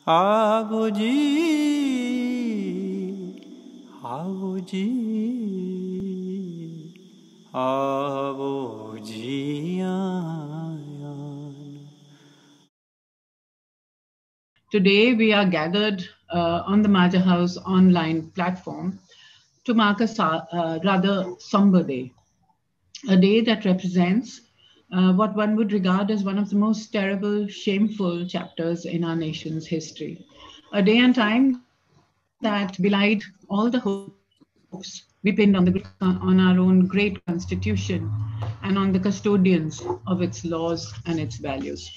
आओ जी, आओ जी, आओ जी Ayaan. Today we are gathered on the Maja House online platform to mark a rather somber day, a day that represents what one would regard as one of the most terrible, shameful chapters in our nation's history. A day and time that belied all the hopes we pinned on our own great constitution and on the custodians of its laws and its values.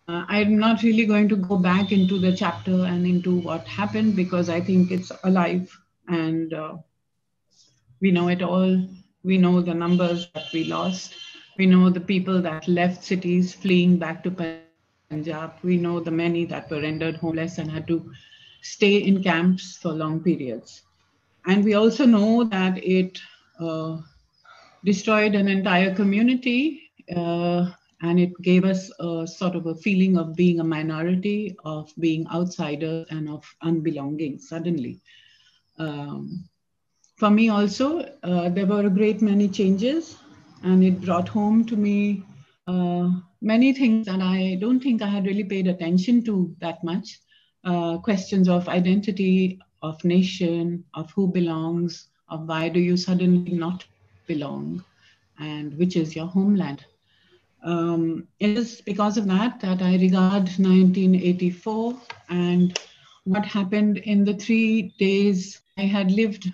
I'm not really going to go back into the chapter and into what happened because I think it's alive and we know it all. We know the numbers that we lost. We know the people that left cities fleeing back to Punjab. We know the many that were rendered homeless and had to stay in camps for long periods. And we also know that it uh, destroyed an entire community and it gave us a sort of a feeling of being a minority, of being outsiders, and of unbelonging suddenly. Um, for me also, there were a great many changes, and it brought home to me many things that I don't think I had really paid attention to that much. Questions of identity, of nation, of who belongs, of why do you suddenly not belong, and which is your homeland. It is because of that I regard 1984 and what happened in the 3 days. I had lived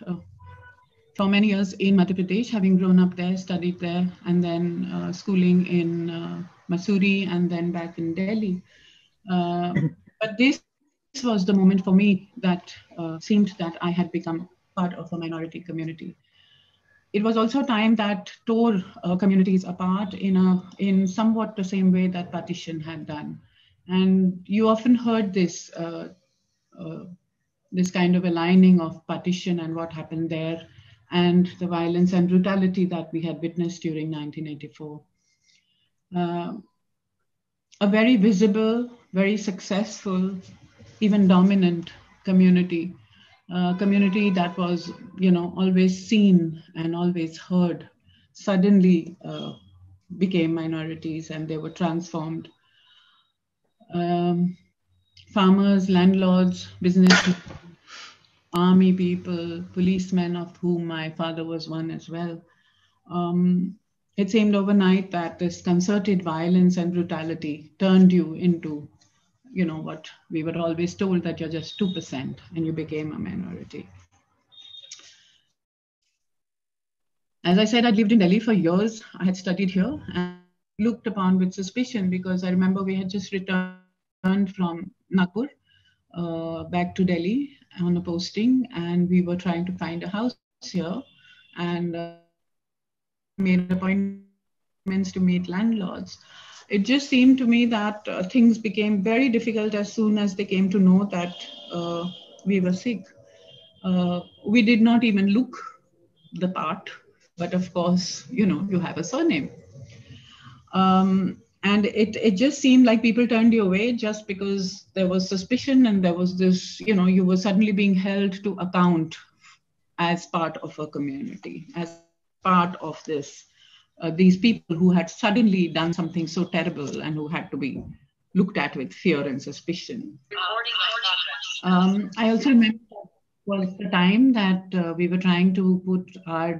for many years in Madhya Pradesh, having grown up there, studied there, and then schooling in Masuri and then back in Delhi. But this was the moment for me that seemed that I had become part of a minority community. It was also a time that tore communities apart in somewhat the same way that partition had done. And you often heard uh, this kind of aligning of partition and what happened there, and the violence and brutality that we had witnessed during 1984. Uh, a very visible, very successful, even dominant community, community that was, always seen and always heard, suddenly became minorities and they were transformed. Um, Farmers, landlords, business, army people, policemen, of whom my father was one as well. It seemed overnight that this concerted violence and brutality turned you into, what we were always told, that you're just 2% and you became a minority. As I said, I'd lived in Delhi for years. I had studied here and looked upon with suspicion because I remember we had just returned from Nagpur back to Delhi on a posting, and we were trying to find a house here. And made appointments to meet landlords. It just seemed to me that things became very difficult as soon as they came to know that we were Sikh. We did not even look the part, but of course, you have a surname. And it just seemed like people turned you away just because there was suspicion and there was this, you were suddenly being held to account as part of a community, as part of this, these people who had suddenly done something so terrible and who had to be looked at with fear and suspicion. I also remember was the time that we were trying to put our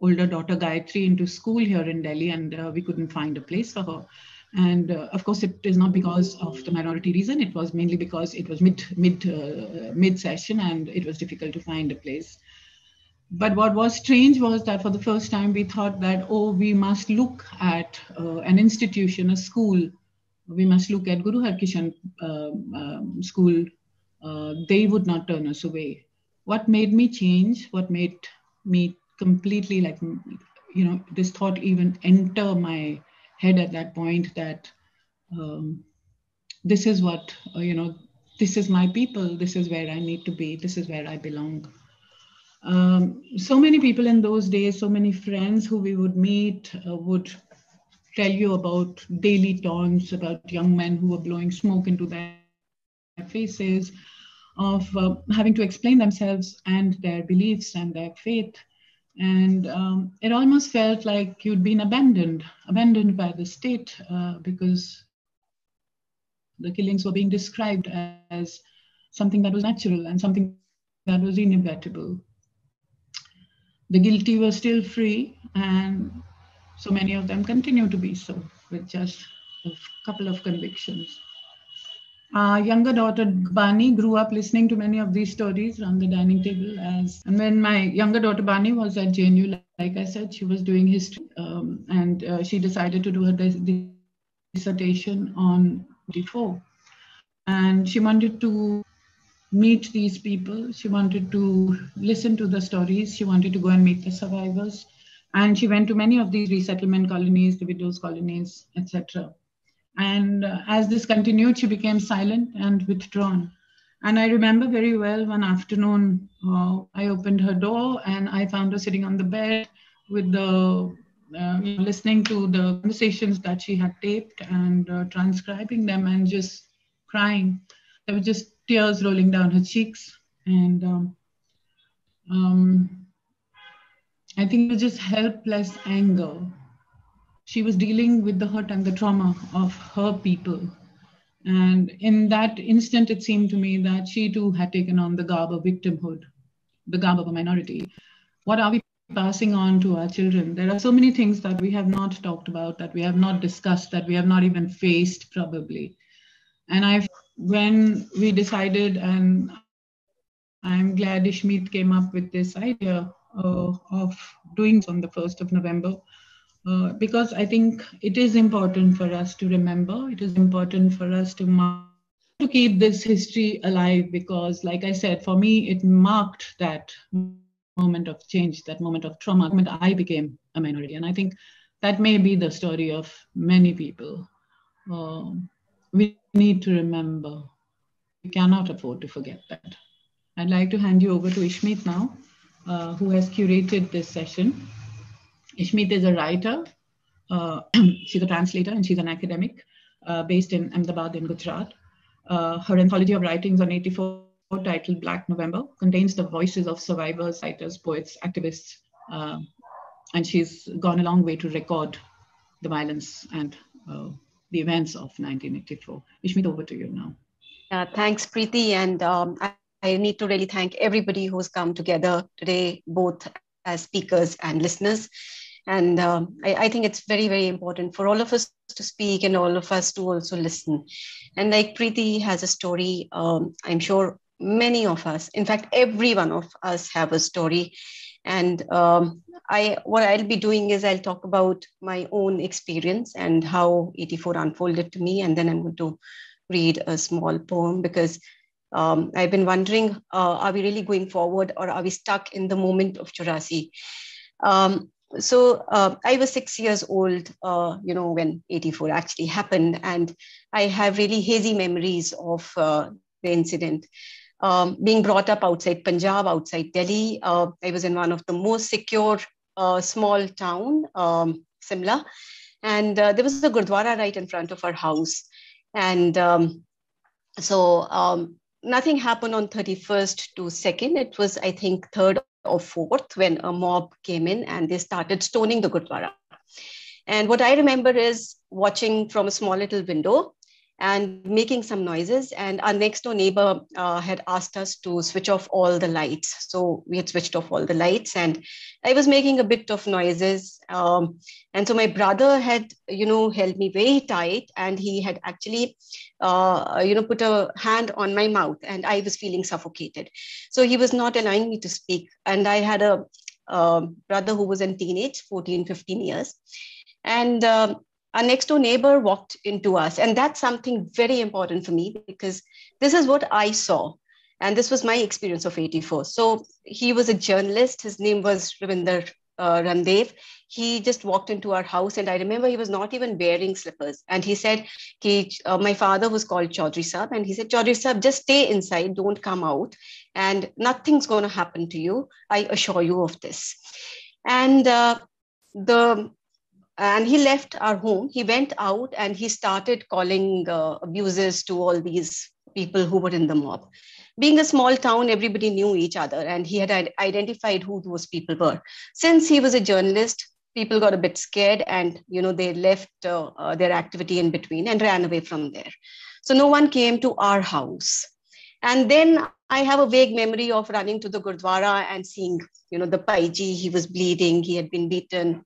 older daughter Gayatri into school here in Delhi, and we couldn't find a place for her. And of course, it is not because of the minority reason. It was mainly because it was mid session, and it was difficult to find a place. But what was strange was that for the first time we thought that, oh, we must look at an institution, a school. We must look at Gurmehar Kaur school. They would not turn us away. What made me change, what made me completely this thought even enter my head at that point, that this is what, this is my people, this is where I need to be, this is where I belong. So many people in those days, so many friends who we would meet would tell you about daily taunts about young men who were blowing smoke into their faces, of having to explain themselves and their beliefs and their faith. And it almost felt like you'd been abandoned by the state, because the killings were being described as something that was natural and something that was inevitable. The guilty were still free, and so many of them continue to be so, with just a couple of convictions. Our younger daughter Bani grew up listening to many of these stories around the dining table. And when my younger daughter Bani was at JNU, like I said, she was doing history, and she decided to do her dissertation on 1984. And she wanted to meet these people. She wanted to listen to the stories. She wanted to go and meet the survivors. And she went to many of these resettlement colonies, the widows' colonies, etc. And as this continued, she became silent and withdrawn. And I remember very well one afternoon, I opened her door and I found her sitting on the bed with listening to the conversations that she had taped and transcribing them and just crying. There were just tears rolling down her cheeks. And I think it was just helpless anger. She was dealing with the hurt and the trauma of her people. And in that instant, it seemed to me that she too had taken on the garb of victimhood, the garb of a minority. What are we passing on to our children? There are so many things that we have not talked about, that we have not discussed, that we have not even faced probably. And when we decided, and I'm glad Ishmeet came up with this idea of doing this on the 1st of November, because I think it is important for us to remember, it is important for us to keep this history alive, because like I said, for me, it marked that moment of change, that moment of trauma, the moment I became a minority. And I think that may be the story of many people. We need to remember. We cannot afford to forget that. I'd like to hand you over to Ishmeet now, who has curated this session. Ishmeet is a writer. She's a translator and she's an academic based in Ahmedabad in Gujarat. Her anthology of writings on 84 titled Black November contains the voices of survivors, writers, poets, activists, and she's gone a long way to record the violence and the events of 1984. Ishmeet, over to you now. Thanks, Preeti. And I need to really thank everybody who's come together today, both as speakers and listeners. And I think it's very, very important for all of us to speak and all of us to also listen. And like Preeti has a story, I'm sure many of us, in fact, every one of us have a story. And what I'll be doing is I'll talk about my own experience and how 84 unfolded to me. And then I'm going to read a small poem, because I've been wondering, are we really going forward, or are we stuck in the moment of Chaurasi? So I was 6 years old, when 84 actually happened. And I have really hazy memories of the incident. Being brought up outside Punjab, outside Delhi, I was in one of the most secure small town, Simla. And there was a Gurdwara right in front of our house. And nothing happened on 31st to 2nd. It was, I think, 3rd or 4th when a mob came in and they started stoning the Gurdwara. And what I remember is watching from a small little window and making some noises. And our next door neighbor had asked us to switch off all the lights. So we had switched off all the lights and I was making a bit of noises. And so my brother had, held me very tight, and he had actually, put a hand on my mouth, and I was feeling suffocated. So he was not allowing me to speak. And I had a brother who was in teenage, 14, 15 years. And our next door neighbor walked into us. And that's something very important for me, because this is what I saw. And this was my experience of 84. So he was a journalist. His name was Ravinder Randev. He just walked into our house. And I remember he was not even wearing slippers. And he said, my father was called Chaudhary Sahab. And he said, Chaudhary Sahab, just stay inside. Don't come out. And nothing's going to happen to you. I assure you of this. And the and he left our home. He went out and he started calling abuses to all these people who were in the mob. Being a small town, everybody knew each other, and he had identified who those people were. Since he was a journalist, people got a bit scared, and they left their activity in between and ran away from there. So no one came to our house. And then I have a vague memory of running to the Gurdwara and seeing, the Paiji. He was bleeding, he had been beaten,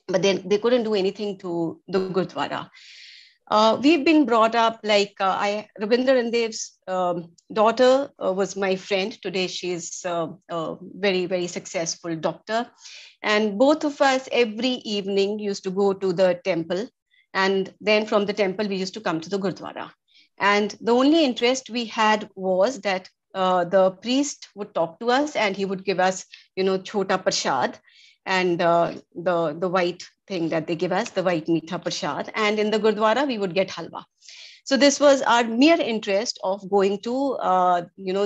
but then they couldn't do anything to the Gurdwara. We've been brought up like Ravinder Randev's daughter was my friend. Today she's a very, very successful doctor. And both of us every evening used to go to the temple. And then from the temple, we used to come to the Gurdwara. And the only interest we had was that the priest would talk to us and he would give us, chota prasad and the white thing that they give us, the white meetha prasad. And in the Gurdwara, we would get halwa. So this was our mere interest of going to,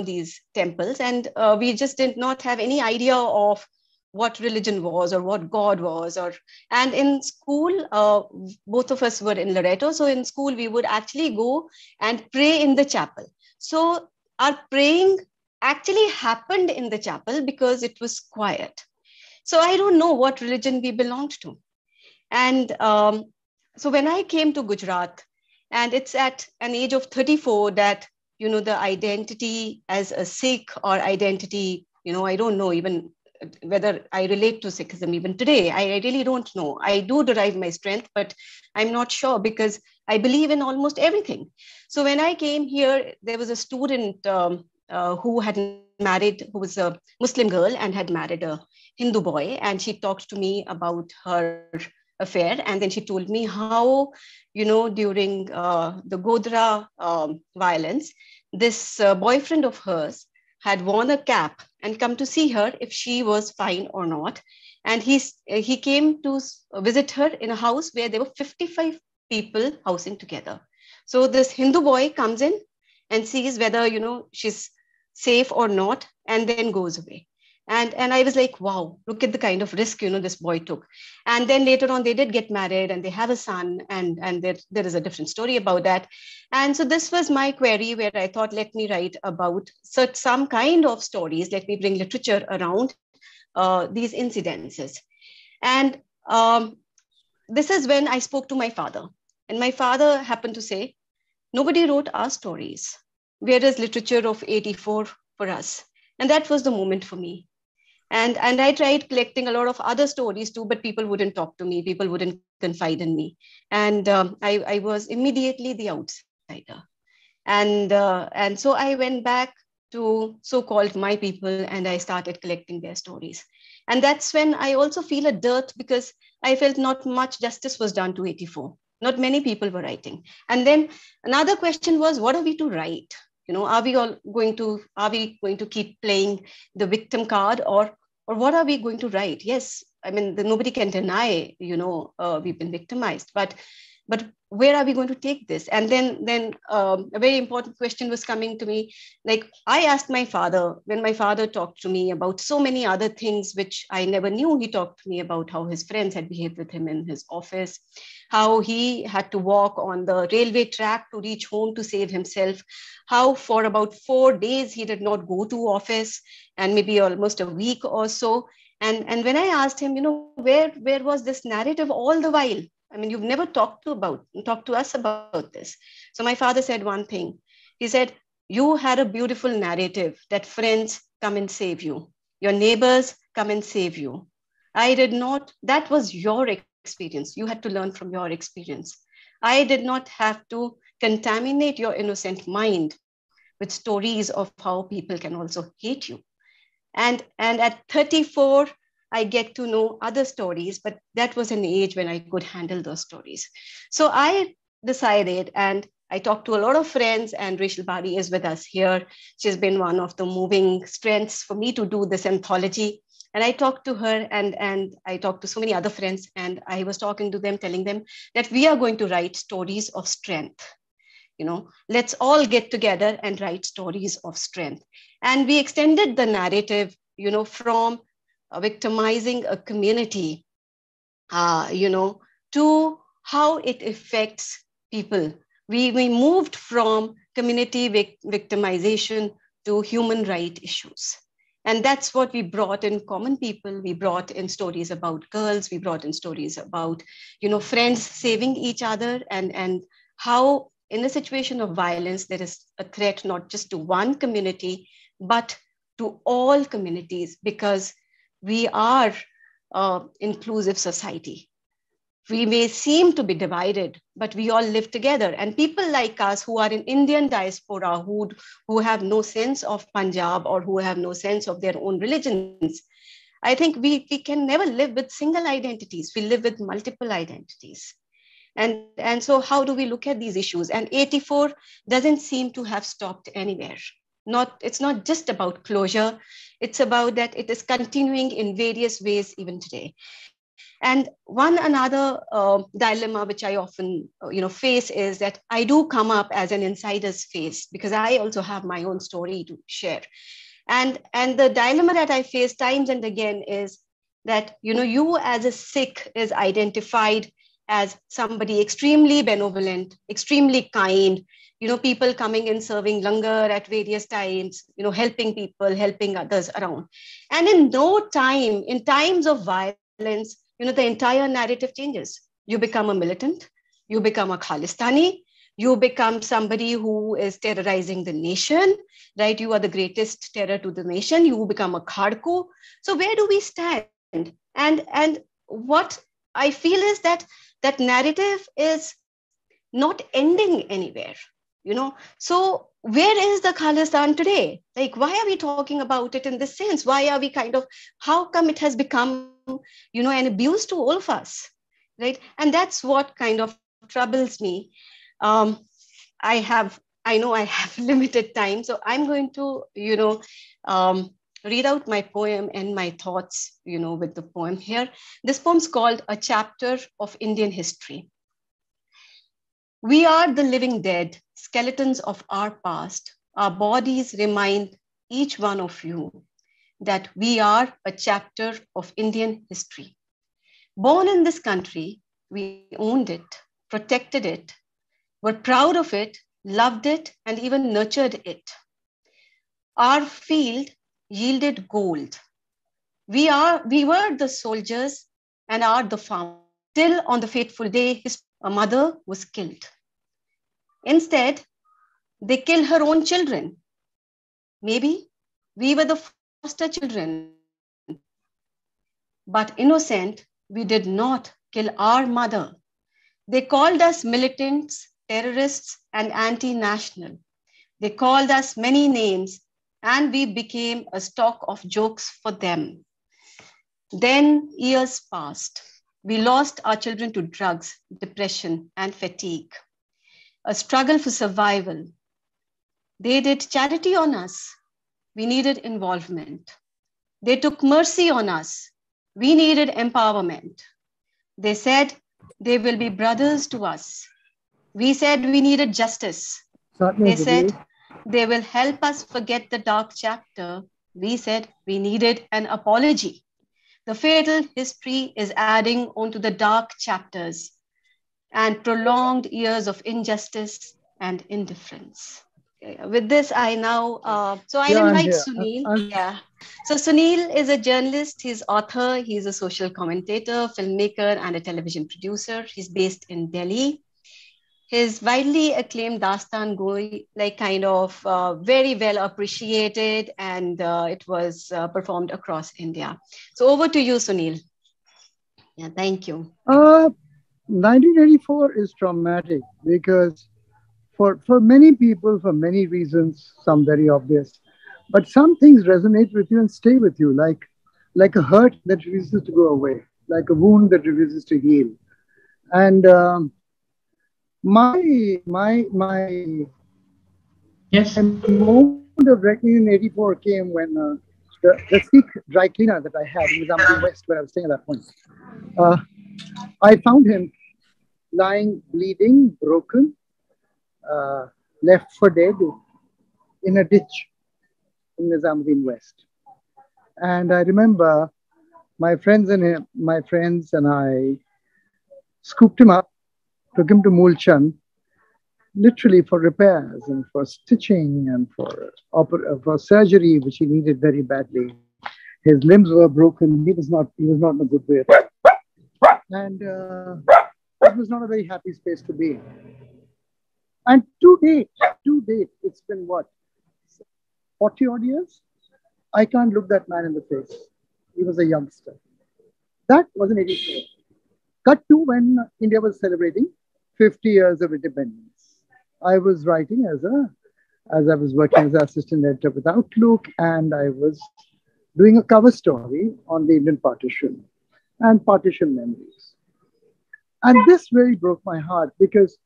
these temples. And we just did not have any idea of what religion was or what God was. And in school, both of us were in Loreto. So in school, we would actually go and pray in the chapel. So our praying actually happened in the chapel because it was quiet. So I don't know what religion we belonged to. And so when I came to Gujarat, and it's at an age of 34 that, the identity as a Sikh or identity, I don't know even whether I relate to Sikhism even today. I really don't know. I do derive my strength, but I'm not sure because I believe in almost everything. So when I came here, there was a student who had married, who was a Muslim girl and had married a Hindu boy. And she talked to me about her affair. And then she told me how, during the Godhra violence, this boyfriend of hers had worn a cap and come to see her if she was fine or not. And he came to visit her in a house where there were 55 people housing together. So this Hindu boy comes in and sees whether, she's safe or not, and then goes away. And I was like, wow, look at the kind of risk, this boy took. And then later on, they did get married and they have a son, and there is a different story about that. And so this was my query where I thought, let me write about some kind of stories. Let me bring literature around these incidences. And this is when I spoke to my father. And my father happened to say, nobody wrote our stories. Where is literature of 84 for us? And that was the moment for me. And I tried collecting a lot of other stories too, but people wouldn't talk to me. People wouldn't confide in me. And I was immediately the outsider. And so I went back to so-called my people and I started collecting their stories. And that's when I also feel a dearth because I felt not much justice was done to 84. Not many people were writing. And then another question was, what are we to write? Are we going to keep playing the victim card or what are we going to write? Yes, I mean, nobody can deny, we've been victimized, but where are we going to take this? And then a very important question was coming to me. Like I asked my father, when my father talked to me about so many other things, which I never knew, he talked to me about how his friends had behaved with him in his office, how he had to walk on the railway track to reach home to save himself, how for about 4 days he did not go to office and maybe almost a week or so. And when I asked him, where was this narrative all the while? I mean, you've never talked to us about this. So my father said one thing. He said, you had a beautiful narrative that friends come and save you. Your neighbors come and save you. I did not. That was your experience. You had to learn from your experience. I did not have to contaminate your innocent mind with stories of how people can also hate you. And at 34, I get to know other stories, but that was an age when I could handle those stories. So I decided, and I talked to a lot of friends, and Rachel Bari is with us here. She's been one of the moving strengths for me to do this anthology. And I talked to her and I talked to so many other friends, and I was talking to them, telling them that we are going to write stories of strength. Let's all get together and write stories of strength. And we extended the narrative, from victimizing a community, to how it affects people. We moved from community victimization to human rights issues. And that's what we brought in common people. We brought in stories about girls. We brought in stories about, friends saving each other, and how in a situation of violence, there is a threat not just to one community, but to all communities, because we are inclusive society. We may seem to be divided, but we all live together. And people like us who are in Indian diaspora, who have no sense of Punjab or who have no sense of their own religions, I think we can never live with single identities. We live with multiple identities. And so how do we look at these issues? And 84 doesn't seem to have stopped anywhere. It's not just about closure. It's about that it is continuing in various ways even today. And one another dilemma which I often face is that I do come up as an insider's face, because I also have my own story to share. And the dilemma that I face times and again is that you as a Sikh is identified as somebody extremely benevolent, extremely kind, people coming in serving langar at various times, helping people, helping others around. And in no time, in times of violence, the entire narrative changes. You become a militant, you become a Khalistani, you become somebody who is terrorizing the nation, right? You are the greatest terror to the nation. You become a Khadku. So where do we stand? And what I feel is that narrative is not ending anywhere, So where is the Khalistan today? Like, why are we talking about it in this sense? Why are we how come it has become, an abuse to all of us, right? And that's what kind of troubles me. I know I have limited time, so I'm going to, read out my poem and my thoughts, with the poem here. This poem's called A Chapter of Indian History. We are the living dead, skeletons of our past. Our bodies remind each one of you that we are a chapter of Indian history. Born in this country, we owned it, protected it, were proud of it, loved it, and even nurtured it. Our field yielded gold. We were the soldiers and are the farmers. Till on the fateful day, a mother was killed. Instead, they killed her own children. Maybe we were the foster children. But innocent, we did not kill our mother. They called us militants, terrorists, and anti-national. They called us many names, and we became a stock of jokes for them. Then years passed. We lost our children to drugs, depression, and fatigue. A struggle for survival. They did charity on us. We needed involvement. They took mercy on us. We needed empowerment. They said they will be brothers to us. We said we needed justice. They said they will help us forget the dark chapter. We said we needed an apology. The fatal history is adding onto the dark chapters and prolonged years of injustice and indifference. With this, I now, I'll invite Sunil. So Sunil is a journalist, he's author, he's a social commentator, filmmaker, and a television producer. He's based in Delhi. His widely acclaimed Dastan Gory, very well appreciated, and it was performed across India. So over to you, Sunil. Yeah, thank you. 1984 is traumatic because for many people, for many reasons, some very obvious, but some things resonate with you and stay with you, like a hurt that refuses to go away, like a wound that refuses to heal. And my moment of reckoning in 84 came when the Sikh dry cleaner that I had in Nizamabad West, where I was staying at that point, I found him lying, bleeding, broken, left for dead in a ditch in Nizamuddin West. And I remember my friends and I scooped him up, took him to Mulchand, literally for repairs and for stitching and for surgery, which he needed very badly. His limbs were broken. He was not in a good way, and it was not a very happy space to be in. And to date, it's been what, 40 odd years? I can't look that man in the face. He was a youngster. That was in 84. Cut to when India was celebrating 50 years of independence. I was writing as I was working as an assistant editor with Outlook, and I was doing a cover story on the Indian partition and partition memories. And this really broke my heart because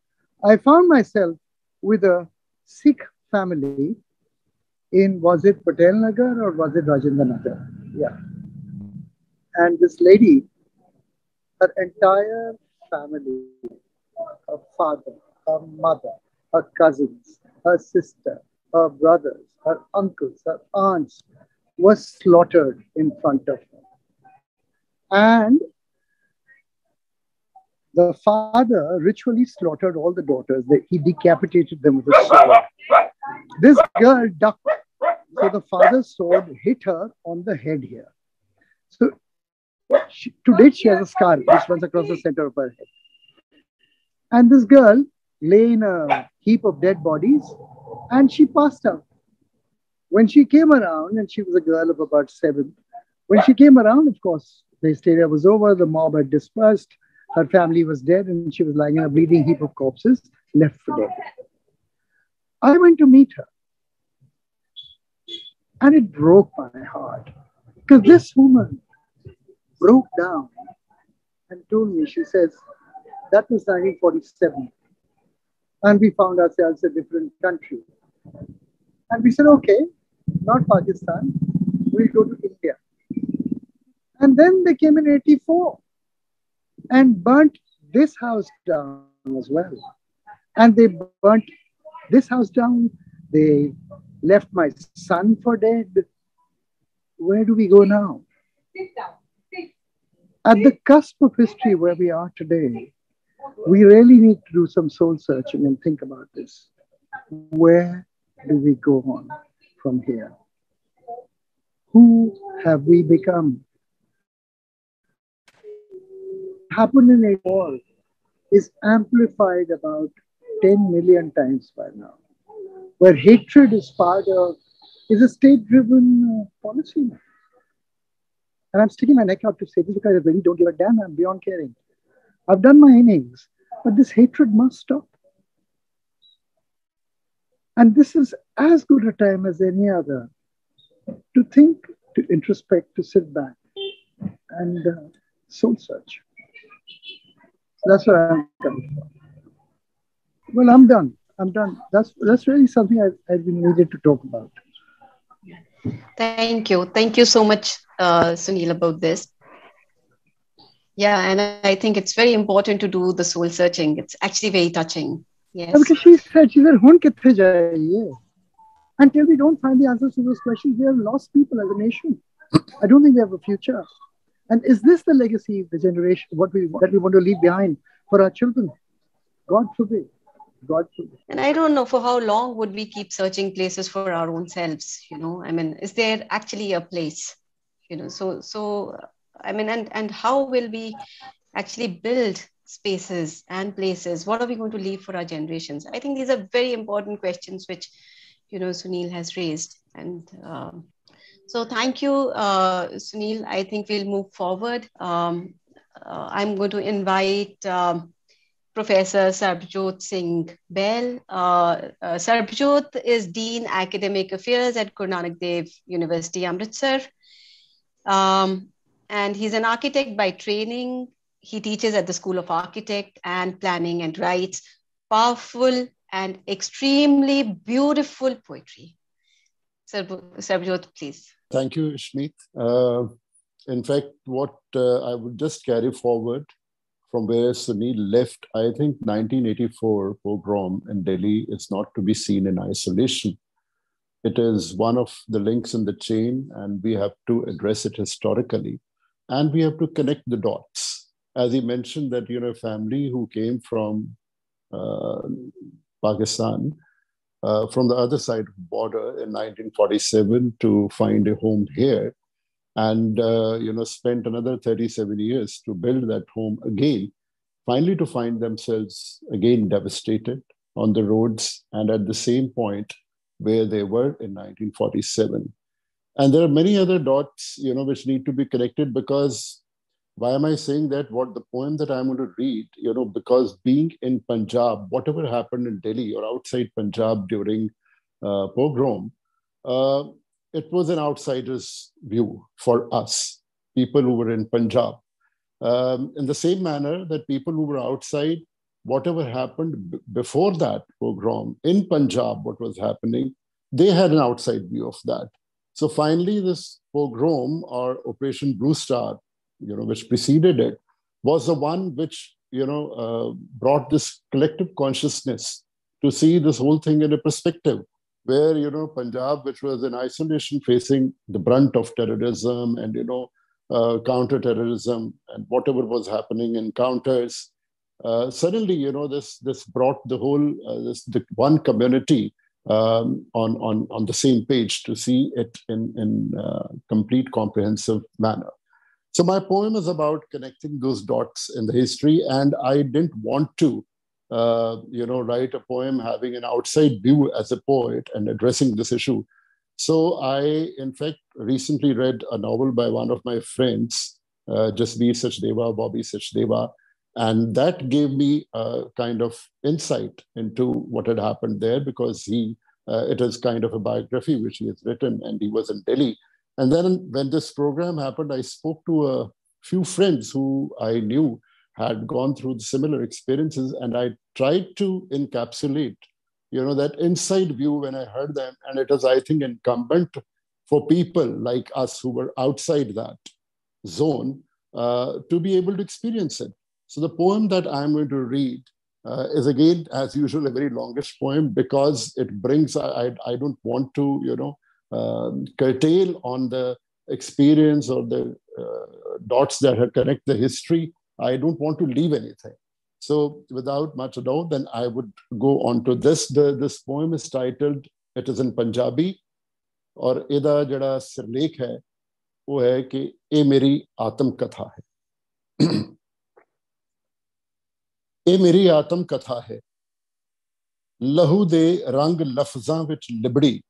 I found myself with a Sikh family in, was it Patel Nagar or was it Rajendra Nagar? Yeah. And this lady, her entire family, her father, her mother, her cousins, her sister, her brothers, her uncles, her aunts, was slaughtered in front of her. And the father ritually slaughtered all the daughters. He decapitated them with a sword. This girl ducked. So the father's sword hit her on the head here. So to date, she has a scar which runs across the center of her head. And this girl lay in a heap of dead bodies and she passed out. When she came around, and she was a girl of about 7, when she came around, of course, the hysteria was over, the mob had dispersed, her family was dead, and she was lying in a bleeding heap of corpses, left for dead. I went to meet her, and it broke my heart, because this woman broke down and told me, she says, that was 1947, and we found ourselves a different country. And we said, okay, not Pakistan, we'll go to India. And then they came in 84 and burnt this house down as well. And they burnt this house down. They left my son for dead. Where do we go now? At the cusp of history where we are today, we really need to do some soul searching and think about this. Where do we go on from here? Who have we become? Happened in a war is amplified about 10 million times by now, where hatred is a state-driven policy. And I'm sticking my neck out to say this because I really don't give a damn. I'm beyond caring. I've done my innings, but this hatred must stop. And this is as good a time as any other to think, to introspect, to sit back and soul search. That's where I'm coming from. Well, I'm done. That's really something I've been needed to talk about. Thank you. Thank you so much, Sunil, about this. Yeah, and I think it's very important to do the soul searching. It's actually very touching. Yes. Because she said, "Hun kithe jaiye?" Until we don't find the answers to those questions, we have lost people as a nation. I don't think we have a future. And is this the legacy, the generation, that we want to leave behind for our children? God forbid. God forbid. And I don't know for how long would we keep searching places for our own selves, I mean, is there actually a place, so I mean, and how will we actually build spaces and places? What are we going to leave for our generations? I think these are very important questions which, Sunil has raised. And so thank you, Sunil. I think we'll move forward. I'm going to invite Professor Sarbjot Singh Behl. Sarbjot is Dean Academic Affairs at Guru Nanak Dev University, Amritsar. And he's an architect by training. He teaches at the School of Architect and Planning and writes powerful and extremely beautiful poetry. Sarbjot, please. Thank you, Ishmeet. In fact, what I would just carry forward from where Sunil left, I think 1984 pogrom in Delhi is not to be seen in isolation. It is one of the links in the chain, and we have to address it historically. And we have to connect the dots. as he mentioned that, a family who came from Pakistan, from the other side of the border in 1947 to find a home here, and spent another 37 years to build that home again, finally to find themselves again devastated on the roads and at the same point where they were in 1947. And there are many other dots, which need to be connected, because why am I saying that? What the poem that I'm going to read, because being in Punjab, whatever happened in Delhi or outside Punjab during pogrom, it was an outsider's view for us, people who were in Punjab. In the same manner that people who were outside, whatever happened before that pogrom in Punjab, what was happening, they had an outside view of that. So finally, this pogrom or Operation Blue Star, which preceded it, was the one which, brought this collective consciousness to see this whole thing in a perspective where, Punjab, which was in isolation, facing the brunt of terrorism and, counter-terrorism and whatever was happening, encounters, suddenly, this brought the whole, the one community on the same page to see it in complete comprehensive manner. So my poem is about connecting those dots in the history, and I didn't want to, write a poem having an outside view as a poet and addressing this issue. So I, in fact, recently read a novel by one of my friends, Jasbir Sachdeva, Bobby Sachdeva, and that gave me a kind of insight into what had happened there, because it is kind of a biography which he has written, and he was in Delhi. And then when this program happened, I spoke to a few friends who I knew had gone through similar experiences, and I tried to encapsulate, that inside view when I heard them. And it was, I think, incumbent for people like us who were outside that zone to be able to experience it. So the poem that I'm going to read is, again, as usual, a very longish poem, because it brings, I don't want to, curtail on the experience or the dots that connect the history. I don't want to leave anything. So without much ado, then I would go on to this. This poem is titled, it is in Punjabi, और इदा जड़ा सिरलेख है वो है कि ये मेरी आत्म कथा है. ਇਹ ਮੇਰੀ ਆਤਮ ਕਥਾ ਹੈ, ਲਹੂ ਦੇ ਰੰਗ ਲਫ਼ਜ਼ਾਂ ਵਿੱਚ ਲਿਬੜੀ,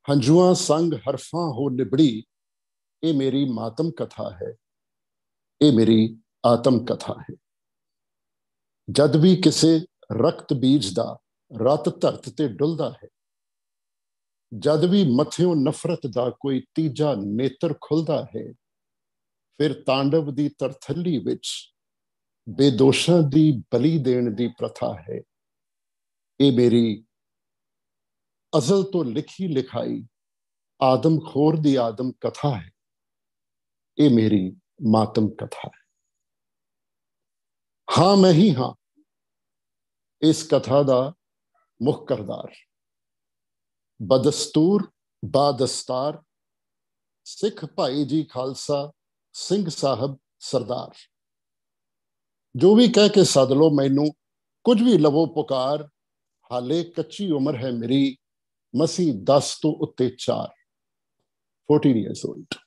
ਹੰਝੂਆਂ ਸੰਗ ਹਰਫਾਂ ਹੋ ਲਿਬੜੀ, ਇਹ ਮੇਰੀ ਮਾਤਮ ਕਥਾ ਹੈ, ਇਹ ਮੇਰੀ ਆਤਮ ਕਥਾ ਹੈ. ਜਦ ਵੀ ਕਿਸੇ ਰਕਤ ਬੀਜ ਦਾ ਰਤ ਧਰਤ ਤੇ ਡੁੱਲਦਾ ਹੈ, ਜਦ ਵੀ ਮੱਥਿਓਂ ਨਫ਼ਰਤ ਦਾ ਕੋਈ ਤੀਜਾ ਨੇਤਰ ਖੁੱਲਦਾ ਹੈ, ਫਿਰ ਤਾਂਡਵ ਦੀ ਤਰਥੱਲੀ ਵਿੱਚ ਬੇਦੋਸ਼ਾਂ ਦੀ ਬਲੀ ਦੇਣ ਦੀ ਪ੍ਰਥਾ ਹੈ. ਇਹ ਮੇਰੀ ਅਜ਼ਲ ਤੋਂ ਲਿਖੀ ਲਿਖਾਈ ਆਦਮਖੋਰ ਦੀ ਆਦਮ ਕਥਾ ਹੈ, ਇਹ ਮੇਰੀ ਮਾਤਮ ਕਥਾ ਹੈ. ਹਾਂ ਮੈਂ ਹੀ ਹਾਂ ਇਸ ਕਥਾ ਦਾ ਮੁੱਖ ਕਰਦਾਰ, ਬਦਸਤੂਰ ਬਾਦਸਤਾਰ ਸਿੱਖ ਭਾਈ ਜੀ ਖਾਲਸਾ ਸਿੰਘ ਸਾਹਿਬ ਸਰਦਾਰ. ਜੋ ਵੀ ਕਹਿ ਕੇ ਸੱਦ ਲੋ ਮੈਨੂੰ, ਕੁਝ ਵੀ ਲਵੋ ਪੁਕਾਰ, ਹਾਲੇ ਕੱਚੀ ਉਮਰ ਹੈ ਮੇਰੀ, ਮਸੀਂ 10 ਤੋਂ ਉੱਤੇ 4, 14 years old.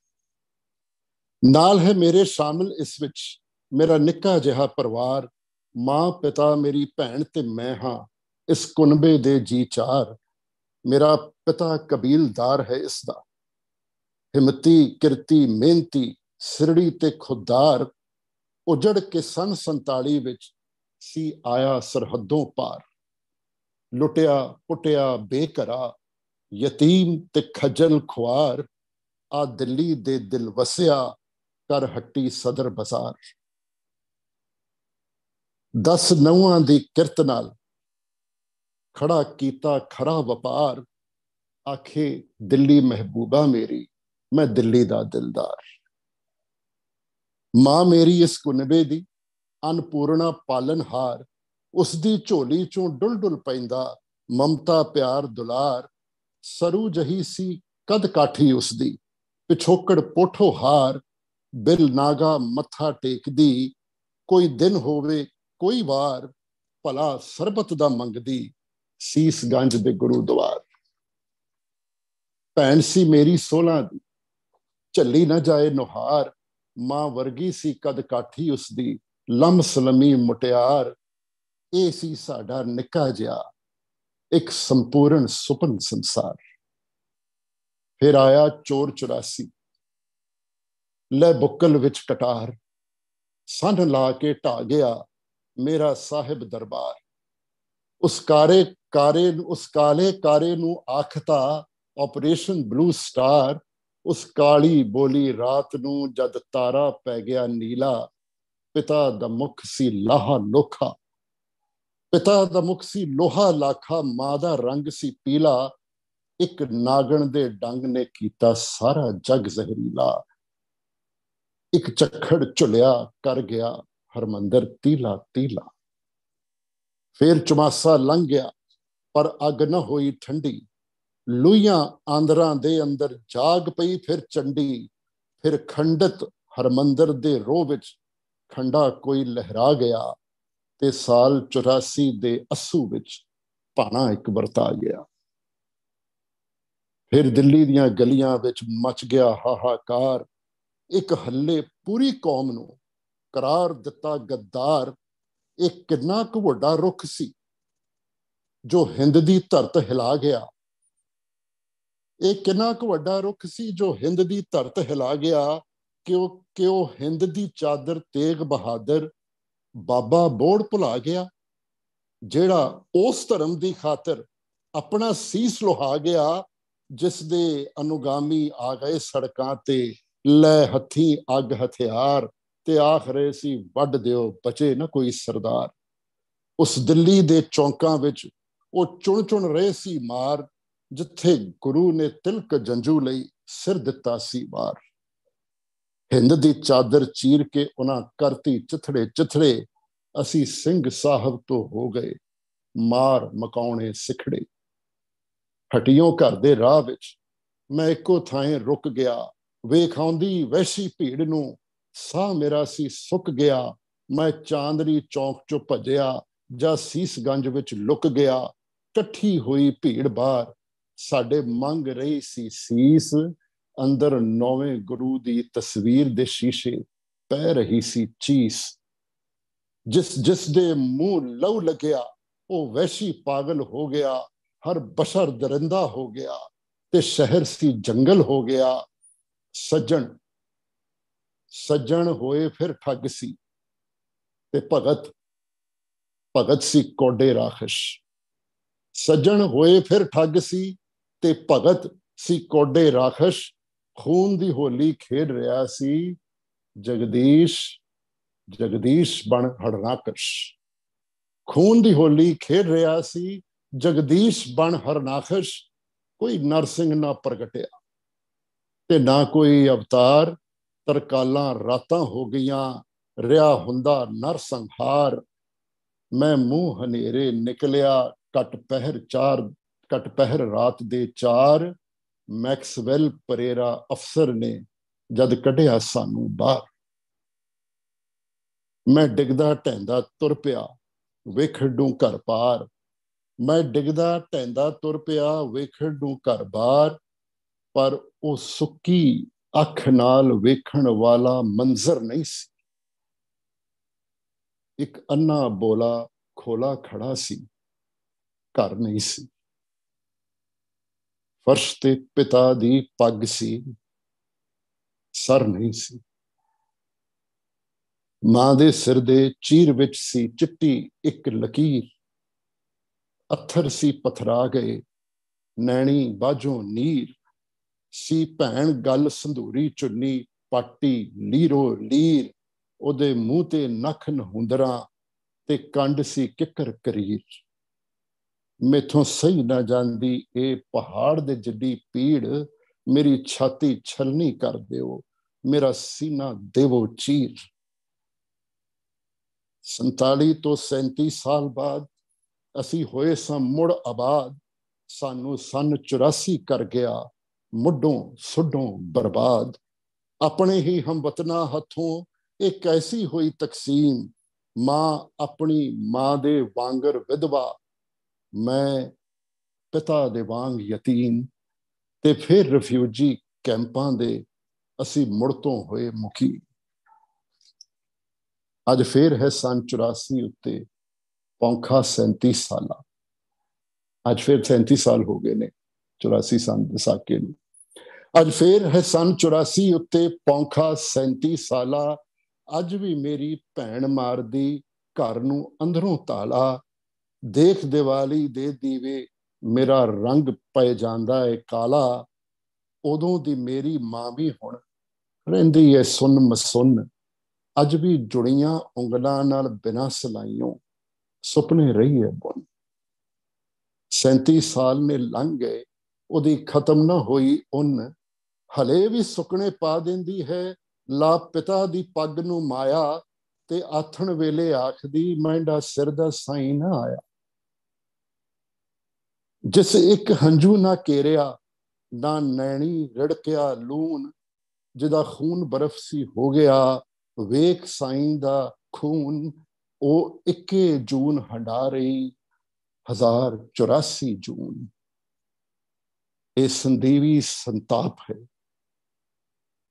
ਨਾਲ ਹੈ ਮੇਰੇ ਸ਼ਾਮਿਲ ਇਸ ਵਿੱਚ ਮੇਰਾ ਨਿੱਕਾ ਜਿਹਾ ਪਰਿਵਾਰ, ਮਾਂ ਪਿਤਾ ਮੇਰੀ ਭੈਣ ਤੇ ਮੈਂ ਹਾਂ ਇਸ ਕੁਨਬੇ ਦੇ ਜੀ 4. ਮੇਰਾ ਪਿਤਾ ਕਬੀਲਦਾਰ ਹੈ ਇਸ ਦਾ, ਹਿੰਮਤੀ ਕਿਰਤੀ ਮਿਹਨਤੀ ਸਿਰੜੀ ਤੇ ਖੁੱਦਾਰ, ਉਜੜ ਕੇ ਸੰਨ 47 ਵਿੱਚ ਸੀ ਆਇਆ ਸਰਹੱਦੋਂ ਪਾਰ. ਲੁੱਟਿਆ ਪੁੱਟਿਆ ਬੇਘਰਾ ਯਤੀਮ ਤੇ ਖੱਜਲ ਖੁਆਰ, ਆ ਦਿੱਲੀ ਦੇ ਦਿਲ ਵਸਿਆ ਕਰ ਹੱਟੀ ਸਦਰ ਬਾਜ਼ਾਰ. 10 ਨਹੁੰਆਂ ਦੀ ਕਿਰਤ ਨਾਲ ਖੜਾ ਕੀਤਾ ਖਰਾ ਵਪਾਰ, ਆਖੇ ਦਿੱਲੀ ਮਹਿਬੂਬਾ ਮੇਰੀ ਮੈਂ ਦਿੱਲੀ ਦਾ ਦਿਲਦਾਰ. ਮਾਂ ਮੇਰੀ ਇਸ ਕੁਨਬੇ ਦੀ ਅਨਪੂਰਣਾ ਪਾਲਨਹਾਰ, ਉਸ ਦੀ ਝੋਲੀ ਚੋਂ ਡੁੱਲ ਡੁੱਲ ਪੈਂਦਾ ਮਮਤਾ ਪਿਆਰ ਦੁਲਾਰ. ਸਰੂ ਜਹੀ ਸੀ ਕਦ ਕਾਠੀ ਉਸ ਦੀ, ਪਿਛੋਕੜ ਪੋਠੋ ਹਾਰ, ਬਿਲ ਨਾਗਾ ਮੱਥਾ ਟੇਕਦੀ कोई दिन होवे कोई वार, भला सरबत दा मंगदी सीसगंज दे गुरुद्वार। भैन सी मेरी 16 दी, झल्ली ना जाए नुहार, मां वर्गी सी कद काठी उसदी, लम सलमी मुटियार। ए सी साडा निक्का जिहा एक संपूर्ण सुपन संसार। फिर आया चोर 84, लै बुक्कल विच कटार, सन ला के ढा गया मेरा साहिब दरबार। उस काले कारे नू आखता ऑपरेशन ब्लू स्टार। उस काली बोली रात नू जद तारा पै गया नीला, पिता दा मुख सी लाहा लोखा, पिता दा मुख सी लोहा लाखा, मां दा रंग सी पीला। एक नागण दे डंग ने कीता सारा जग जहरीला। एक चखड़ झुलिया कर गया हरमंदर तीला तीला। फिर चुमासा लंघ गया पर अग न होई ठंडी, लुइयां आंदरां दे अंदर जाग पई फिर चंडी। फिर खंडित हरमंदर दे रोह विच खंडा कोई लहरा गया, ते साल 84 दे अस्सू विच भाना एक वरता गया। फिर दिल्ली दियां गलियां विच मच गया हाहाकार, एक हल्ले पूरी कौम नू करार दिता गद्दार। एक किन्ना क वड्डा रुख सी जो हिंद दी धरत हिला गया, एक किन्ना क वड्डा रुख सी जो हिंद दी धरत हिला गया। कि ओ हिंद दी चादर तेग बहादुर बाबा बोड़ भुला गया, जेड़ा उस धर्म दी खातर अपना सीस लुहा गया, जिस दे अनुगामी आ गए सड़कां ते लै हथी अग हथियार, ते आख रहे सी वड दिओ बचे ना कोई सरदार। उस दिल्ली दे चौंकां विच ओ चुन चुन रहे सी मार, जिथे गुरु ने तिलक जंजू लई सिर दिता सी वार। हिंद दी चादर चीर के उन्हां करती चिथड़े चिथड़े, असी सिंह साहब तो हो गए मार मकाउणे सिखड़े। हटियों घर दे राह विच मैं इको थाएं रुक गया, वेख आउंदी वैशी भीड़ नू साह मेरा सी सुक गया। मैं चांदनी चौक चो भजया जा सीसगंज विच लुक गया, कट्ठी हुई भीड़ बाहर साडे मंग रही सी सीस। अंदर नौवें गुरु दी तस्वीर दे शीशे पै रही सी चीस। जिस जिस दे मुंह लहू लगया ओ वैशी पागल हो गया, हर बशर दरिंदा हो गया ते शहर सी जंगल हो गया। सज्जन सज्जन होए फिर ठग सी ते भगत भगत सी कोडे राखश। सज्जन होए फिर ठग सी ते भगत सी कोडे राखश। खून दी होली खेड रहा सी जगदीश जगदीश बन हरनाकश। खून दी होली खेड रहा सी जगदीश बन हरनाकश। कोई नरसिंह ना प्रगटिया ते ना कोई अवतार, तरकालां रातां हो गईयां रिहा हुंदा नर संहार। मैं मुंह हनेरे निकलिया कट पहर रात दे 4। मैक्सवैल परेरा अफसर ने जद कढ़िया सानू बाहर। मैं डिगदा ढैंदा तुर पिया वेखड़ू घर पार। मैं डिगदा ढैंदा तुर पिया वेखड़ू घर बार। पर वो सुक्की अख नाल वेखण वाला मंजर नहीं सी। एक अन्ना बोला खोला खड़ा सी, घर नहीं सी। फर्श ते पिता दी पग सी, सर नहीं सी। मां दे सिर दे चीर विच सी चिट्टी एक लकीर। अत्थर सी पथरा गए नैणी बाजों नीर। सी भैन गल संधूरी चुन्नी पाटी लीरो लीर। ओदे मूँह ते नख नहुंदरा ते कंड सी किकर करीर। मैथों सही ना जांदी ए पहाड़ दे जिड्डी पीड़। मेरी छाती छलनी कर दिओ मेरा सीना देवो चीर। 47 तो 37 साल बाद असी होए सां मुड़ आबाद। सानू सन 84 कर गया मुड्डों सुड्डों बर्बाद। अपने ही हम वतना हथों एक ऐसी हुई तकसीम मां अपनी मां दे वांगर विधवा, मैं पिता दे वांग यतीम, ते फिर रिफ्यूजी कैंपां दे असी मुड़ तो होए मुखी। अज फिर है सन 84 उत्ते पौंखा 37 साला। अज फिर 37 साल हो गए ने 84 सन विसाखे नूं। अज फिर है सन 84 उत्ते पौंखा 37 साला। अज भी मेरी भैन मारदी घर नूं अंदरों ताला। देख दिवाली दे दीवे मेरा रंग पै जांदा है काला। उदों दी मेरी मां भी हुण रहिंदी है सुन मसुन। अज भी जुड़ियां उंगलां नाल बिना सलाइयों सुपने रही है बुन। 37 साल ने लंघ गए उदी खत्म ना होई उन। हले भी सुकने पा देंदी है ला पिता दी पग नूं माया। ते आथण वेले आखदी मैंडा सिर दा साईं ना आया। जिस एक हंझू ना केरिया ना नैणी रिड़किया लून। जिदा खून बर्फ सी हो गया वेख साईं दा खून। ओ 21 जून हंडा रही 1084 जून। ये संदीवी संताप है,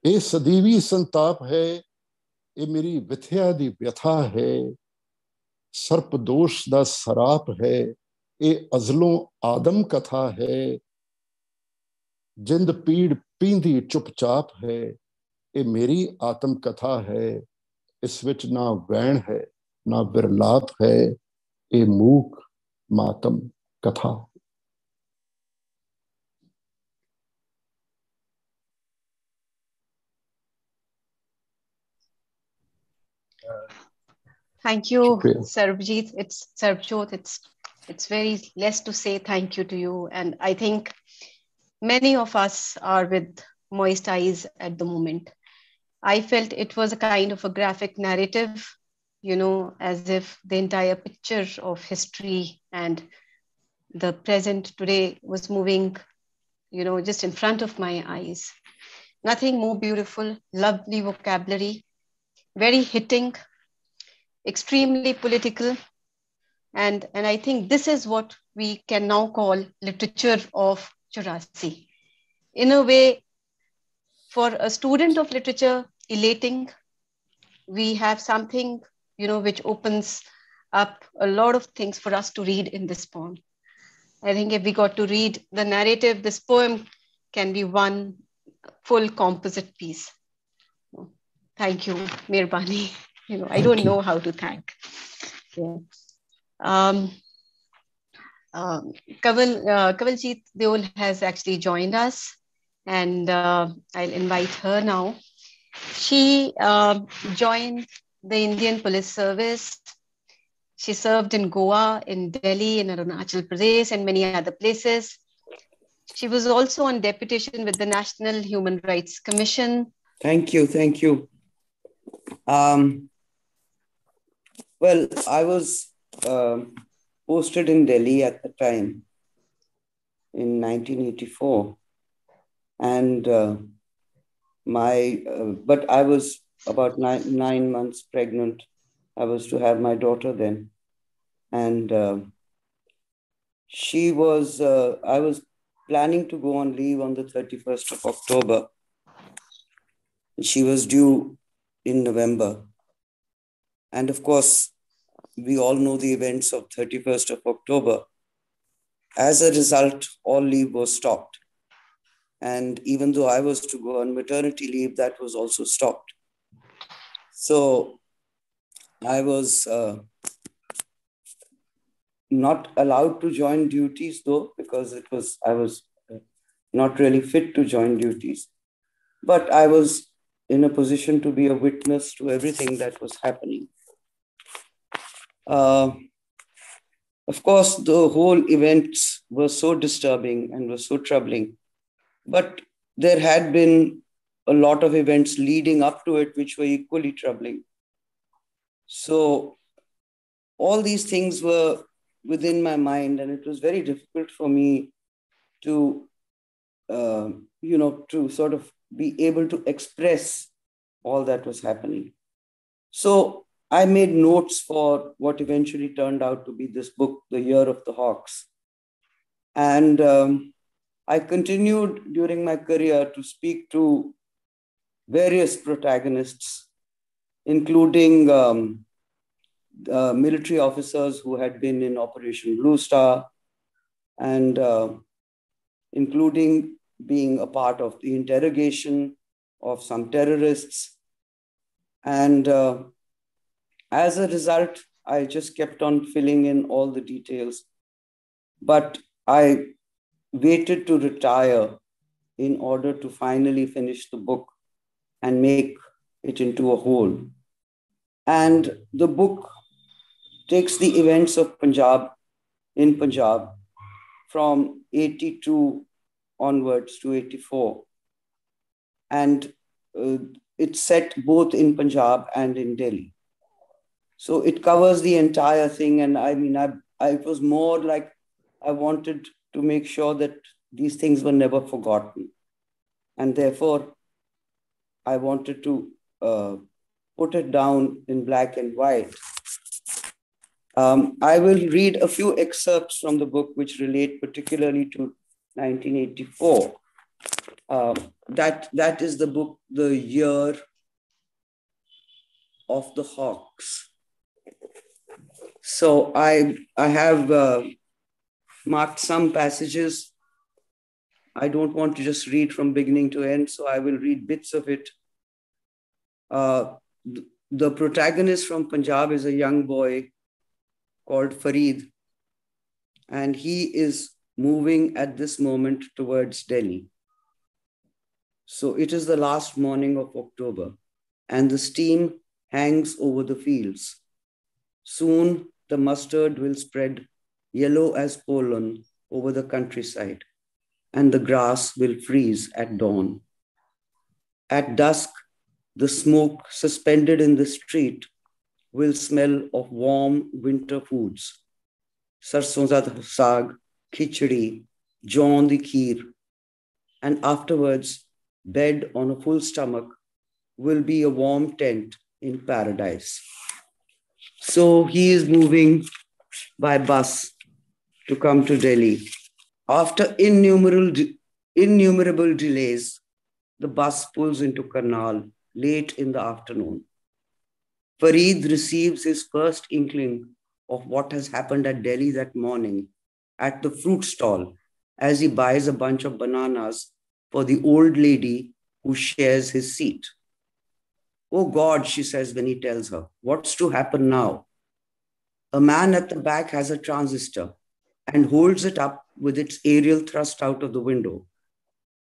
ये सदीवी संताप है। ये मेरी विथया दी व्यथा है। सर्पदोष दा सराप है। ये अजलों आदम कथा है। जिंद पीड़ पींदी चुपचाप है। ये मेरी आत्म कथा है। इस विच ना वैण है ना विरलाप है। ये मूक मातम कथा। Thank you, शुक्रिया। Sarbjit. It's Sarbjot. It's very less to say thank you to you. And I think many of us are with moist eyes at the moment. I felt it was a kind of a graphic narrative, as if the entire picture of history and the present today was moving, just in front of my eyes. Nothing more beautiful, lovely vocabulary, very hitting, extremely political. And I think this is what we can now call literature of Chaurasi. In a way, for a student of literature, elating. We have something, which opens up a lot of things for us to read in this poem. I think if we got to read the narrative, this poem can be one full composite piece. Thank you, Mirbani. I don't know how to thank. Yeah. Kanwaljit Deol has actually joined us, and I'll invite her now. She joined the Indian Police Service. She served in Goa, in Delhi, in Arunachal Pradesh, and many other places. She was also on deputation with the National Human Rights Commission. Thank you. Thank you. Well, I was posted in Delhi at the time in 1984. And but I was about nine months pregnant. I was to have my daughter then. And I was planning to go on leave on the 31st of October. She was due in November. And of course, we all know the events of 31st of October. As a result, all leave was stopped. And even though I was to go on maternity leave, that was also stopped. So I was not allowed to join duties though, because I was not really fit to join duties. But I was in a position to be a witness to everything that was happening. Of course, the whole events were so disturbing and were so troubling. But there had been a lot of events leading up to it, which were equally troubling. So all these things were within my mind, and it was very difficult for me to, to sort of be able to express all that was happening. So I made notes for what eventually turned out to be this book, The Year of the Hawks. And I continued during my career to speak to various protagonists, including military officers who had been in Operation Blue Star, and including being a part of the interrogation of some terrorists. And as a result, I just kept on filling in all the details. But I waited to retire in order to finally finish the book and make it into a whole. And the book takes the events of Punjab from 82 onwards to 84. And it's set both in Punjab and in Delhi. So it covers the entire thing. And I mean, it was more like I wanted to make sure that these things were never forgotten. And therefore, I wanted to put it down in black and white. I will read a few excerpts from the book which relate particularly to 1984. That is the book, The Year of the Hawks. So I have marked some passages. I don't want to just read from beginning to end, so I will read bits of it. The protagonist from Punjab is a young boy called Farid, and he is moving at this moment towards Delhi. So it is the last morning of October, and the steam hangs over the fields. Soon the mustard will spread yellow as pollen over the countryside, and the grass will freeze at dawn. At dusk, the smoke suspended in the street will smell of warm winter foods. Sarson da saag, khichdi, jawn di kheer, and afterwards, bed on a full stomach will be a warm tent in paradise. So he is moving by bus to come to Delhi. After innumerable delays, the bus pulls into Karnal late in the afternoon. Farid receives his first inkling of what has happened at Delhi that morning at the fruit stall as he buys a bunch of bananas for the old lady who shares his seat. "Oh God," she says when he tells her, "what's to happen now?" A man at the back has a transistor and holds it up with its aerial thrust out of the window.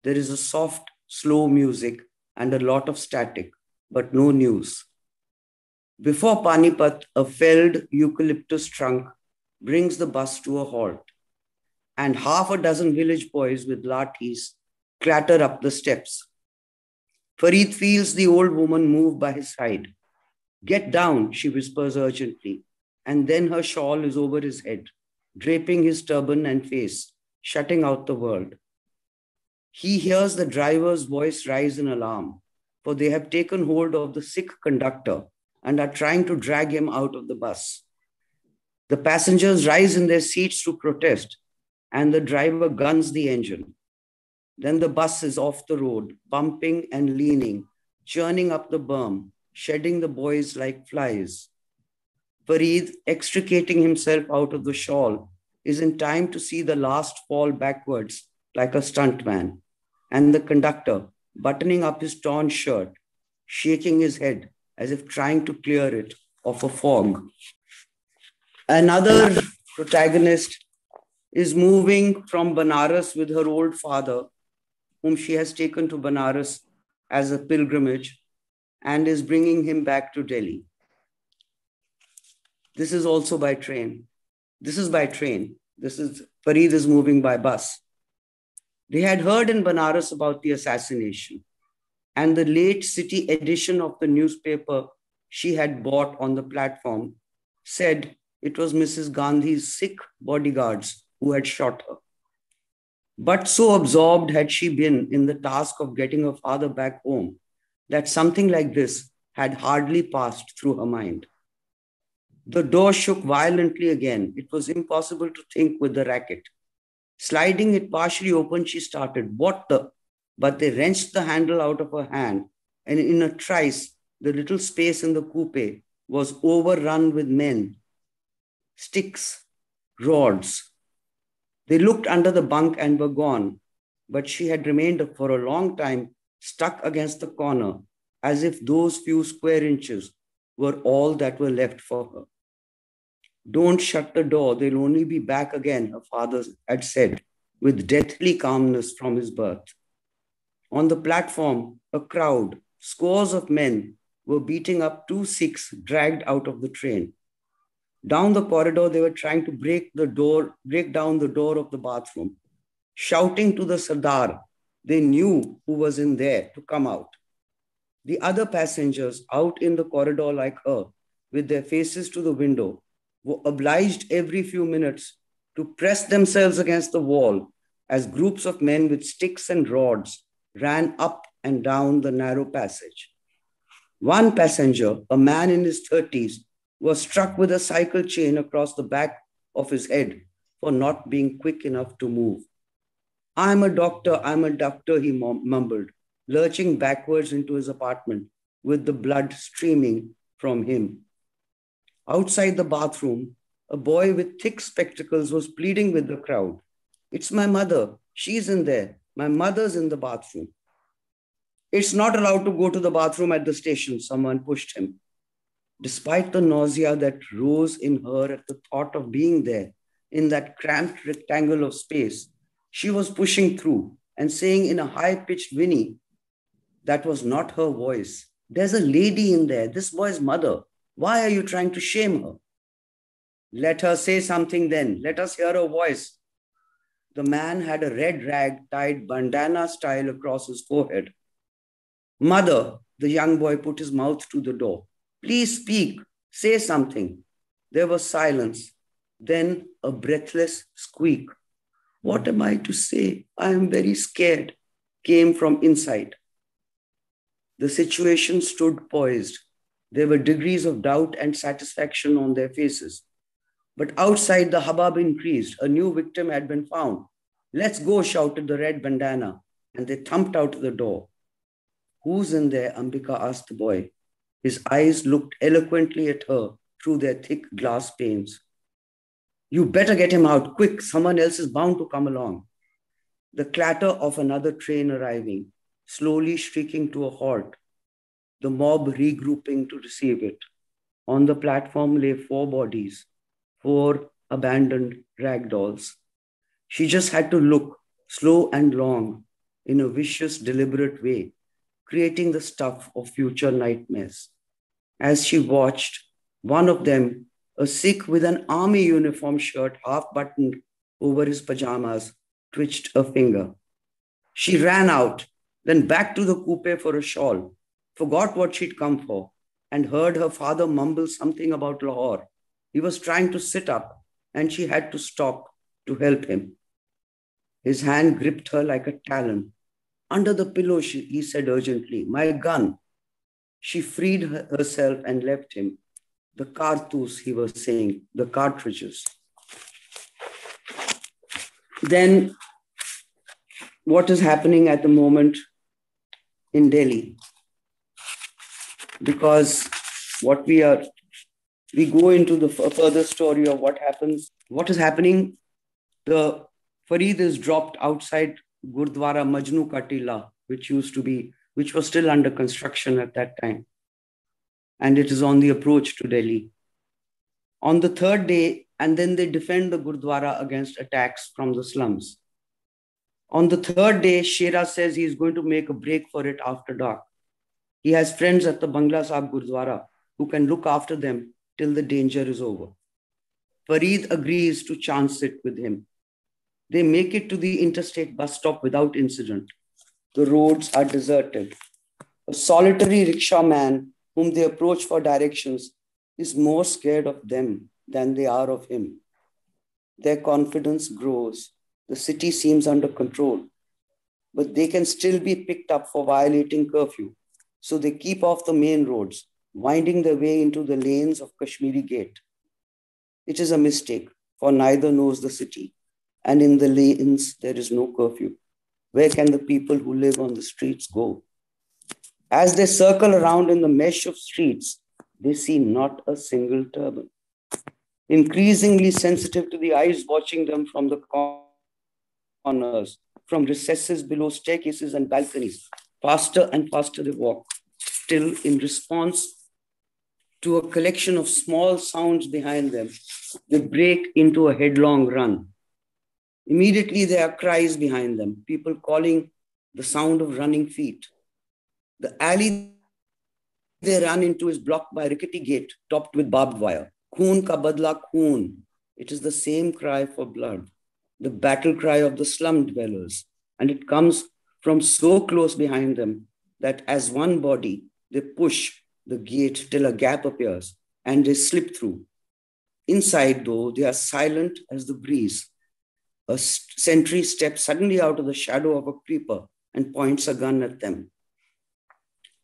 There is a soft, slow music and a lot of static, but no news. Before Panipat, a felled eucalyptus trunk brings the bus to a halt, and half a dozen village boys with lathis clatter up the steps. Farid feels the old woman move by his side. "Get down," she whispers urgently, and then her shawl is over his head, draping his turban and face, shutting out the world. He hears the driver's voice rise in alarm, for they have taken hold of the Sikh conductor and are trying to drag him out of the bus. The passengers rise in their seats to protest, and the driver guns the engine. Then the bus is off the road, bumping and leaning, churning up the berm, shedding the boys like flies. Farid, extricating himself out of the shawl, is in time to see the last fall backwards like a stuntman, and the conductor, buttoning up his torn shirt, shaking his head as if trying to clear it of a fog. Another protagonist is moving from Banaras with her old father, whom she has taken to Banaras as a pilgrimage, and is bringing him back to Delhi. This is also by train. This is Farid is moving by bus. They had heard in Banaras about the assassination, and the late city edition of the newspaper she had bought on the platform said it was Mrs. Gandhi's Sikh bodyguards who had shot her. But so absorbed had she been in the task of getting her father back home that something like this had hardly passed through her mind. The door shook violently again. It was impossible to think with the racket. Sliding it partially open, she started, "What the?" But they wrenched the handle out of her hand, and in a trice, the little space in the coupe was overrun with men, sticks, rods. They looked under the bunk and were gone, but she had remained for a long time stuck against the corner, as if those few square inches were all that were left for her. "Don't shut the door, they'll only be back again," her father had said, with deathly calmness from his birth. On the platform, a crowd, scores of men, were beating up two Sikhs dragged out of the train. Down the corridor, they were trying to break down the door of the bathroom, shouting to the Sardar they knew who was in there to come out. The other passengers out in the corridor like her, with their faces to the window, were obliged every few minutes to press themselves against the wall as groups of men with sticks and rods ran up and down the narrow passage. One passenger, a man in his 30s, was struck with a cycle chain across the back of his head for not being quick enough to move. I'm a doctor, he mumbled, lurching backwards into his apartment with the blood streaming from him. Outside the bathroom, a boy with thick spectacles was pleading with the crowd. "It's my mother. She's in there. My mother's in the bathroom." "It's not allowed to go to the bathroom at the station," someone pushed him. Despite the nausea that rose in her at the thought of being there in that cramped rectangle of space, she was pushing through and saying in a high-pitched whinny that was not her voice, "There's a lady in there, this boy's mother. Why are you trying to shame her?" "Let her say something then. Let us hear her voice." The man had a red rag tied bandana style across his forehead. "Mother," the young boy put his mouth to the door. "Please speak. Say something." There was silence. Then a breathless squeak. "What am I to say? I am very scared," came from inside. The situation stood poised. There were degrees of doubt and satisfaction on their faces. But outside, the hubbub increased. A new victim had been found. "Let's go," shouted the red bandana, and they thumped out the door. "Who's in there?" Ambika asked the boy. His eyes looked eloquently at her through their thick glass panes. "You better get him out, quick. Someone else is bound to come along." The clatter of another train arriving, slowly shrieking to a halt, the mob regrouping to receive it. On the platform lay 4 bodies, 4 abandoned rag dolls. She just had to look, slow and long, in a vicious, deliberate way, creating the stuff of future nightmares. As she watched, one of them, a Sikh with an army uniform shirt half buttoned over his pajamas, twitched a finger. She ran out, then back to the coupe for a shawl, forgot what she'd come for, and heard her father mumble something about Lahore. He was trying to sit up, and she had to stop to help him. His hand gripped her like a talon. "Under the pillow," he said urgently. "My gun." She freed herself and left him. "The cartouche," he was saying, "the cartridges." Then, what is happening at the moment in Delhi? Because we go into the further story of what happens. What is happening? The Farid is dropped outside Gurdwara Majnu Ka Tilla, which was still under construction at that time. And it is on the approach to Delhi. On the 3rd day, and then they defend the Gurdwara against attacks from the slums. On the 3rd day, Shera says he is going to make a break for it after dark. He has friends at the Bangla Sahib Gurdwara who can look after them till the danger is over. Farid agrees to chance it with him. They make it to the interstate bus stop without incident. The roads are deserted. A solitary rickshaw man whom they approach for directions is more scared of them than they are of him. Their confidence grows. The city seems under control, but they can still be picked up for violating curfew. So they keep off the main roads, winding their way into the lanes of Kashmiri Gate. It is a mistake, for neither knows the city, and in the lanes there is no curfew. Where can the people who live on the streets go? As they circle around in the mesh of streets, they see not a single turban. Increasingly sensitive to the eyes watching them from the corners, from recesses below staircases and balconies, faster and faster they walk, till in response to a collection of small sounds behind them, they break into a headlong run. Immediately there are cries behind them, people calling, the sound of running feet. The alley they run into is blocked by a rickety gate topped with barbed wire. Khoon ka badla khoon. It is the same cry for blood, the battle cry of the slum dwellers. And it comes from so close behind them that as one body, they push the gate till a gap appears and they slip through. Inside, though, they are silent as the breeze. A sentry steps suddenly out of the shadow of a creeper and points a gun at them.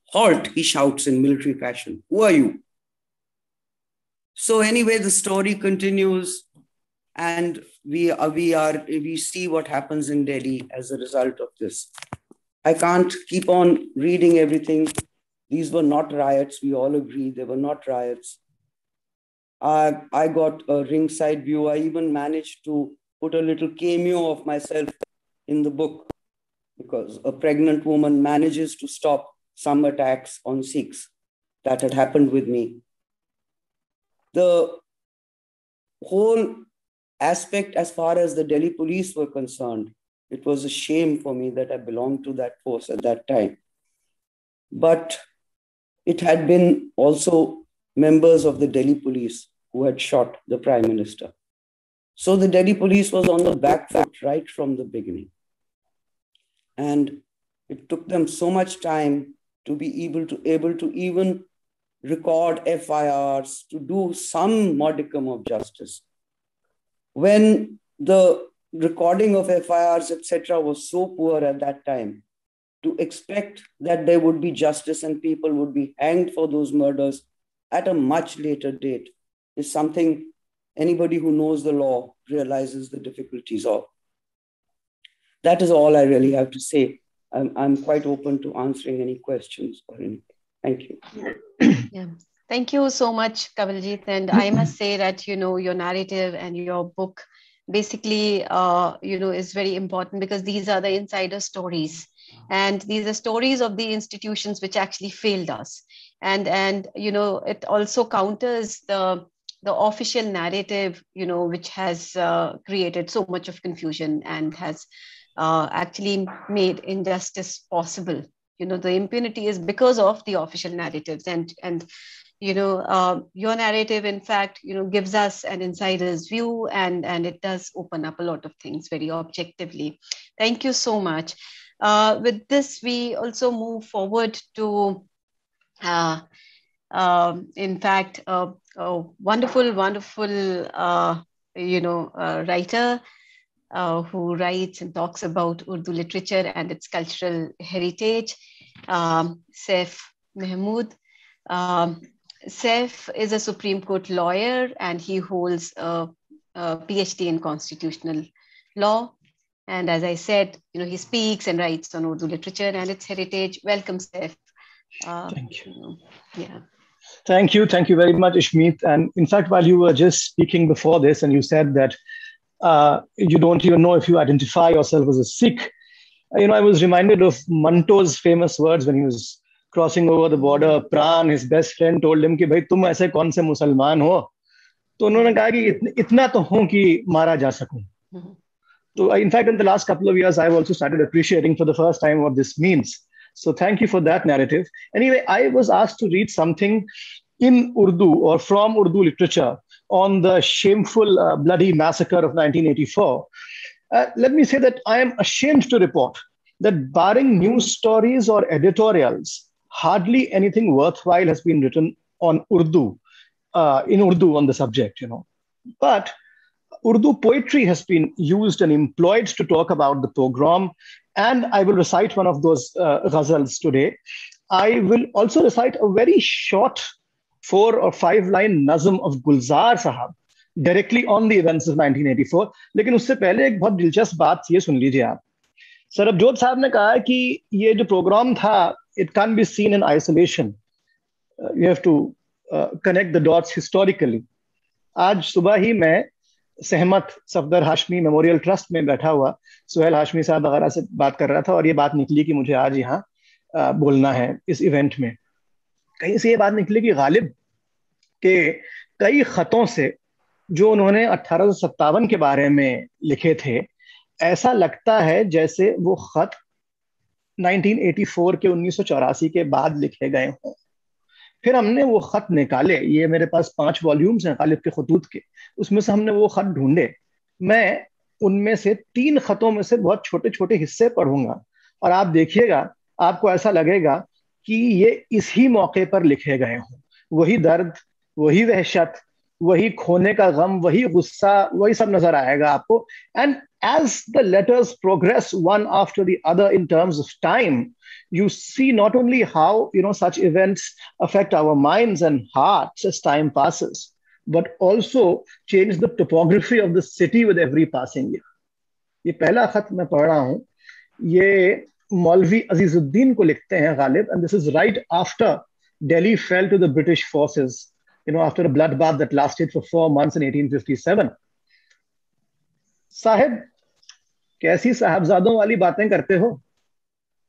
Halt, he shouts in military fashion. Who are you? So anyway, the story continues, and we see what happens in Delhi as a result of this. I can't keep on reading everything. These were not riots. We all agree they were not riots. I got a ringside view. I even managed to put a little cameo of myself in the book because a pregnant woman manages to stop some attacks on Sikhs that had happened with me. The whole aspect as far as the Delhi police were concerned, it was a shame for me that I belonged to that force at that time. But it had been also members of the Delhi police who had shot the Prime Minister. So the Delhi police was on the back foot right from the beginning. And it took them so much time to be able to even record FIRs, to do some modicum of justice. When the recording of FIRs, etc., was so poor at that time, to expect that there would be justice and people would be hanged for those murders at a much later date is something anybody who knows the law realizes the difficulties of. That is all I really have to say. I'm quite open to answering any questions or anything. Thank you. Yeah. Thank you so much, Kanwaljit. And I must say that, your narrative and your book basically, is very important because these are the insider stories. And these are stories of the institutions which actually failed us. And it also counters the official narrative, which has created so much of confusion and has actually made injustice possible. The impunity is because of the official narratives, and your narrative, in fact, gives us an insider's view, and it does open up a lot of things very objectively. Thank you so much. With this, we also move forward to, in fact, a wonderful writer who writes and talks about Urdu literature and its cultural heritage, Saif Mahmood. Saif is a Supreme Court lawyer and he holds a PhD in constitutional law. And as I said, he speaks and writes on Urdu literature and its heritage. Welcome, Saif. Thank you. Yeah. Thank you. Thank you very much, Ishmeet. And in fact, while you were just speaking before this and you said that you don't even know if you identify yourself as a Sikh, I was reminded of Manto's famous words when he was crossing over the border. Pran, his best friend, told him कि भाई तुम ऐसे कौन से मुसलमान हो? तो उन्होंने कहा कि इतना तो हूं कि मारा जा सकूं. So in fact, in the last couple of years, I've also started appreciating for the first time what this means. So thank you for that narrative. Anyway, I was asked to read something in Urdu or from Urdu literature on the shameful bloody massacre of 1984. Let me say that I am ashamed to report that barring news stories or editorials, hardly anything worthwhile has been written on Urdu, in Urdu on the subject, But Urdu poetry has been used and employed to talk about the pogrom. And I will recite one of those ghazals today. I will also recite a very short 4 or 5 line nazm of Gulzar Sahab, directly on the events of 1984. लेकिन उससे पहले एक बहुत दिलचस्प बात ये सुन लीजिए आप. सरबजोत साहब ने कहा कि ये जो प्रोग्राम था, it can't be seen in isolation. You have to connect the dots historically. आज सुबह ही मैं सहमत सफदर हाशमी मेमोरियल ट्रस्ट में बैठा हुआ सुहेल हाशमी साहब वगैरह से बात कर रहा था, और ये बात निकली कि मुझे आज यहाँ बोलना है इस इवेंट में. कहीं से ये बात निकली कि गालिब के कई खतों से जो उन्होंने 1857 के बारे में लिखे थे, ऐसा लगता है जैसे वो खत 1984 के 1984 के बाद लिखे गए हों. फिर हमने वो खत निकाले, ये मेरे पास 5 वॉल्यूम्स हैं गालिब के खतूत के, उसमें से हमने वो खत ढूंढे. मैं उनमें से 3 खतों में से बहुत छोटे छोटे हिस्से पढ़ूंगा, और आप देखिएगा आपको ऐसा लगेगा कि ये इसी मौके पर लिखे गए हों. वही दर्द, वही वहशत, वही खोने का गम, वही गुस्सा, वही सब नजर आएगा आपको. And as the letters progress one after the other in terms of time, you see not only how, you know, such events affect our minds and hearts as time passes, but also change the topography of the city with every passing year. ये पहला खत मैं पढ़ रहा हूँ, ये मौलवी अजीजुद्दीन को लिखते हैं Ghalib, and this is right after Delhi fell to the British forces, you know, after a bloodbath that lasted for 4 months in 1857. Sahib, कैसी साहबजादों वाली बातें करते हो.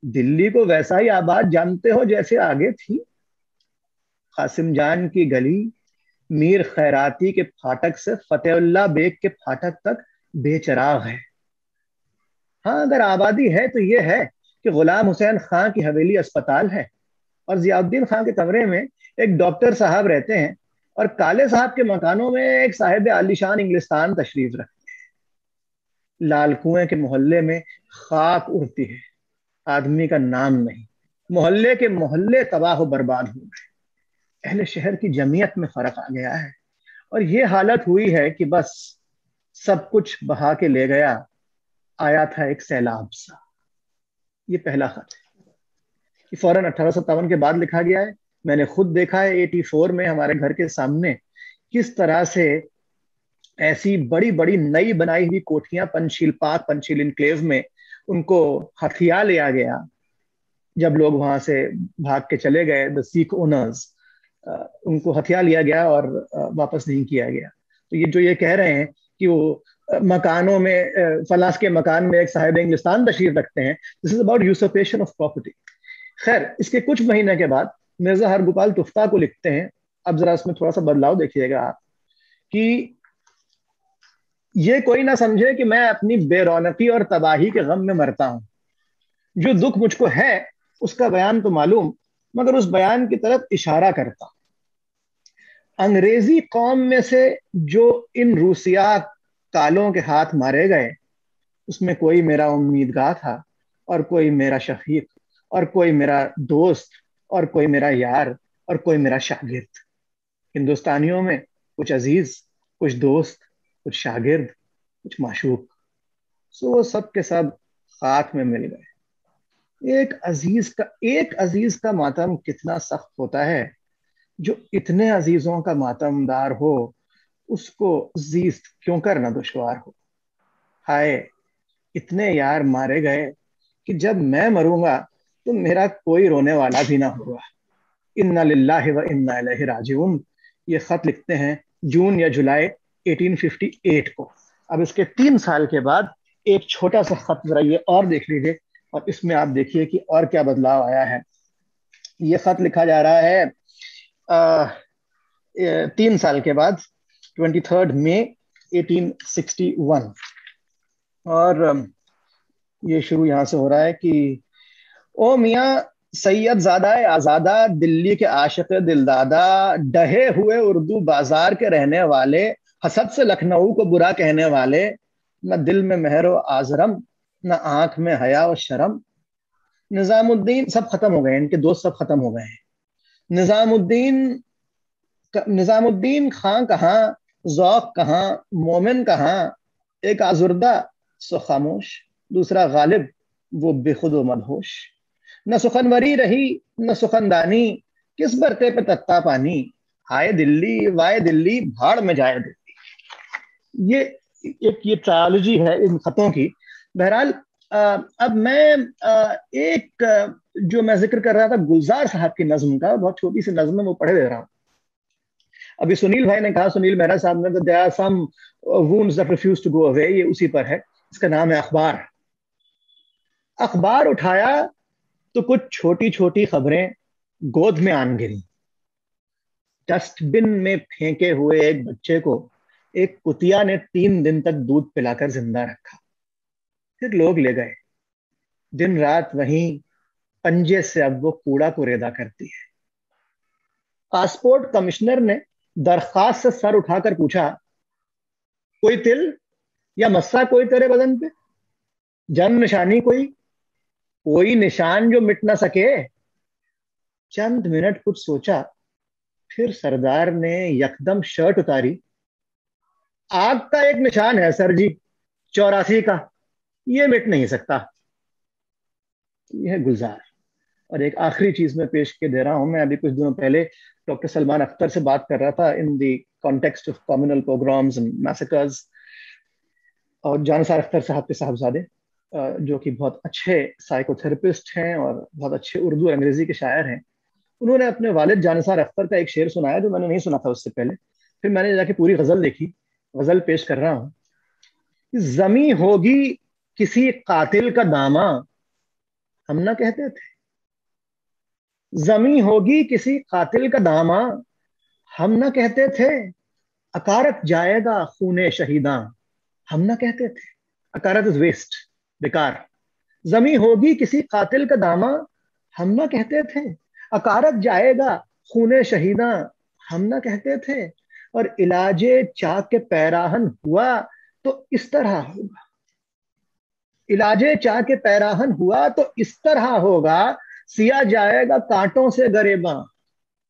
दिल्ली को वैसा ही आबाद जानते हो जैसे आगे थी. कासिम जान की गली मीर खैराती के फाटक से फतेहुल्ला बेग के फाटक तक बेचराग है. हाँ, अगर आबादी है तो ये है कि गुलाम हुसैन खां की हवेली अस्पताल है, और जियाउद्दीन खां के कमरे में एक डॉक्टर साहब रहते हैं, और काले साहब के मकानों में एक साहिब आलीशान इंग्लिस्तान तशरीफ रखते हैं. लाल कुएं के मोहल्ले में खाक उड़ती है, आदमी का नाम नहीं. मोहल्ले के मोहल्ले तबाह बर्बाद हो गए. अहले शहर की जमीयत में फर्क आ गया है, और ये हालत हुई है कि बस सब कुछ बहा के ले गया. आया था एक सैलाब सा. ये पहला खत है. ये फौरन 1857 के बाद लिखा गया है. मैंने खुद देखा है 84 में हमारे घर के सामने किस तरह से ऐसी बड़ी बड़ी नई बनाई हुई कोठियां पंचशील पार्क, पंचशील इनक्लेव में उनको हथिया लिया गया. जब लोग वहां से भाग के चले गए, द सिख ओनर्स, उनको हथिया लिया गया और वापस नहीं किया गया. तो ये जो ये कह रहे हैं कि वो मकानों में, फलास के मकान में एक साहिब इंग्लिस्तान तशरीफ रखते हैं, this is about usurpation of property. खैर, इसके कुछ महीने के बाद मिर्जा हरगोपाल तुफ्ता को लिखते हैं. अब जरा इसमें थोड़ा सा बदलाव देखिएगा आप, कि ये कोई ना समझे कि मैं अपनी बेरौनकी और तबाही के गम में मरता हूं. जो दुख मुझको है उसका बयान तो मालूम, मगर उस बयान की तरफ इशारा करता. अंग्रेजी कौम में से जो इन रूसिया कालों के हाथ मारे गए, उसमें कोई मेरा उम्मीदगार था, और कोई मेरा शफीक, और कोई मेरा दोस्त, और कोई मेरा यार, और कोई मेरा शागिर्द. हिंदुस्तानियों में कुछ अजीज, कुछ दोस्त, कुछ शागिर्द, कुछ माशूक. सो वो सब के सब खाक में मिल गए. एक अजीज का मातम कितना सख्त होता है. जो इतने अजीजों का मातमदार हो, उसको जीस्त क्यों करना दुश्वार हो. हाय, इतने यार मारे गए कि जब मैं मरूंगा तो मेरा कोई रोने वाला भी ना होगा. इन्ना लिल्लाहि व इन्ना इलैहि राजिऊन. ये खत लिखते हैं जून या जुलाई 1858 को. अब इसके 3 साल के बाद एक छोटा सा खत जरा ये और देख लीजिए, और इसमें आप देखिए कि और क्या बदलाव आया है. ये खत लिखा जा रहा है 3 साल के बाद, 23 मई 1861, और ये शुरू यहाँ से हो रहा है कि ओ मियाँ सैयद ज़ादा आज़ादा, दिल्ली के आशिक दिलदादा, डहे हुए उर्दू बाजार के रहने वाले, हसद से लखनऊ को बुरा कहने वाले, न दिल में मेहर व आजरम, न आंख में हया व शर्म. निजामुद्दीन सब खत्म हो गए, इनके दोस्त सब खत्म हो गए हैं. निजामुद्दीन खां कहाँ, ज़ौक़ कहाँ, मोमिन कहाँ. एक आजुर्दा सो खामोश, दूसरा गालिब वो बेखुद व मदहोश. न सुखनवरी रही न सुखनदानी, किस बरते पे तत्ता पानी. हाय दिल्ली वाय दिल्ली, भाड़ में जाए दिल्ली. یہ ट्रायोलॉजी है इन खतों की. बहरहाल अब मैं एक जो मैं जिक्र कर रहा था गुलजार साहब की नज्म का, बहुत छोटी सी नज्म है, वो पढ़े दे रहा हूँ. अभी सुनील भाई ने कहा, सुनील मेहरा साहब ने, there are some wounds that refuse to go away, ये उसी पर है. इसका नाम है अखबार. अखबार उठाया तो कुछ छोटी छोटी खबरें गोद में आन गिरी. डस्टबिन में फेंके हुए एक बच्चे को एक कुतिया ने 3 दिन तक दूध पिलाकर जिंदा रखा. फिर लोग ले गए. दिन रात वहीं पंजे से अब वो कूड़ा कुरेदा करती है. पासपोर्ट कमिश्नर ने दरखास्त से सर उठाकर पूछा, कोई तिल या मस्सा कोई तेरे बदन पे? जन्म निशानी कोई निशान जो मिट ना सके? चंद मिनट कुछ सोचा, फिर सरदार ने यकदम शर्ट उतारी. आग का एक निशान है सर जी, 84 का, ये मिट नहीं सकता. यह है गुलजार. और एक आखिरी चीज मैं पेश के दे रहा हूं. मैं अभी कुछ दिनों पहले डॉक्टर सलमान अख्तर से बात कर रहा था in the context of communal पोग्राम्स and massacres. और जानसार अख्तर साहब के साहबजादे, जो कि बहुत अच्छे साइकोथेरेपिस्ट हैं और बहुत अच्छे उर्दू और अंग्रेजी के शायर हैं, उन्होंने अपने वालिद जानसार अख्तर का एक शेर सुनाया जो मैंने नहीं सुना था उससे पहले. फिर मैंने जाके पूरी गजल देखी. गजल पेश कर रहा हूं. जमी होगी किसी कातिल का दामा, हम ना कहते थे. जमी होगी किसी कातिल का दामा, हम ना कहते थे. अकारत जाएगा खूने शहीदां, हम ना कहते थे. अकारत इज वेस्ट, बेकार. जमी होगी किसी कातिल का दामा, हम ना कहते थे. अकारत जाएगा खूने शहीदां, हम ना कहते थे. और इलाजे चाक के पैराहन हुआ तो इस तरह होगा. इलाजे चाक के पैराहन हुआ तो इस तरह होगा. सिया जाएगा कांटों से गरेबां,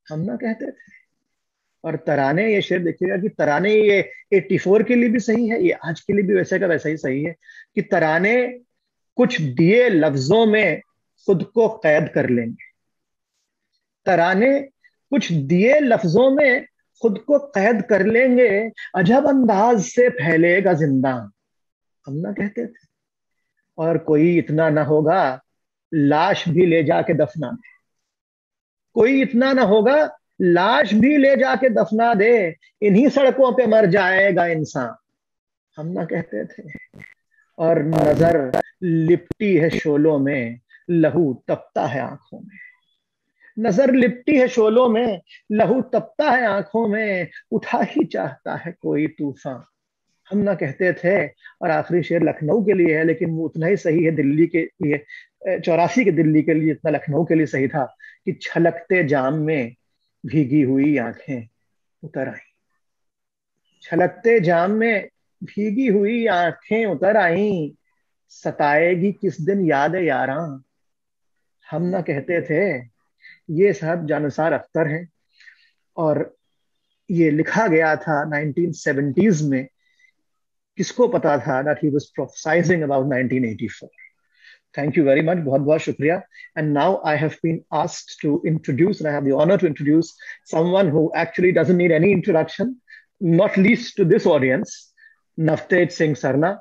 हम ना कहते थे. और तराने, ये शेर देखिएगा कि तराने ये 84 के लिए भी सही है, ये आज के लिए भी वैसे का वैसा ही सही है कि तराने कुछ दिए लफ्जों में खुद को कैद कर लेंगे. तराने कुछ दिए लफ्जों में खुद को कैद कर लेंगे. अजब अंदाज से फैलेगा जिंदा, हम ना कहते थे. और कोई इतना ना होगा लाश भी ले जाके दफना दे. कोई इतना ना होगा लाश भी ले जाके दफना दे. इन्हीं सड़कों पे मर जाएगा इंसान, हम ना कहते थे. और नजर लिपटी है शोलों में, लहू तपता है आंखों में. नजर लिपटी है शोलों में, लहू तपता है आंखों में. उठा ही चाहता है कोई तूफान, हम ना कहते थे. और आखिरी शेर लखनऊ के लिए है, लेकिन वो उतना ही सही है दिल्ली के लिए, 84 के दिल्ली के लिए इतना लखनऊ के लिए सही था कि छलकते जाम में भीगी हुई आंखें उतर आई. छलकते जाम में भीगी हुई आंखें उतर आई. सताएगी किस दिन याद यारां, हम ना कहते थे. ये साहब जानसार अख्तर हैं और ये लिखा गया था 1970s में. किसको पता था that he was prophesying about 1984. Thank you very much. बहुत बहुत शुक्रिया. And now I have been asked to introduce, and I have the honor to introduce someone who actually doesn't need any introduction, not least to this audience, Navtej Singh Sarna,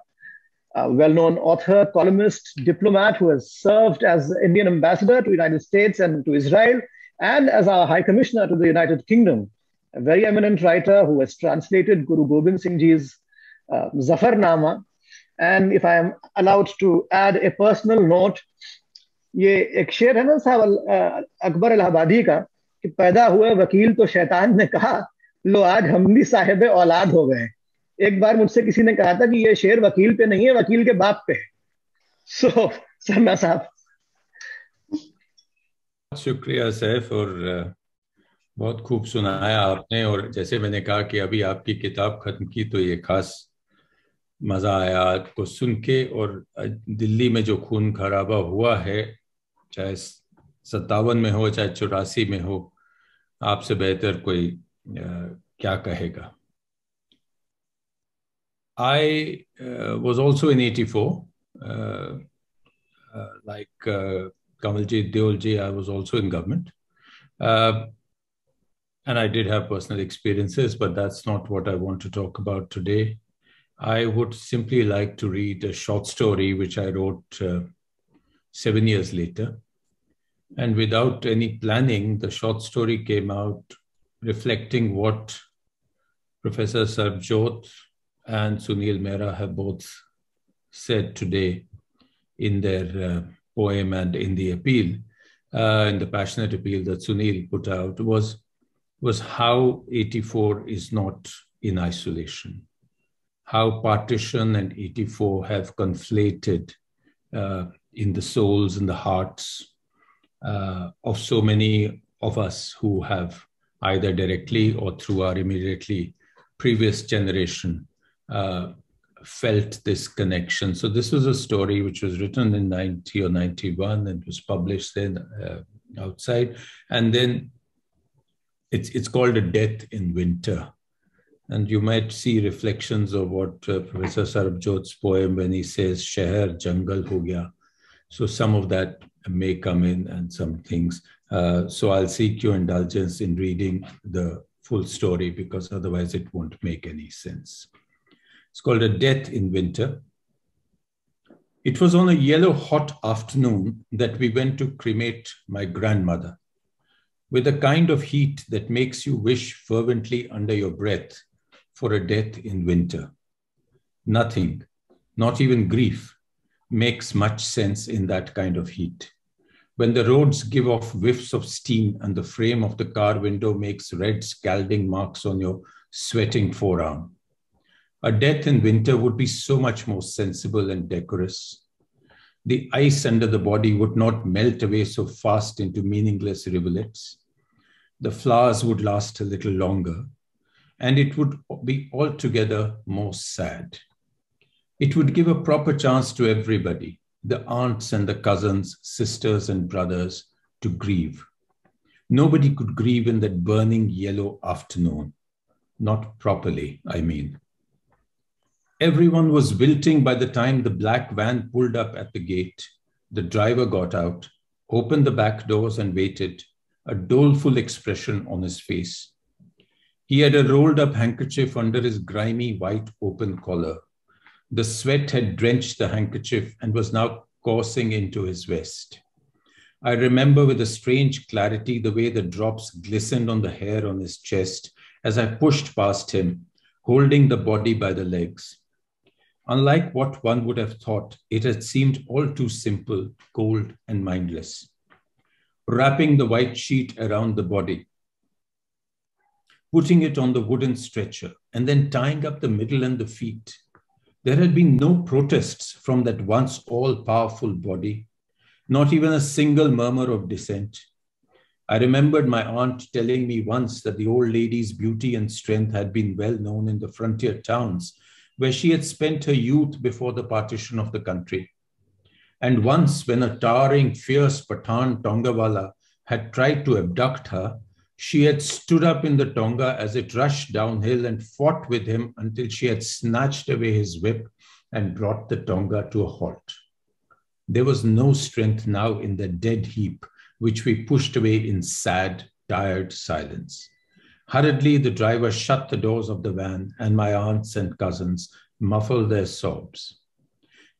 a well-known author, columnist, diplomat who has served as the Indian ambassador to the United States and to Israel, and as our High Commissioner to the United Kingdom. A very eminent writer who has translated Guru Gobind Singh Ji's Zafarnama. And if I am allowed to add a personal note, ये एक शेर है ना साहब अकबर इलाहाबादी का कि पैदा हुए वकील तो शैतान ने कहा लो आज हम भी साहिब औलाद हो गए. एक बार मुझसे किसी ने कहा था कि ये शेर वकील पे नहीं है, वकील के बाप पे है. सो सरना साहब. शुक्रिया सैफ, और बहुत खूब सुनाया आपने. और जैसे मैंने कहा कि अभी आपकी किताब खत्म की तो ये खास मज़ा आया आपको सुन के. और दिल्ली में जो खून खराबा हुआ है, चाहे 57 में हो चाहे 84 में हो, आपसे बेहतर कोई क्या कहेगा. I was also in 84, like Kanwaljit Deol ji, I was also in government. And I did have personal experiences, but that's not what I want to talk about today. I would simply like to read a short story which I wrote 7 years later. And without any planning, the short story came out reflecting what Professor Sarbjot and Sunil Mehra have both said today in their poem and in the appeal, in the passionate appeal that Sunil put out, was how 84 is not in isolation, how partition and 84 have conflated in the souls and the hearts of so many of us who have either directly or through our immediately previous generation felt this connection. So this was a story which was written in 90 or 91 and was published then outside. And then it's called A Death in Winter. And you might see reflections of what Professor Sarbjot's poem when he says, Shahar Jungle Ho Gaya. So some of that may come in and some things. So I'll seek your indulgence in reading the full story because otherwise it won't make any sense. It's called A Death in Winter. It was on a yellow hot afternoon that we went to cremate my grandmother with a kind of heat that makes you wish fervently under your breath for a death in winter. Nothing, not even grief, makes much sense in that kind of heat. When the roads give off whiffs of steam and the frame of the car window makes red scalding marks on your sweating forearm. A death in winter would be so much more sensible and decorous. The ice under the body would not melt away so fast into meaningless rivulets. The flowers would last a little longer, and it would be altogether more sad. It would give a proper chance to everybody, the aunts and the cousins, sisters and brothers, to grieve. Nobody could grieve in that burning yellow afternoon. Not properly, I mean. Everyone was wilting by the time the black van pulled up at the gate. The driver got out, opened the back doors and waited, a doleful expression on his face. He had a rolled up handkerchief under his grimy white open collar. The sweat had drenched the handkerchief and was now coursing into his vest. I remember with a strange clarity the way the drops glistened on the hair on his chest as I pushed past him, holding the body by the legs. Unlike what one would have thought, it had seemed all too simple, cold, and mindless. Wrapping the white sheet around the body, putting it on the wooden stretcher, and then tying up the middle and the feet. There had been no protests from that once all-powerful body, not even a single murmur of dissent. I remembered my aunt telling me once that the old lady's beauty and strength had been well known in the frontier towns, where she had spent her youth before the partition of the country. And once, when a towering, fierce Pathan Tongawala had tried to abduct her, she had stood up in the Tonga as it rushed downhill and fought with him until she had snatched away his whip and brought the Tonga to a halt. There was no strength now in the dead heap, which we pushed away in sad, tired silence. Hurriedly, the driver shut the doors of the van, and my aunts and cousins muffled their sobs.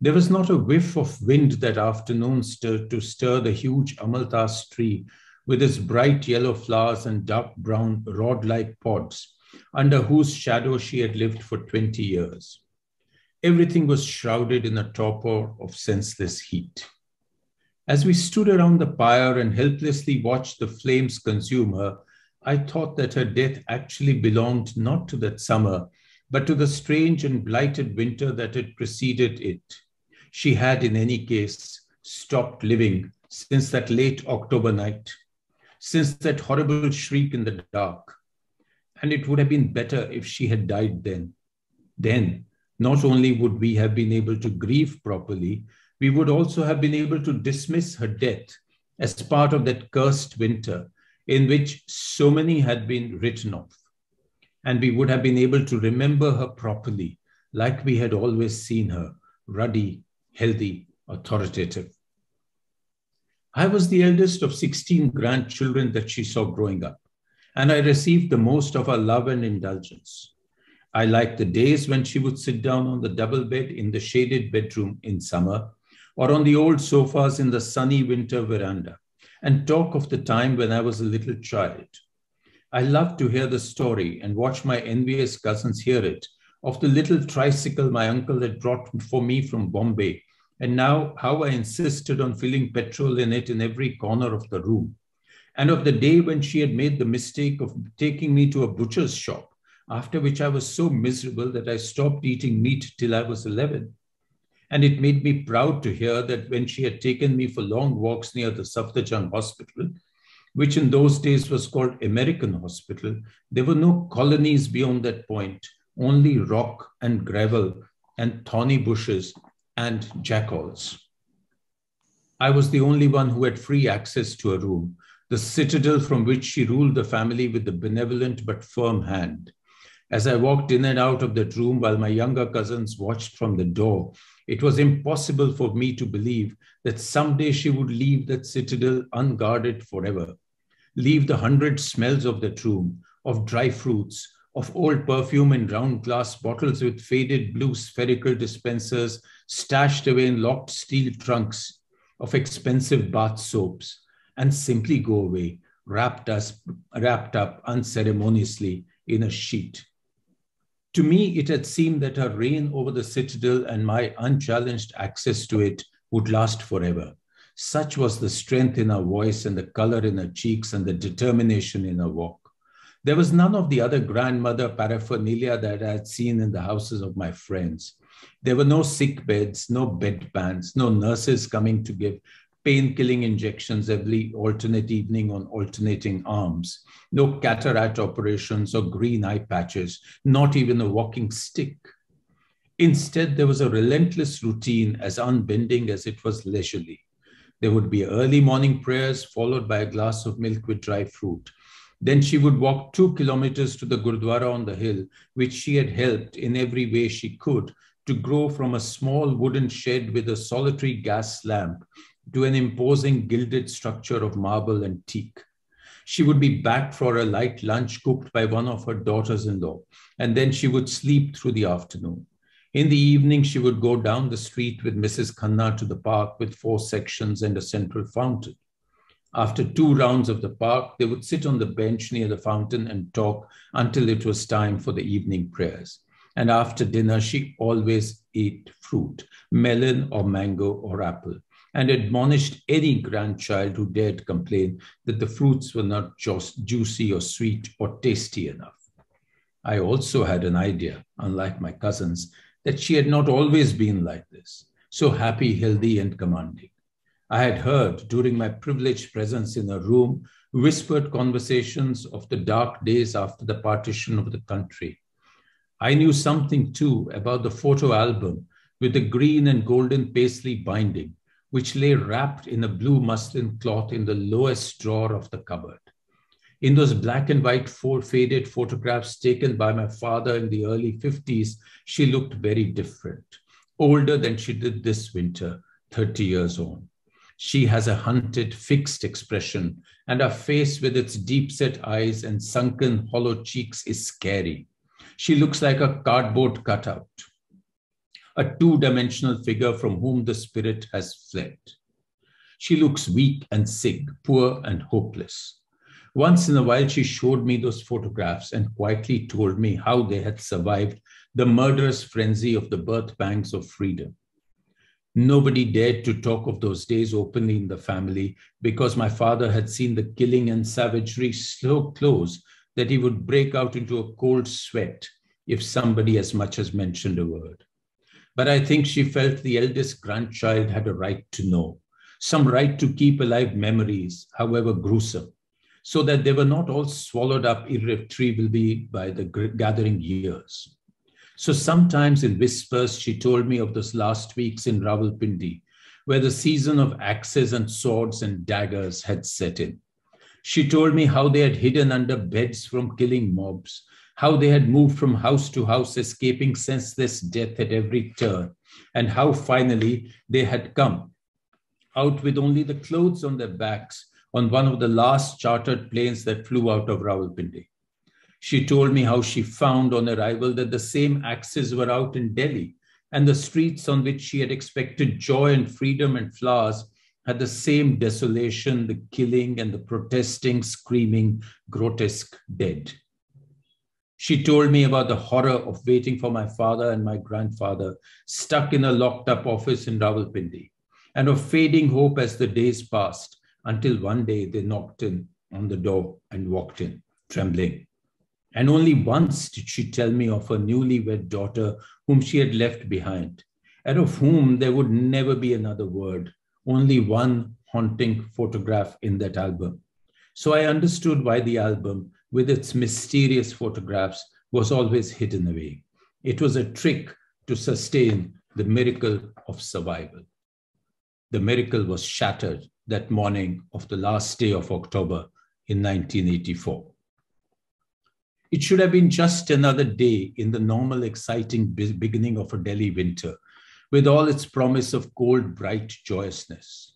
There was not a whiff of wind that afternoon to stir the huge amalthas tree with its bright yellow flowers and dark brown rod-like pods, under whose shadow she had lived for 20 years. Everything was shrouded in a torpor of senseless heat. As we stood around the pyre and helplessly watched the flames consume her, I thought that her death actually belonged not to that summer, but to the strange and blighted winter that had preceded it. She had, in any case, stopped living since that late October night, since that horrible shriek in the dark. And it would have been better if she had died then. Then, not only would we have been able to grieve properly, we would also have been able to dismiss her death as part of that cursed winter in which so many had been written off. And we would have been able to remember her properly, like we had always seen her, ruddy, healthy, authoritative. I was the eldest of 16 grandchildren that she saw growing up, and I received the most of her love and indulgence. I liked the days when she would sit down on the double bed in the shaded bedroom in summer, or on the old sofas in the sunny winter veranda, and talk of the time when I was a little child. I loved to hear the story and watch my envious cousins hear it, of the little tricycle my uncle had brought for me from Bombay, and now how I insisted on filling petrol in it in every corner of the room, and of the day when she had made the mistake of taking me to a butcher's shop, after which I was so miserable that I stopped eating meat till I was 11. And it made me proud to hear that when she had taken me for long walks near the Safdarjung Hospital, which in those days was called American Hospital, there were no colonies beyond that point, only rock and gravel and thorny bushes and jackals. I was the only one who had free access to a room, the citadel from which she ruled the family with a benevolent but firm hand. As I walked in and out of that room while my younger cousins watched from the door, it was impossible for me to believe that someday she would leave that citadel unguarded forever, leave the 100 smells of that room, of dry fruits, of old perfume in round glass bottles with faded blue spherical dispensers stashed away in locked steel trunks, of expensive bath soaps, and simply go away, wrapped up unceremoniously in a sheet. To me, it had seemed that her reign over the citadel and my unchallenged access to it would last forever. Such was the strength in her voice and the color in her cheeks and the determination in her walk. There was none of the other grandmother paraphernalia that I had seen in the houses of my friends. There were no sick beds, no bedpans, no nurses coming to give pain-killing injections every alternate evening on alternating arms, no cataract operations or green eye patches, not even a walking stick. Instead, there was a relentless routine as unbending as it was leisurely. There would be early morning prayers followed by a glass of milk with dry fruit. Then she would walk 2 kilometers to the Gurdwara on the hill, which she had helped in every way she could to grow from a small wooden shed with a solitary gas lamp to an imposing gilded structure of marble and teak. She would be back for a light lunch cooked by one of her daughters-in-law, and then she would sleep through the afternoon. In the evening, she would go down the street with Mrs. Khanna to the park with 4 sections and a central fountain. After 2 rounds of the park, they would sit on the bench near the fountain and talk until it was time for the evening prayers. And after dinner, she always ate fruit, melon or mango or apple, and admonished any grandchild who dared complain that the fruits were not just juicy or sweet or tasty enough. I also had an idea, unlike my cousins, that she had not always been like this, so happy, healthy, and commanding. I had heard, during my privileged presence in her room, whispered conversations of the dark days after the partition of the country. I knew something, too, about the photo album with the green and golden paisley binding, which lay wrapped in a blue muslin cloth in the lowest drawer of the cupboard. In those black and white faded photographs taken by my father in the early 50s, she looked very different, older than she did this winter, 30 years on. She has a hunted, fixed expression, and her face with its deep-set eyes and sunken, hollow cheeks is scary. She looks like a cardboard cutout, a 2-dimensional figure from whom the spirit has fled. She looks weak and sick, poor and hopeless. Once in a while, she showed me those photographs and quietly told me how they had survived the murderous frenzy of the birth pangs of freedom. Nobody dared to talk of those days openly in the family because my father had seen the killing and savagery so close that he would break out into a cold sweat if somebody as much as mentioned a word. But I think she felt the eldest grandchild had a right to know, some right to keep alive memories, however gruesome, so that they were not all swallowed up irretrievably by the gathering years. So sometimes in whispers, she told me of those last weeks in Rawalpindi, where the season of axes and swords and daggers had set in. She told me how they had hidden under beds from killing mobs, how they had moved from house to house, escaping senseless death at every turn, and how finally they had come out with only the clothes on their backs on one of the last chartered planes that flew out of Rawalpindi. She told me how she found on arrival that the same axes were out in Delhi, and the streets on which she had expected joy and freedom and flowers had the same desolation, the killing and the protesting, screaming, grotesque dead. She told me about the horror of waiting for my father and my grandfather stuck in a locked-up office in Rawalpindi, and of fading hope as the days passed, until one day they knocked on the door and walked in, trembling. And only once did she tell me of her newlywed daughter whom she had left behind, and of whom there would never be another word, only one haunting photograph in that album. So I understood why the album, with its mysterious photographs, was always hidden away. It was a trick to sustain the miracle of survival. The miracle was shattered that morning of the last day of October in 1984. It should have been just another day in the normal, exciting beginning of a Delhi winter, with all its promise of cold, bright joyousness.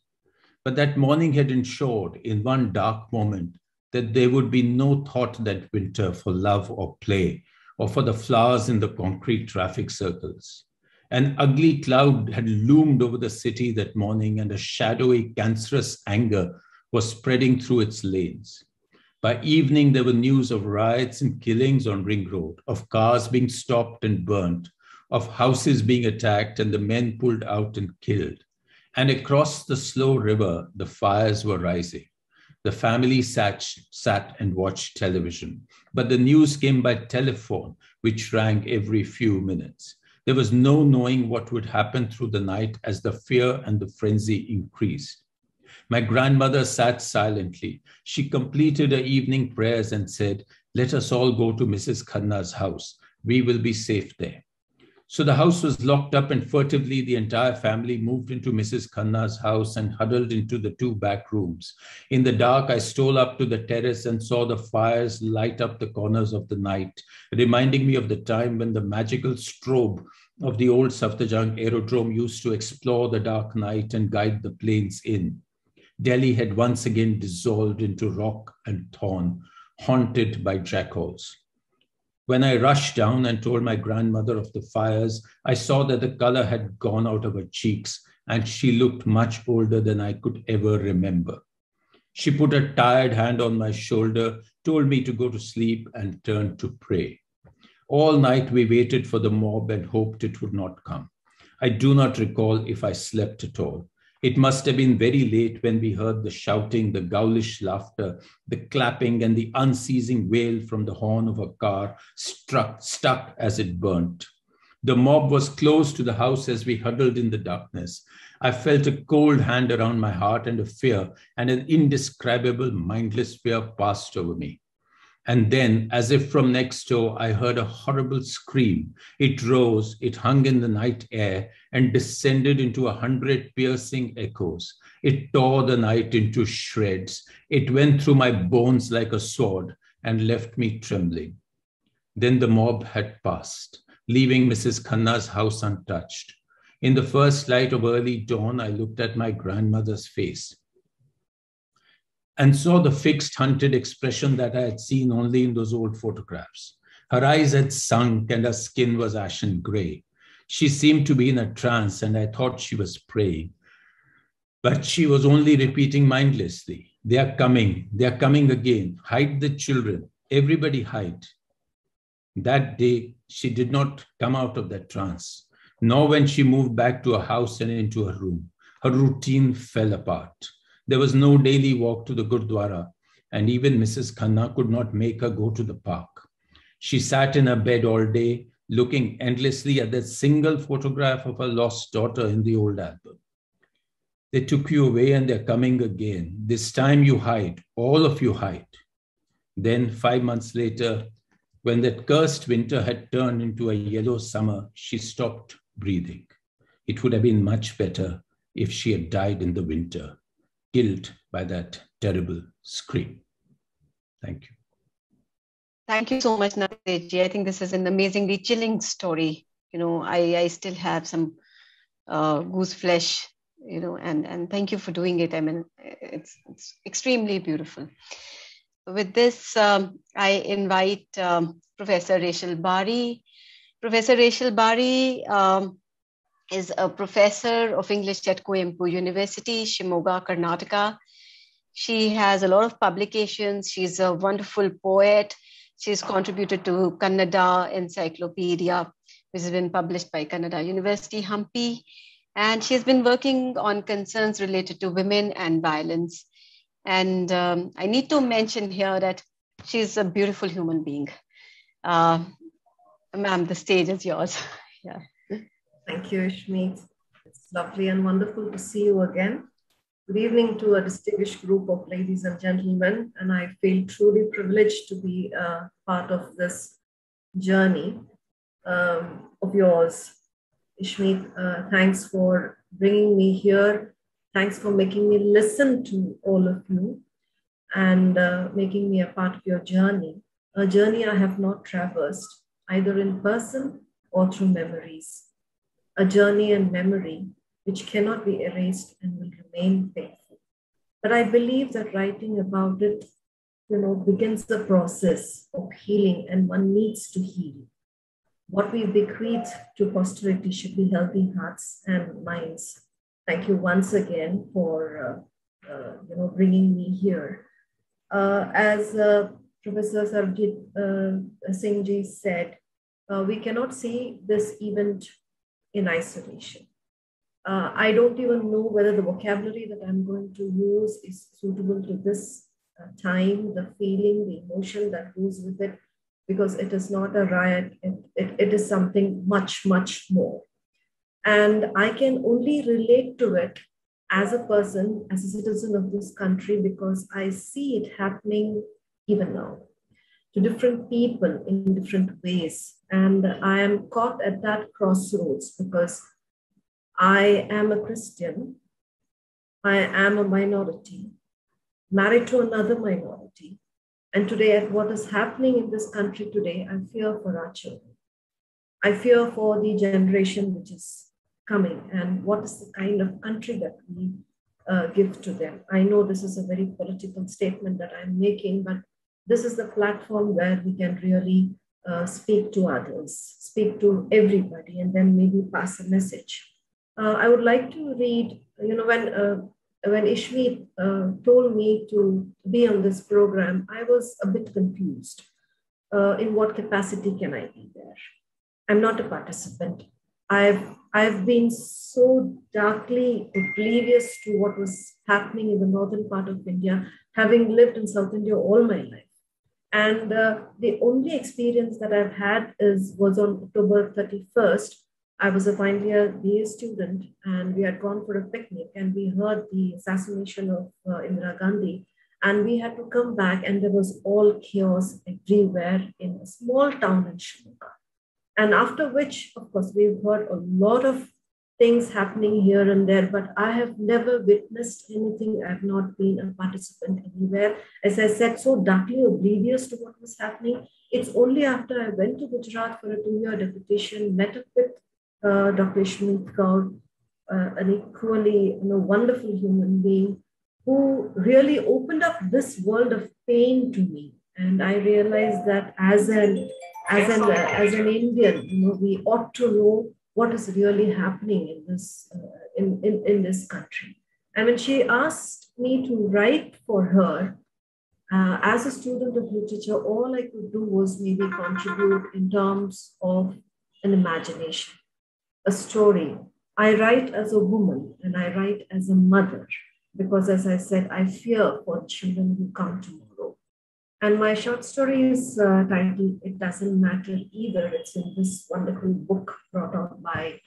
But that morning had ensured, in one dark moment, that there would be no thought that winter for love or play, or for the flowers in the concrete traffic circles. An ugly cloud had loomed over the city that morning, and a shadowy, cancerous anger was spreading through its lanes. By evening, there were news of riots and killings on Ring Road, of cars being stopped and burnt, of houses being attacked and the men pulled out and killed. And across the slow river, the fires were rising. The family sat and watched television, but the news came by telephone, which rang every few minutes. There was no knowing what would happen through the night as the fear and the frenzy increased. My grandmother sat silently. She completed her evening prayers and said, "Let us all go to Mrs. Khanna's house. We will be safe there." So the house was locked up, and furtively the entire family moved into Mrs. Khanna's house and huddled into the two back rooms. In the dark, I stole up to the terrace and saw the fires light up the corners of the night, reminding me of the time when the magical strobe of the old Safdarjung aerodrome used to explore the dark night and guide the planes in. Delhi had once again dissolved into rock and thorn, haunted by jackals. When I rushed down and told my grandmother of the fires, I saw that the color had gone out of her cheeks, and she looked much older than I could ever remember. She put a tired hand on my shoulder, told me to go to sleep, and turned to pray. All night we waited for the mob and hoped it would not come. I do not recall if I slept at all. It must have been very late when we heard the shouting, the gaulish laughter, the clapping, and the unceasing wail from the horn of a car stuck as it burnt. The mob was close to the house as we huddled in the darkness. I felt a cold hand around my heart, and a fear, and an indescribable, mindless fear passed over me. And then, as if from next door, I heard a horrible scream. It rose, it hung in the night air, and descended into 100 piercing echoes. It tore the night into shreds. It went through my bones like a sword and left me trembling. Then the mob had passed, leaving Mrs. Khanna's house untouched. In the first light of early dawn, I looked at my grandmother's face and saw the fixed, hunted expression that I had seen only in those old photographs. Her eyes had sunk and her skin was ashen gray. She seemed to be in a trance, and I thought she was praying. But she was only repeating mindlessly, "They are coming again. Hide the children, everybody hide." That day, she did not come out of that trance, nor when she moved back to her house and into her room. Her routine fell apart. There was no daily walk to the Gurdwara, and even Mrs. Khanna could not make her go to the park. She sat in her bed all day, looking endlessly at that single photograph of her lost daughter in the old album. "They took you away and they're coming again. This time you hide, all of you hide." Then 5 months later, when that cursed winter had turned into a yellow summer, she stopped breathing. It would have been much better if she had died in the winter, killed by that terrible scream. Thank you. Thank you so much, Navtej. I think this is an amazingly chilling story. I still have some goose flesh, and thank you for doing it. I mean, it's extremely beautiful. with this, I invite Professor Rachel Bari. Professor Rachel Bari is a professor of English at Coimbatore University, Shimoga, Karnataka. She has a lot of publications. She's a wonderful poet. She's contributed to Kannada Encyclopedia, which has been published by Kannada University, Hampi. And she's been working on concerns related to women and violence. And I need to mention here that she's a beautiful human being. Ma'am, the stage is yours. Yeah. Thank you, Ishmeet. It's lovely and wonderful to see you again. Good evening to a distinguished group of ladies and gentlemen, and I feel truly privileged to be part of this journey of yours. Ishmeet, thanks for bringing me here. Thanks for making me listen to all of you and making me a part of your journey, a journey I have not traversed, either in person or through memories. A journey and memory which cannot be erased and will remain painful. But I believe that writing about it, begins the process of healing, and one needs to heal. What we bequeath to posterity should be healthy hearts and minds. Thank you once again for bringing me here. As Professor Sarbjot Singh Ji said, we cannot see this event in isolation. I don't even know whether the vocabulary that I'm going to use is suitable to this time, the feeling, the emotion that goes with it, because it is not a riot, it is something much, much more. And I can only relate to it as a person, as a citizen of this country, because I see it happening even now to different people in different ways. And I am caught at that crossroads because I am a Christian, I am a minority, married to another minority. And today, at what is happening in this country today, I fear for our children. I fear for the generation which is coming, and what is the kind of country that we give to them. I know this is a very political statement that I'm making, but this is the platform where we can really speak to others, speak to everybody, and then maybe pass a message. I would like to read, when Ishmeet told me to be on this program, I was a bit confused. In what capacity can I be there? I'm not a participant. I've been so darkly oblivious to what was happening in the northern part of India, having lived in South India all my life. And the only experience that I've had was on October 31st. I was a final year BA student, and we had gone for a picnic, and we heard the assassination of Indira Gandhi, and we had to come back, and there was all chaos everywhere in a small town in Shimoga. And after which, of course, we've heard a lot of things happening here and there, but I have never witnessed anything. I've not been a participant anywhere. As I said, so darkly oblivious to what was happening. It's only after I went to Gujarat for a 2-year deputation, met up with Dr. Ishmeet Kaur, an equally wonderful human being, who really opened up this world of pain to me. And I realized that as an Indian, we ought to know what is really happening in this in this country. And when she asked me to write for her, as a student of literature, all I could do was maybe contribute in terms of an imagination, a story. I write as a woman and I write as a mother, because as I said, I fear for children who come tomorrow. And my short story is titled, It Doesn't Matter Either. It's in this wonderful book brought out by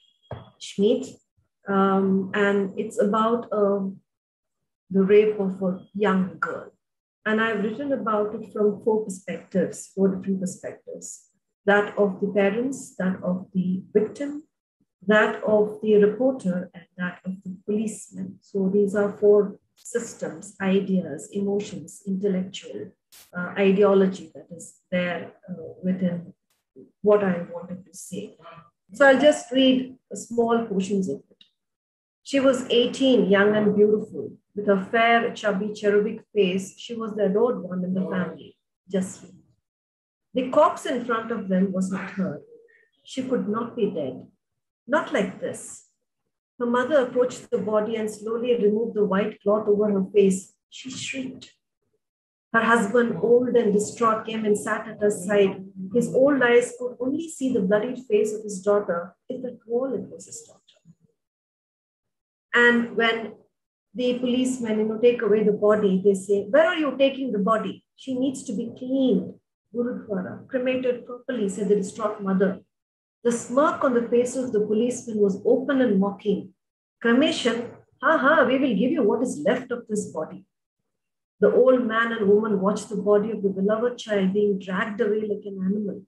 Ishmeet. And it's about the rape of a young girl. And I've written about it from 4 different perspectives. That of the parents, that of the victim, that of the reporter, and that of the policeman. So these are 4 systems, ideas, emotions, intellectual, ideology that is there within what I wanted to say. So I'll just read small portions of it. She was 18, young and beautiful, With her fair, chubby, cherubic face, she was the adored one in the family, just me. The corpse in front of them was not her. She could not be dead. Not like this. Her mother approached the body and slowly removed the white cloth over her face. She shrieked. Her husband, old and distraught, came and sat at her side. His old eyes could only see the bloodied face of his daughter, if at all it was his daughter. And when the policemen, take away the body, they say, "Where are you taking the body? She needs to be cleaned. Gurudwara, cremated properly," said the distraught mother. The smirk on the face of the policeman was open and mocking. "Cremation? We will give you what is left of this body." The old man and woman watched the body of the beloved child being dragged away like an animal.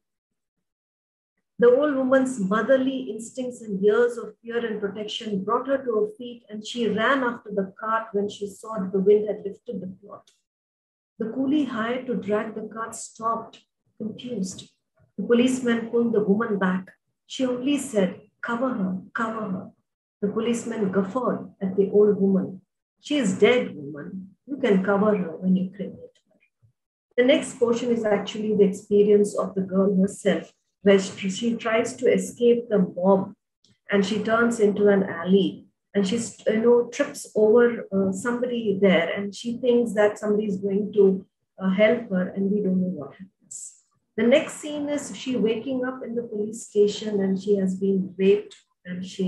The old woman's motherly instincts and years of fear and protection brought her to her feet, and she ran after the cart when she saw that the wind had lifted the cloth. The coolie hired to drag the cart stopped, confused. The policeman pulled the woman back. She only said, "Cover her, cover her." The policeman guffawed at the old woman. "She is dead, woman. You can cover her when you cremate her." The next portion is actually the experience of the girl herself, where she tries to escape the mob and she turns into an alley and she trips over somebody there and she thinks that somebody is going to help her, and we don't know what happens. The next scene is she waking up in the police station and she has been raped and she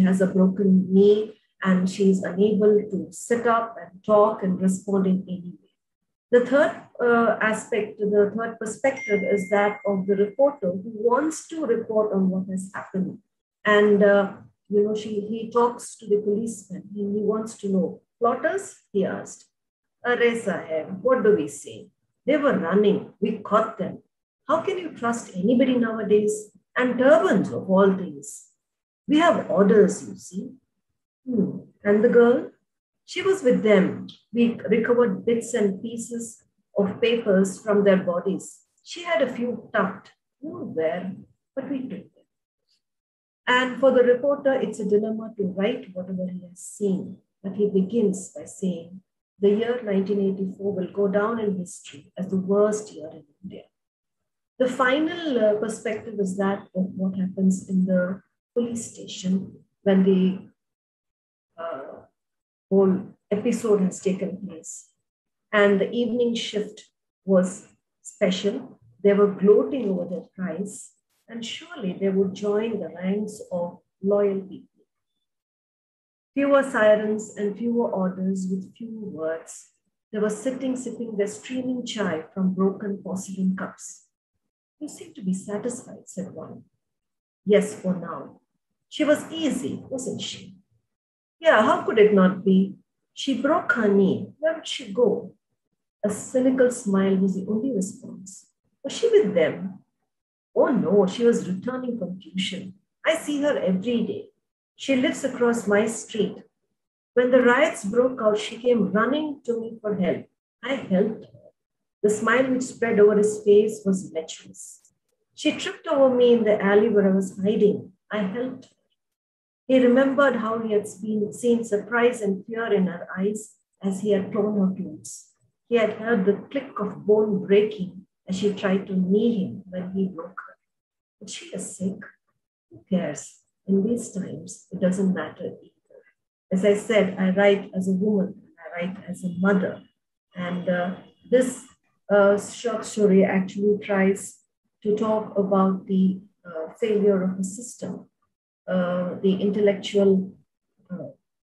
has a broken knee and she's unable to sit up and talk and respond in any way. The third aspect, the third perspective is that of the reporter who wants to report on what has happened. And, he talks to the policeman and he wants to know, "Plotters?" he asked. "Arey Saheb, what do we say? They were running. We caught them. How can you trust anybody nowadays? And turbans of all things. We have orders, you see." And the girl? She was with them. We recovered bits and pieces of papers from their bodies. She had a few tucked, where, but we took them. And for the reporter, it's a dilemma to write whatever he has seen. But he begins by saying, the year 1984 will go down in history as the worst year in India. The final perspective is that of what happens in the police station when the whole episode has taken place. And the evening shift was special. They were gloating over their prize, and surely they would join the ranks of loyal people. Fewer sirens and fewer orders with fewer words. They were sipping their streaming chai from broken porcelain cups. "You seem to be satisfied," said one. "Yes, for now." "She was easy, wasn't she?" "Yeah, how could it not be? She broke her knee. Where would she go?" A cynical smile was the only response. "Was she with them?" "Oh no, she was returning from tuition. I see her every day. She lives across my street. When the riots broke out, she came running to me for help. I helped her." The smile which spread over his face was lecherous. "She tripped over me in the alley where I was hiding. I helped her." He remembered how he had seen surprise and fear in her eyes as he had torn her clothes. He had heard the click of bone breaking as she tried to knee him when he broke her. But she is sick. Who cares? In these times, it doesn't matter either. As I said, I write as a woman, and I write as a mother. And this short story actually tries to talk about the failure of the system, the intellectual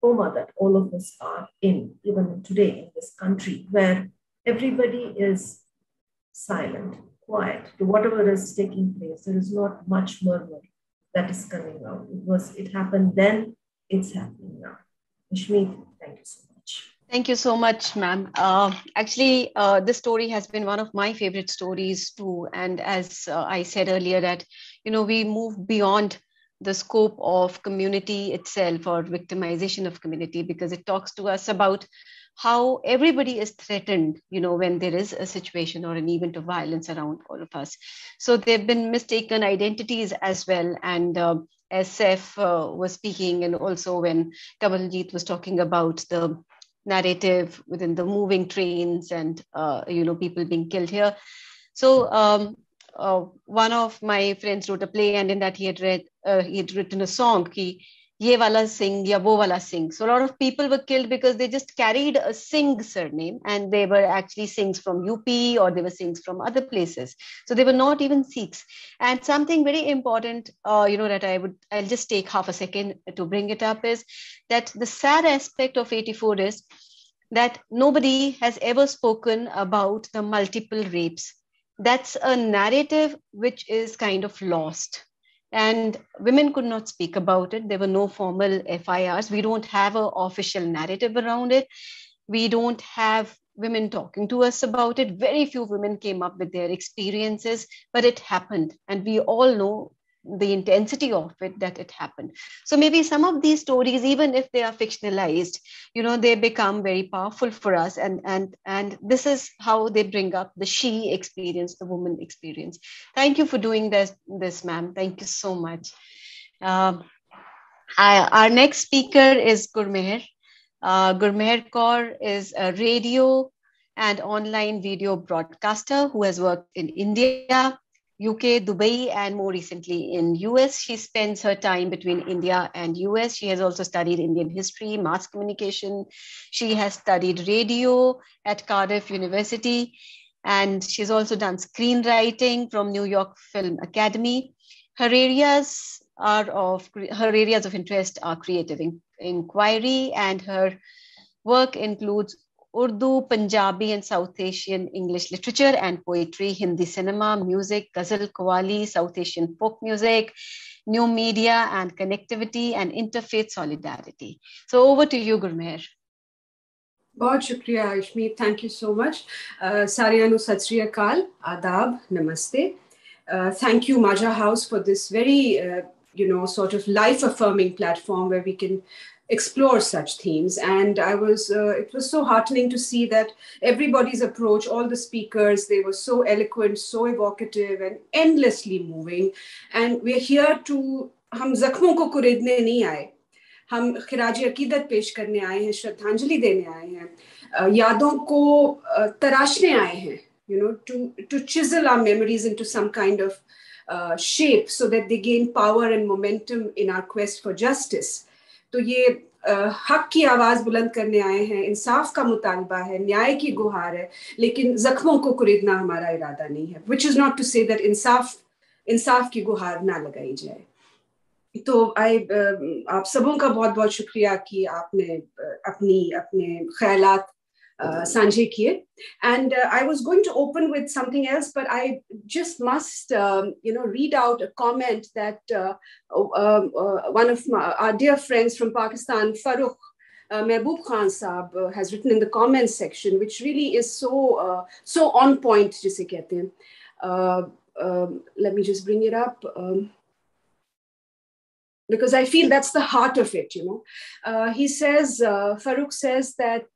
coma that all of us are in, even today in this country, where everybody is silent, quiet to whatever is taking place. There is not much murmur that is coming out. It happened then, it's happening now. Ishmeet, thank you so much. Thank you so much, ma'am. Actually, this story has been one of my favorite stories too. And as I said earlier that, we move beyond the scope of community itself or victimization of community, because it talks to us about how everybody is threatened, when there is a situation or an event of violence around all of us. So there have been mistaken identities as well. And as Saif was speaking, and also when Kanwaljit was talking about the narrative within the moving trains and people being killed here. So one of my friends wrote a play, and in that he had written a song, ki ye wala Singh ya wo wala Singh. So a lot of people were killed because they just carried a Singh surname, and they were actually Singhs from UP, or they were Singhs from other places. So they were not even Sikhs. And something very important, that I'll just take half a second to bring it up, is that the sad aspect of 84 is that nobody has ever spoken about the multiple rapes. That's a narrative which is kind of lost. And women could not speak about it. There were no formal FIRs. We don't have an official narrative around it. We don't have women talking to us about it. Very few women came up with their experiences, but it happened. And we all know the intensity of it, that it happened. So maybe some of these stories, even if they are fictionalized, they become very powerful for us. And this is how they bring up the she experience, the woman experience. Thank you for doing this ma'am. Thank you so much. Our next speaker is Gurmehar. Gurmehar Kaur is a radio and online video broadcaster who has worked in India, UK, Dubai, and more recently in US. She spends her time between India and US. She has also studied Indian history, mass communication. She has studied radio at Cardiff University, and she's also done screenwriting from New York Film Academy. Her areas of interest are creative inquiry, and her work includes Urdu, Punjabi, and South Asian English literature and poetry, Hindi cinema, music, ghazal, qawwali, South Asian folk music, new media and connectivity, and interfaith solidarity. So over to you, Gurmehar. बहुत शुक्रिया Ishmeet. Thank you so much. सारियां नु सत श्री अकाल, आदाब, namaste. Thank you, Maja House, for this very, sort of life-affirming platform where we can explore such themes. And it was so heartening to see that everybody's approach, all the speakers, they were so eloquent, so evocative, and endlessly moving. And we're here to, हम जख्मों को कुरेदने नहीं आए, हम खिराज अकीदत पेश करने आए हैं, श्रद्धांजलि देने आए हैं, यादों को तराशने आए हैं, to chisel our memories into some kind of shape so that they gain power and momentum in our quest for justice. तो ये हक की आवाज बुलंद करने आए हैं, इंसाफ का मुतालबा है, न्याय की गुहार है, लेकिन जख्मों को कुरेदना हमारा इरादा नहीं है, which is not to say that इंसाफ की गुहार ना लगाई जाए. तो आप सबों का बहुत बहुत शुक्रिया कि आपने अपने ख्यालात साझे किए. And I was going to open with something else, but I just must read out a comment that one of our dear friends from Pakistan, Farooq Mehboob Khan Saab, has written in the comments section, which really is so on point, जिसे कहते हैं. Let me just bring it up. Because I feel that's the heart of it, He says, Farooq says that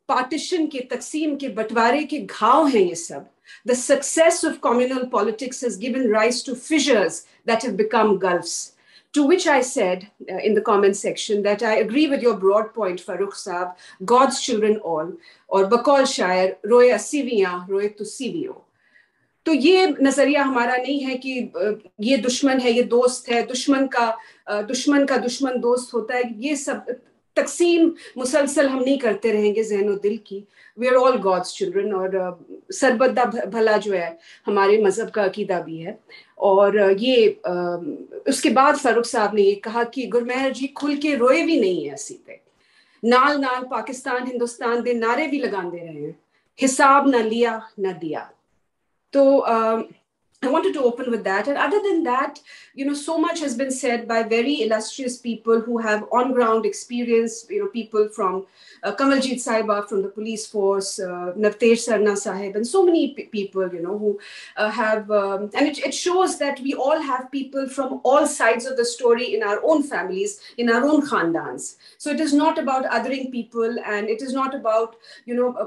partition ke, taqseem ke, batware ke घाव हैं ये सब. The success of communal politics has given rise to fissures that have become gulfs. To which I said in the comment section that I agree with your broad point, Farooq Saab, God's children all, or Baqaul Shair, roye asiviyan, roye tu siviyo. तो ये नजरिया हमारा नहीं है कि ये दुश्मन है, ये दोस्त है, दुश्मन का दुश्मन दोस्त होता है. ये सब तकसीम मुसलसल हम नहीं करते रहेंगे ज़हन दिल की. We are all God's children. और सरबत्ता भला जो है हमारे मजहब का अकीदा भी है. और ये उसके बाद फारूक साहब ने ये कहा कि गुरमेहर जी खुल के रोए भी नहीं है असी पे, नाल नाल पाकिस्तान हिंदुस्तान दे नारे भी लगांदे रहे हैं, हिसाब ना लिया ना दिया. So I wanted to open with that. And other than that, so much has been said by very illustrious people who have on-ground experience, people from Kanwaljit Sahiba from the police force, Navtej Sarna Sahib, and so many people, who have, and it shows that we all have people from all sides of the story in our own families, in our own khandans. So it is not about othering people, and it is not about,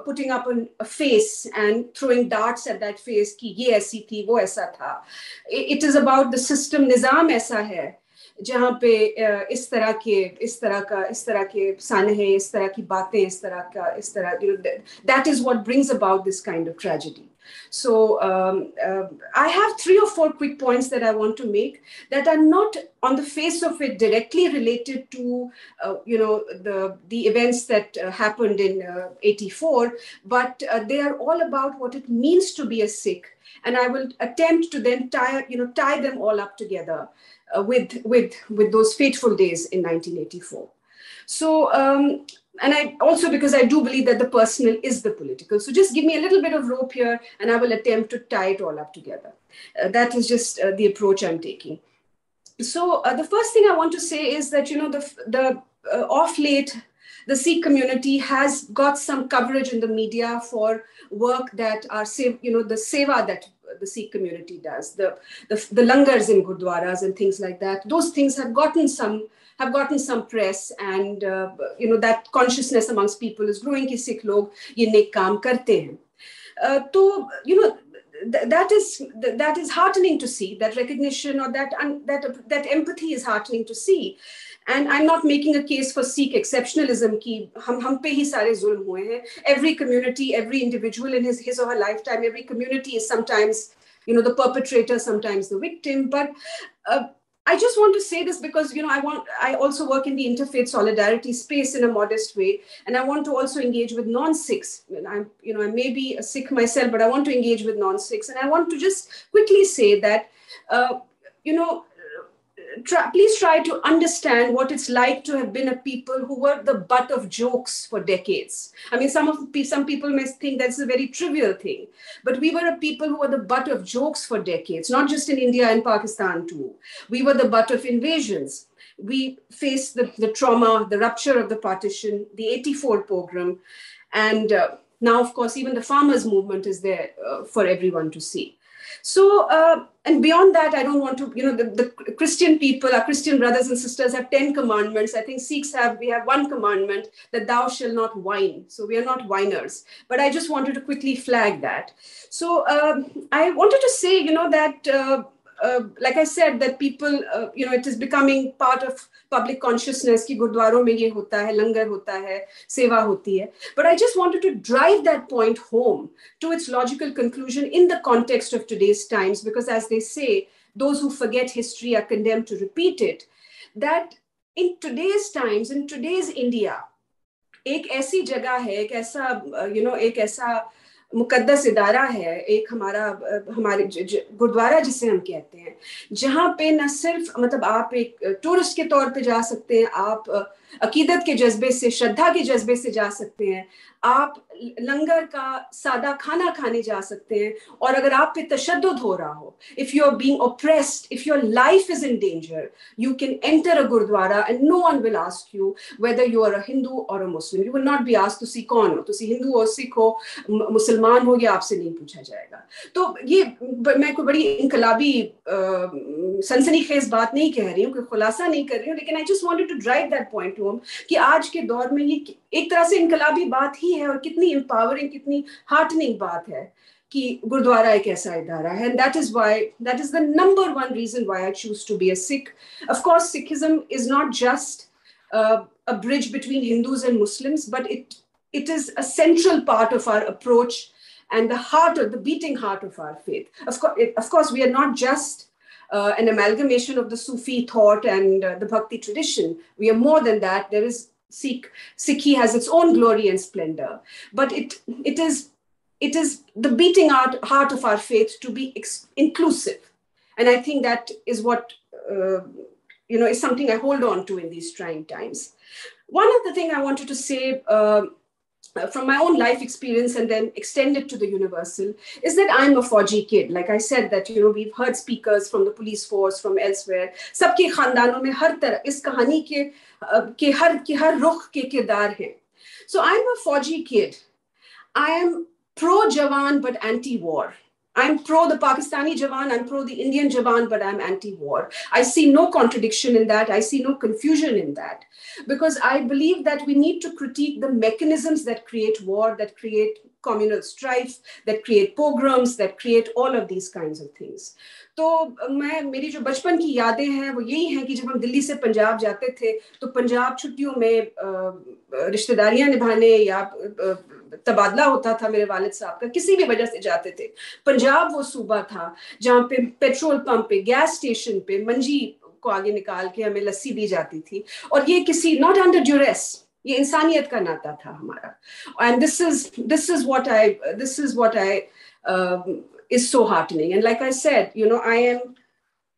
putting up a face and throwing darts at that face, ki ye aisi thi, wo aisa ऐसा था. It is about the system, निज़ाम ऐसा है जहाँ पे इस तरह के सानहे, इस तरह की बातें, इस तरह, you know, that is what brings about this kind of tragedy. So I have 3 or 4 quick points that I want to make that are not on the face of it directly related to you know, the events that happened in 84, but they are all about what it means to be a Sikh, and I will attempt to then tie them all up together with those fateful days in 1984. So, and I also, because I do believe that the personal is the political. So just give me a little bit of rope here and I will attempt to tie it all up together. That is just the approach I'm taking. So the first thing I want to say is that, you know, the of late, the Sikh community has got some coverage in the media for work that are, you know, the seva that the Sikh community does, the langars in gurdwaras and things like that. Those things have gotten some press, and you know, that consciousness amongst people is growing ki Sikh log ye nek kaam karte hain. So, you know, that is heartening to see. That recognition or that empathy is heartening to see. And I'm not making a case for Sikh exceptionalism ki hum pe hi sare zulm hue hain. Every community, every individual in his or her lifetime, every community is sometimes, you know, the perpetrator, sometimes the victim. But I just want to say this because, you know, I also work in the interfaith solidarity space in a modest way, and I want to also engage with non-Sikhs. You know, I may be a Sikh myself, but I want to engage with non-Sikhs, and I want to just quickly say that, you know, please try to understand what it's like to have been a people who were the butt of jokes for decades. I mean, some people may think that's a very trivial thing, but we were a people who were the butt of jokes for decades, not just in India and Pakistan too. We were the butt of invasions. We faced the trauma, the rupture of the partition, the 84 pogrom, and now, of course, even the farmers' movement is there for everyone to see. So, and beyond that, I don't want to, you know, the Christian people, our Christian brothers and sisters have 10 commandments. I think Sikhs we have 1 commandment, that thou shalt not whine. So we are not whiners, but I just wanted to quickly flag that. So I wanted to say, you know, that, like I said, that people, you know, it is becoming part of public consciousness ki gurdwaron mein ye hota hai, langar hota hai, seva hoti hai. But I just wanted to drive that point home to its logical conclusion in the context of today's times, because as they say, those who forget history are condemned to repeat it. That in today's times, in today's India, एक ऐसी जगह है, एक ऐसा, you know, एक ऐसा मुकद्दस इदारा है, एक हमारे गुरुद्वारा जिसे हम कहते हैं, जहाँ पे न सिर्फ मतलब आप एक टूरिस्ट के तौर पे जा सकते हैं, आप अकीदत के जज्बे से, श्रद्धा के जज्बे से जा सकते हैं, आप लंगर का सादा खाना खाने जा सकते हैं, और अगर आप पे तशद्दुद हो रहा हो, if you are being oppressed, if your life is in danger, you can enter a gurdwara and no one will ask you whether you are a Hindu or a Muslim. You will not be asked to see कौन हो, तुसी हिंदू हो, सिख हो, मुसलमान हो, ये आपसे नहीं पूछा जाएगा. तो ये मैं कोई बड़ी इनकलाबी सनसनीखेज बात नहीं कह रही हूँ, कोई खुलासा नहीं कर रही हूँ, लेकिन I just wanted to drive that point home कि आज के दौर में ये एक तरह से इनकलाबी बात ही है, और कितनी empowering, कितनी heartening बात है कि गुरुद्वारा एक ऐसा इदारा है. And that is the number one reason why I choose to be a Sikh. Of course, Sikhism is not just a bridge between Hindus and Muslims, but it is a central part of our approach and the beating heart of our faith. Of course, we are not just an amalgamation of the Sufi thought and the Bhakti tradition. We are more than that. There is Sikhi has its own glory and splendor, but it is the beating heart of our faith to be inclusive, and I think that is what you know, is something I hold on to in these trying times. One of the things I wanted to say from my own life experience and then extend it to the universal is that I'm a Fauji kid. Like I said, that, you know, we've heard speakers from the police force, from elsewhere. सबके खानदानों में हर तरह इस कहानी के हर रुख के किरदार हैं. So I'm a Fauji kid. I am pro-Jawan but anti-war. I'm pro the Pakistani Jawan, I'm pro the Indian Jawan, but I'm anti-war. I see no contradiction in that. I see no confusion in that. Because I believe that we need to critique the mechanisms that create war, that create communal strife, that create pogroms, that create all of these kinds of things. तो मेरी जो बचपन की यादें हैं वो यही हैं कि जब हम दिल्ली से पंजाब जाते थे तो पंजाब छुट्टियों में रिश्तेदारियां निभाने या तबादला होता था मेरे वालिद साहब का, किसी भी वजह से जाते थे। पंजाब वो सूबा था जहाँ पे पेट्रोल पंप पे, गैस स्टेशन पे मंजी को आगे निकाल के हमें लस्सी दी जाती थी, और ये किसी नॉट अंडर ड्यूरेस, ये इंसानियत का नाता था हमारा। And this is what I is so heartening. And like I said, you know, I am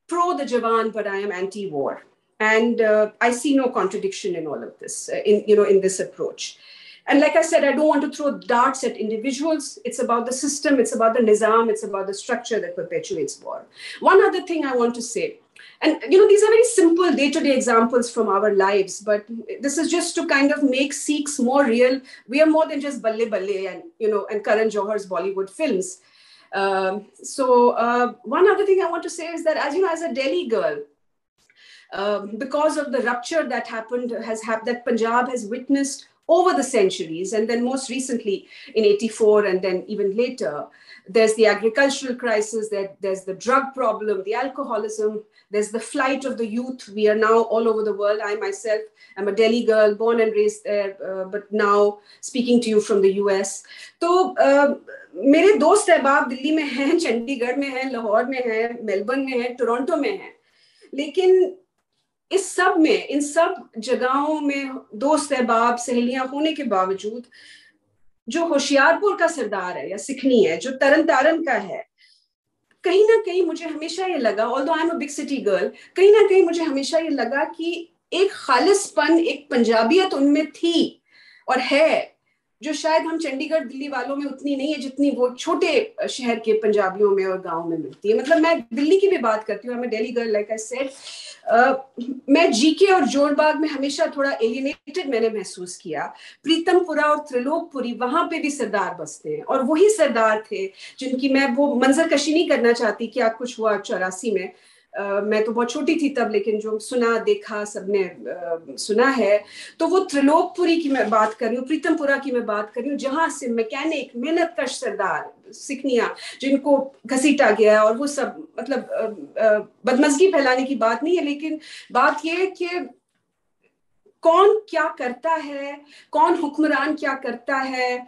pro the Jawan, but I am anti-war. And I see no contradiction in all of this, in this approach. And like I said, I don't want to throw darts at individuals. It's about the system, it's about the nizam, it's about the structure that perpetuates war. One other thing I want to say, and these are very simple day-to-day examples from our lives, but this is just to kind of make Sikhs more real. We are more than just Balle Balle and Karan Johar's Bollywood films. So one other thing I want to say is that, as a Delhi girl, because of the rupture that happened, that Punjab has witnessed over the centuries, and then most recently in 84, and then even later, there's the agricultural crisis, there's the drug problem, the alcoholism, there's the flight of the youth. We are now all over the world. I myself am a Delhi girl, born and raised there, but now speaking to you from the US. So, मेरे दोस्त अहबाब दिल्ली में हैं, चंडीगढ़ में हैं, लाहौर में हैं, Melbourne में हैं, टोरंटो में हैं, लेकिन इस सब में, इन सब जगहों में दोस्त अहबाब सहेलियां होने के बावजूद जो होशियारपुर का सरदार है या सिखनी है, जो तरन तारन का है, कहीं ना कहीं मुझे हमेशा ये लगा, although I'm a big city girl, कहीं ना कहीं मुझे हमेशा ये लगा कि एक खालिसपन, एक पंजाबियत उनमें थी और है, जो शायद हम चंडीगढ़ दिल्ली वालों में उतनी नहीं है जितनी वो छोटे शहर के पंजाबियों में और गांव में मिलती है। मतलब मैं दिल्ली की भी बात करती हूँ, मैं Delhi girl, like I said, मैं जीके और जोरबाग में हमेशा थोड़ा एलियनेटेड मैंने महसूस किया। प्रीतमपुरा और त्रिलोकपुरी, वहां पे भी सरदार बसते हैं, और वही सरदार थे जिनकी मैं वो मंजर कशी नहीं करना चाहती कि आप कुछ हुआ 84 में, मैं तो बहुत छोटी थी तब, लेकिन जो सुना देखा सबने सुना है, तो वो त्रिलोकपुरी की मैं बात कर रही हूँ, प्रीतमपुरा की मैं बात कर रही हूँ, जहां से मैकेनिक, मेहनत कश सरदार, सिखनियां जिनको घसीटा गया, और वो सब, मतलब बदमज़गी फैलाने की बात नहीं है, लेकिन बात ये है कि कौन क्या करता है, कौन हुक्मरान क्या करता है,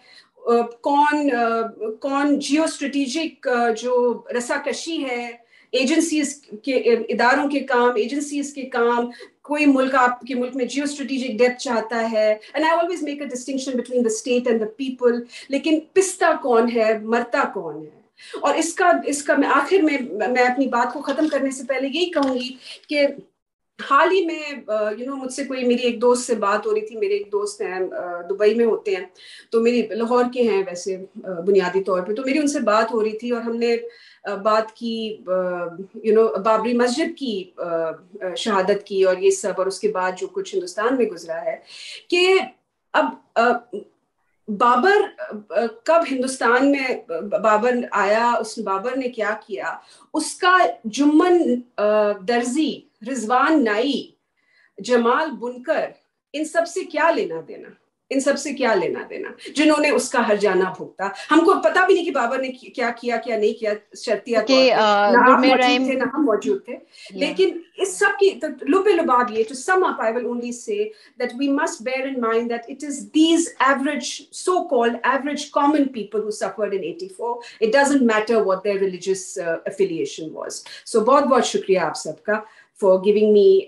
कौन जियो स्ट्रेटेजिक जो रसाकशी है, एजेंसीज के, इदारों के काम, एजेंसीज के काम, कोई मुल्क आपके मुल्क में जियो स्ट्रेटेजिक डेप्थ चाहता है, and I always make a distinction between the state and the people, लेकिन पिसता कौन है, मरता कौन है। और इसका मैं आखिर में मैं अपनी बात को खत्म करने से पहले यही कहूंगी कि हाल ही में मुझसे कोई, मेरी एक दोस्त से बात हो रही थी, मेरे एक दोस्त हैं दुबई में होते हैं, तो मेरी लाहौर के हैं वैसे बुनियादी तौर पे, तो मेरी उनसे बात हो रही थी और हमने बात की बाबरी मस्जिद की शहादत की और ये सब, और उसके बाद जो कुछ हिंदुस्तान में गुजरा है कि अब बाबर कब हिंदुस्तान में बाबर आया, बाबर ने क्या किया, उसका जुम्मन दर्जी, रिजवान नाई, जमाल बुनकर, इन सब से क्या लेना देना, इन सब से क्या लेना देना, जिन्होंने उसका हरजाना भुगता। हमको पता भी नहीं कि बाबर ने क्या किया क्या नहीं किया, शर्तिया तौर पे ना आप मौजूद थे ना हम मौजूद थे, लेकिन इस सब की लुबे लुबाब ये, to sum up, I will only say that we must bear in mind that it is these average, so-called average common people who suffered in 84. It doesn't matter what their religious affiliation was. So बहुत शुक्रिया आप सबका for giving me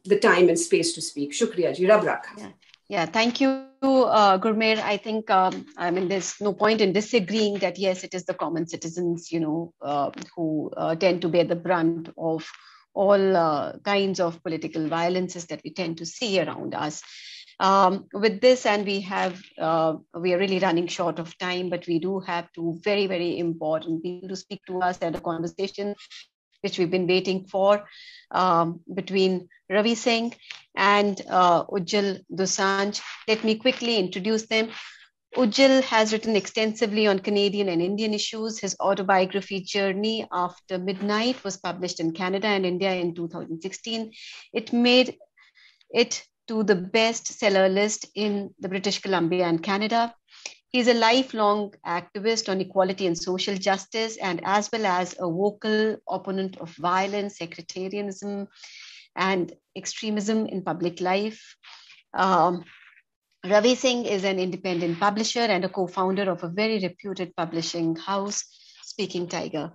the time and space to speak. Shukriya ji, Rab rakha. Yeah, thank you, Gurmehar. I think, there's no point in disagreeing that, yes, it is the common citizens, who tend to bear the brunt of all kinds of political violences that we tend to see around us. With this, and we are really running short of time, but we do have two very, very important people to speak to us at a conversation which we've been waiting for, between Ravi Singh and Ujjal Dosanjh. Let me quickly introduce them. Ujjal has written extensively on Canadian and Indian issues. His autobiography, Journey After Midnight, was published in Canada and India in 2016. It made it to the bestseller list in the British Columbia and Canada. He's a lifelong activist on equality and social justice, and as well as a vocal opponent of violence, sectarianism, and extremism in public life. Ravi Singh is an independent publisher and a co-founder of a very reputed publishing house, Speaking Tiger.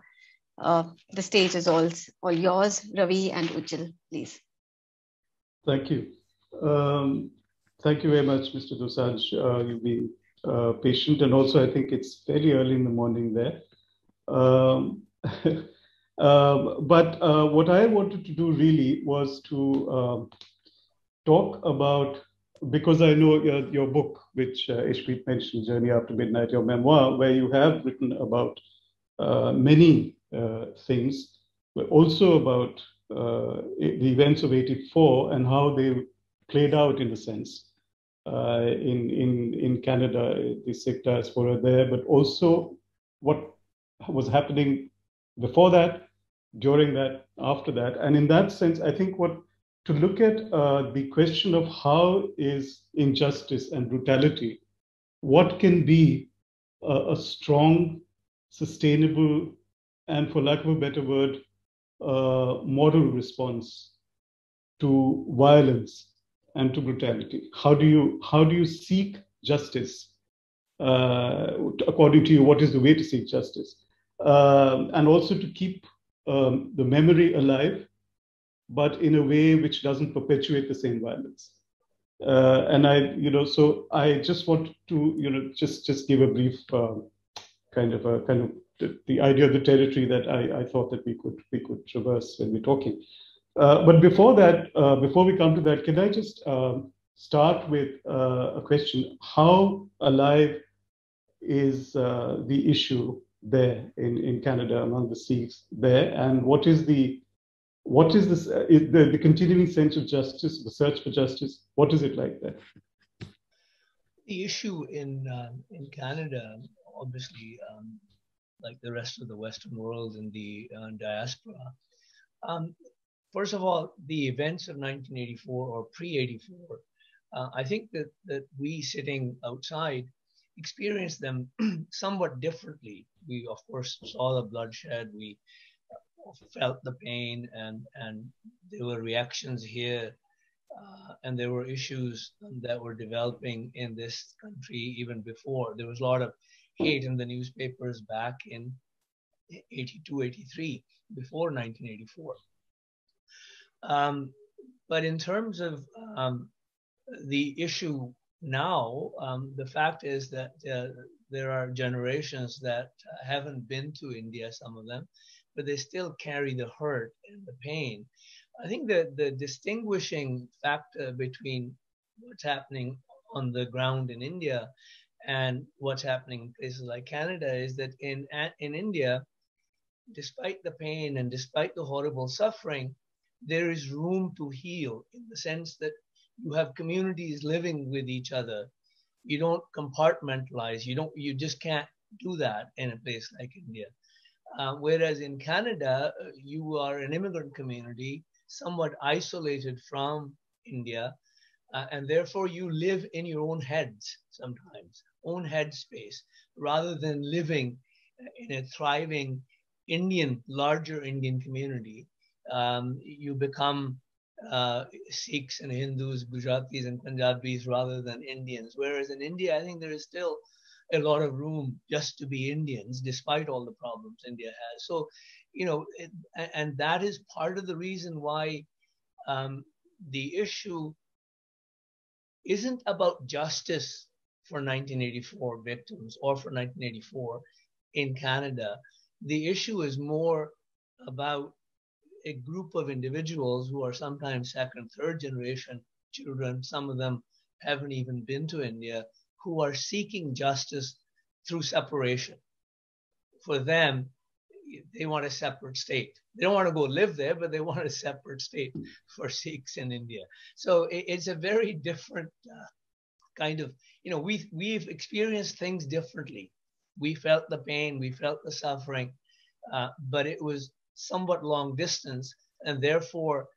The stage is all yours, Ravi and Ujjal, please. Thank you. Thank you very much, Mr. Dosanjh. You'll be patient, and also I think it's very early in the morning there. But what I wanted to do really was to talk about, because I know your book, which Ishmeet mentioned, Journey After Midnight, your memoir, where you have written about many things, but also about the events of '84 and how they played out in a sense in Canada, the Sikh diaspora there, but also what was happening before that, during that, after that. And in that sense, I think to look at the question of how is injustice and brutality, what can be a strong, sustainable, and for lack of a better word, moral response to violence and to brutality. How do you seek justice? According to you, what is the way to seek justice? And also to keep the memory alive, but in a way which doesn't perpetuate the same violence. So I just want to, just give a brief kind of the idea of the territory that I thought that we could traverse when we're talking. But before that, before we come to that, can I just start with a question? How alive is the issue there in Canada among the Sikhs there, and what is the continuing sense of justice, the search for justice? What is it like there? The issue in Canada, obviously, like the rest of the Western world and the diaspora. First of all, the events of 1984 or pre-84, I think that we sitting outside experienced them somewhat differently. We, of course, saw the bloodshed, we felt the pain, and there were reactions here, and there were issues that were developing in this country even before. There was a lot of hate in the newspapers back in 82, 83, before 1984. But in terms of the issue now, the fact is that there are generations that haven't been to India, some of them, but they still carry the hurt and the pain. I think that the distinguishing factor between what's happening on the ground in India and what's happening in places like Canada is that in India, despite the pain and despite the horrible suffering, there is room to heal, in the sense that you have communities living with each other. You don't compartmentalize. You just can't do that in a place like India. Whereas in Canada, you are an immigrant community, somewhat isolated from India, and therefore you live in your own heads sometimes, own head space, rather than living in a thriving larger Indian community. You become Sikhs and Hindus, Gujaratis and Punjabis rather than Indians. Whereas in India, I think there is still a lot of room just to be Indians, despite all the problems India has. So, and that is part of the reason why the issue isn't about justice for 1984 victims or for 1984 in Canada. The issue is more about a group of individuals who are sometimes second, third generation children. Some of them haven't even been to India, who are seeking justice through separation. For them, they want a separate state. They don't want to go live there, but they want a separate state for Sikhs in India. So it's a very different kind of, we've experienced things differently. We felt the pain, we felt the suffering, but it was somewhat long distance, and therefore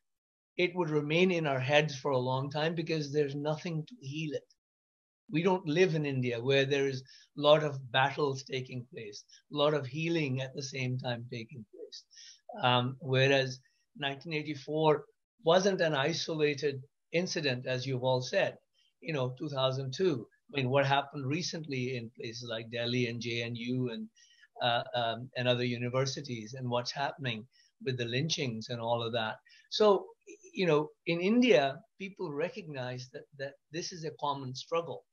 it would remain in our heads for a long time because there's nothing to heal it. We don't live in India where there is a lot of battles taking place, a lot of healing at the same time taking place. Whereas 1984 wasn't an isolated incident, as you've all said. 2002. I mean, what happened recently in places like Delhi and JNU and other universities, and what's happening with the lynchings and all of that. So, in India, people recognize that this is a common struggle.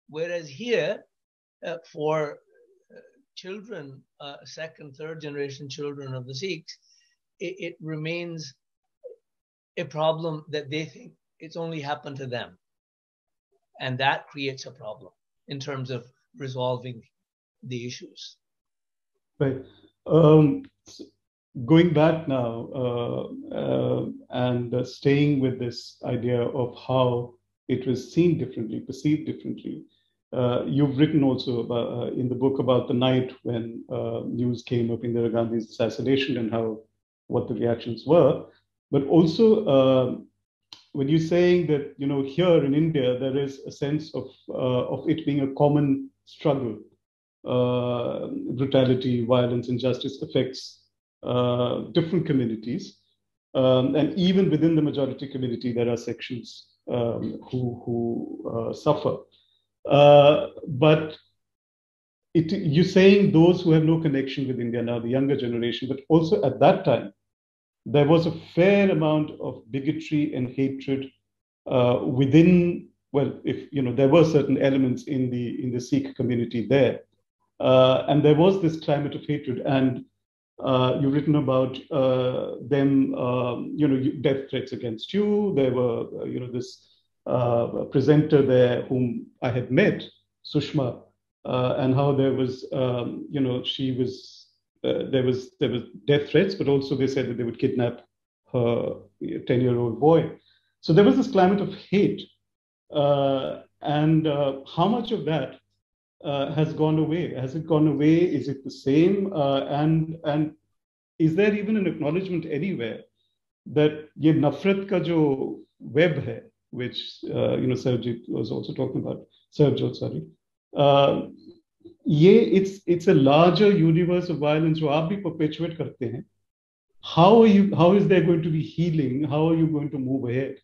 Whereas here, for children, second, third generation children of the Sikhs, it remains a problem that they think it's only happened to them. And that creates a problem in terms of resolving the issues. Right. Going back now and staying with this idea of how it was seen differently, perceived differently. You've written also about, in the book about the night when news came of Indira Gandhi's assassination and what the reactions were. But also when you're saying that, here in India, there is a sense of it being a common struggle. Brutality, violence, injustice affects different communities. And even within the majority community, there are sections who suffer. But you're saying those who have no connection with India now, the younger generation, but also at that time, there was a fair amount of bigotry and hatred within, there were certain elements in the Sikh community there. And there was this climate of hatred. And you've written about them, death threats against you. There were, this presenter there whom I had met, Sushma, and how there was, she was, there was death threats, but also they said that they would kidnap her 10-year-old boy. So there was this climate of hate. And how much of that has gone away? Has it gone away? Is it the same? And is there even an acknowledgement anywhere that ye nafrat ka jo web hai, which Sarbjot was also talking about, Sarbjot, sorry. It's a larger universe of violence जो आप भी perpetuate करते हैं. How is there going to be healing? How are you going to move ahead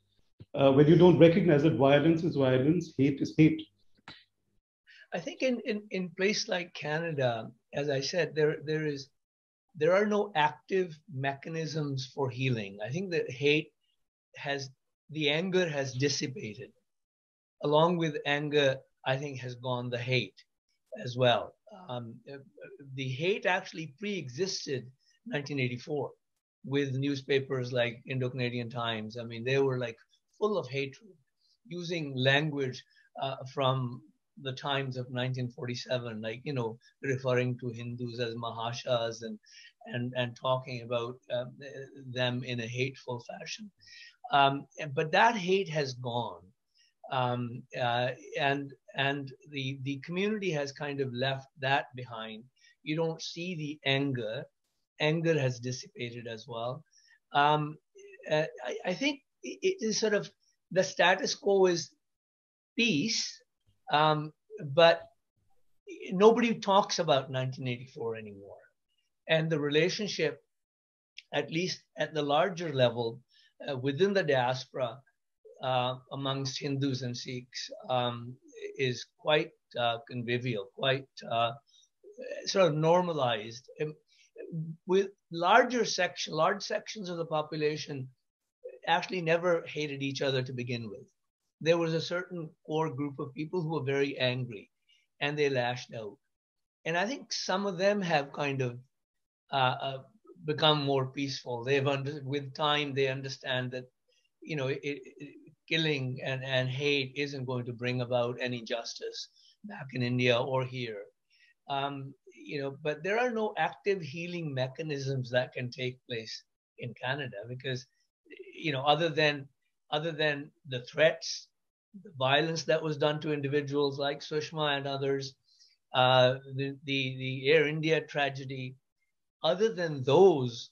when you don't recognize that violence is violence, hate is hate? I think in place like Canada, as I said, there are no active mechanisms for healing. I think that the anger has dissipated. Along with anger, I think has gone the hate as well. The hate actually pre-existed 1984 with newspapers like Indo-Canadian Times. I mean, they were like full of hatred, using language from the times of 1947, like, referring to Hindus as Mahashas and talking about them in a hateful fashion. But that hate has gone. And the community has kind of left that behind. You don't see the anger. Anger has dissipated as well. I think it is sort of the status quo is peace, but nobody talks about 1984 anymore. And the relationship, at least at the larger level, within the diaspora, amongst Hindus and Sikhs, is quite convivial, quite sort of normalized. With large sections of the population actually never hated each other to begin with. There was a certain core group of people who were very angry, and they lashed out. And I think some of them have kind of become more peaceful. With time, they understand that, killing and hate isn't going to bring about any justice back in India or here. But there are no active healing mechanisms that can take place in Canada because, other than the threats the violence that was done to individuals like Sushma and others, the Air India tragedy. Other than those,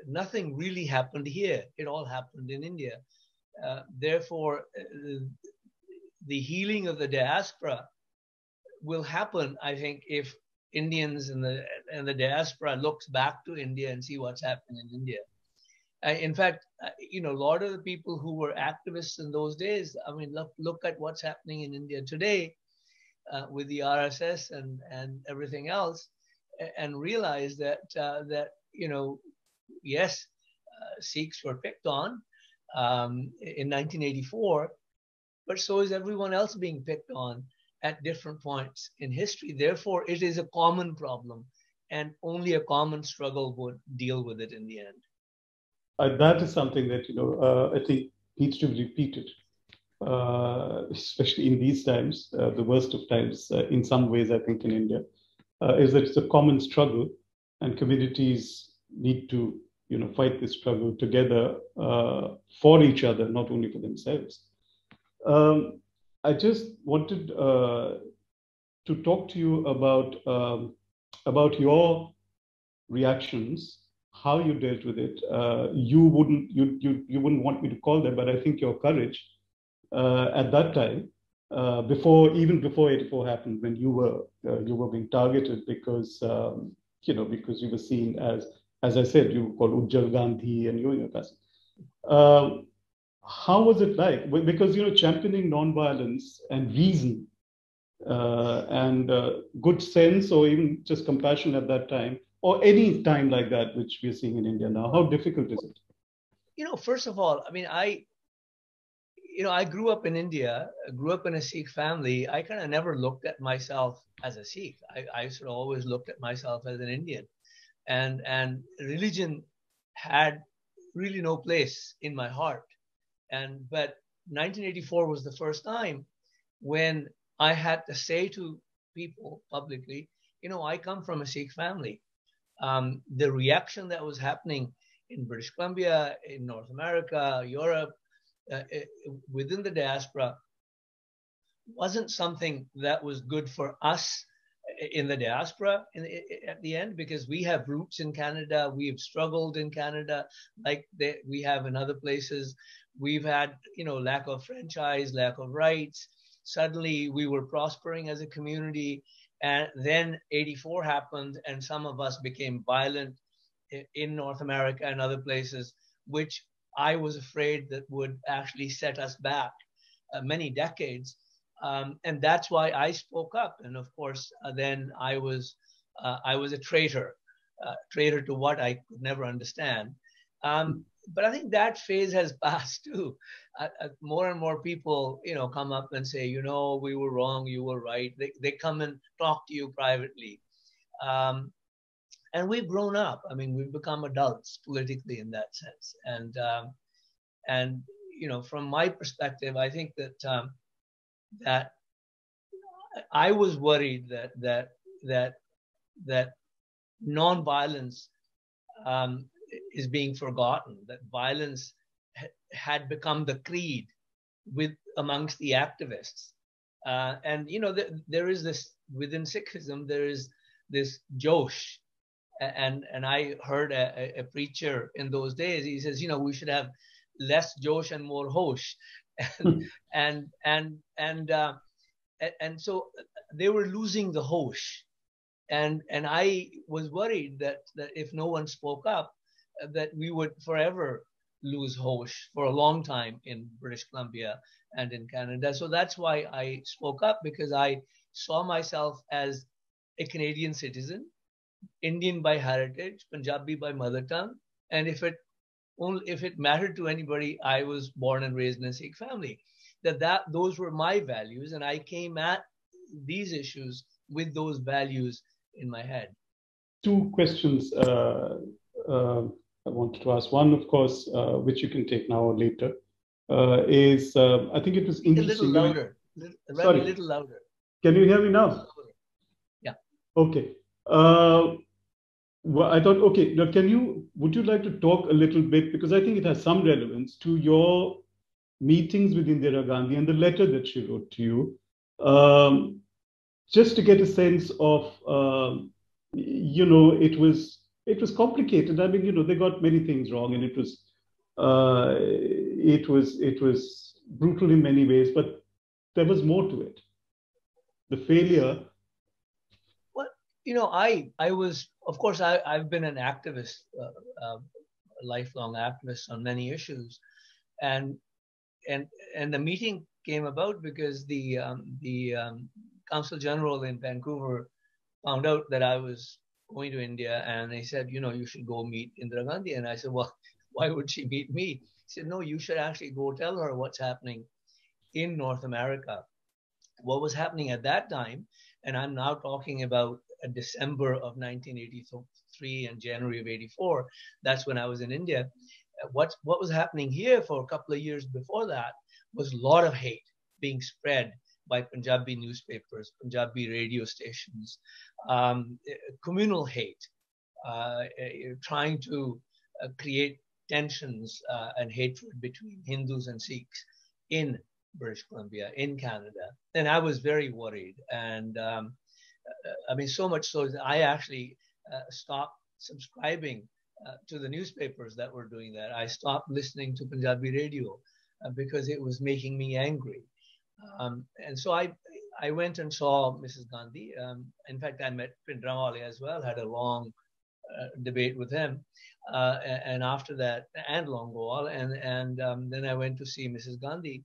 nothing really happened here. It all happened in India. Therefore, the healing of the diaspora will happen, I think, if Indians and the diaspora looks back to India and see what's happening in India. In fact, a lot of the people who were activists in those days, I mean, look at what's happening in India today with the RSS and everything else, and realize that yes, Sikhs were picked on in 1984, but so is everyone else being picked on at different points in history. Therefore, it is a common problem, and only a common struggle would deal with it in the end. That is something that I think needs to be repeated, especially in these times, the worst of times. In some ways, I think in India, is that it's a common struggle, and communities need to fight this struggle together for each other, not only for themselves. I just wanted to talk to you about your reactions, how you dealt with it. You wouldn't want me to call them, but I think your courage at that time, before 84 happened, when you were being targeted because because you were seen as I said, you were called Ujjal Gandhi and you and your cousin. How was it like? Because championing non-violence and reason and good sense, or even just compassion at that time, or any time like that, which we're seeing in India now, how difficult is it? First of all, I mean, I grew up in India, grew up in a Sikh family. I kind of never looked at myself as a Sikh. I sort of always looked at myself as an Indian, and religion had really no place in my heart. But 1984 was the first time when I had to say to people publicly, I come from a Sikh family. The reaction that was happening in British Columbia, in North America, Europe, within the diaspora wasn't something that was good for us in the diaspora at the end, because we have roots in Canada. We've struggled in Canada like we have in other places. We've had, lack of franchise, lack of rights. Suddenly we were prospering as a community. And then 84 happened, and some of us became violent in North America and other places, which I was afraid that would actually set us back many decades. And that's why I spoke up. And of course, then I was a traitor to what I could never understand. But I think that phase has passed too. More and more people, come up and say, we were wrong, you were right. They come and talk to you privately. And we've grown up. I mean, we've become adults politically in that sense. And from my perspective, I think that that I was worried that non-violence is being forgotten, that violence had become the creed amongst the activists. And there is this, within Sikhism, there is this Josh. And I heard a preacher in those days, he says, we should have less Josh and more Hosh. And so they were losing the Hosh. And I was worried that if no one spoke up, that we would forever lose Hosh for a long time in British Columbia and in Canada. So that's why I spoke up, because I saw myself as a Canadian citizen, Indian by heritage, Punjabi by mother tongue. And if it mattered to anybody, I was born and raised in a Sikh family. Those were my values, and I came at these issues with those values in my head. Two questions I wanted to ask. One, of course, which you can take now or later, is I think it was interesting. A little louder. Sorry. A little louder. Can you hear me now? Yeah. Okay. Well, I thought, okay, now would you like to talk a little bit, because I think it has some relevance to your meetings with Indira Gandhi and the letter that she wrote to you, just to get a sense of, it was complicated. I mean, they got many things wrong, and it was brutal in many ways, but there was more to it. The failure. Well, I was, of course, I've been an activist, a lifelong activist on many issues, and the meeting came about because the Consul General in Vancouver found out that I was going to India, and they said, you should go meet Indira Gandhi. And I said, well, why would she meet me? He said, no, you should actually go tell her what's happening in North America. What was happening at that time, and I'm now talking about December of 1983 and January of 84, that's when I was in India. What was happening here for a couple of years before that was a lot of hate being spread by Punjabi newspapers, Punjabi radio stations, communal hate, trying to create tensions and hatred between Hindus and Sikhs in British Columbia, in Canada. And I was very worried. And I mean, so much so that I actually stopped subscribing to the newspapers that were doing that. I stopped listening to Punjabi radio because it was making me angry. And so I went and saw Mrs. Gandhi. In fact, I met Pindramwale as well, had a long debate with him. And after that, and Longowal, and then I went to see Mrs. Gandhi.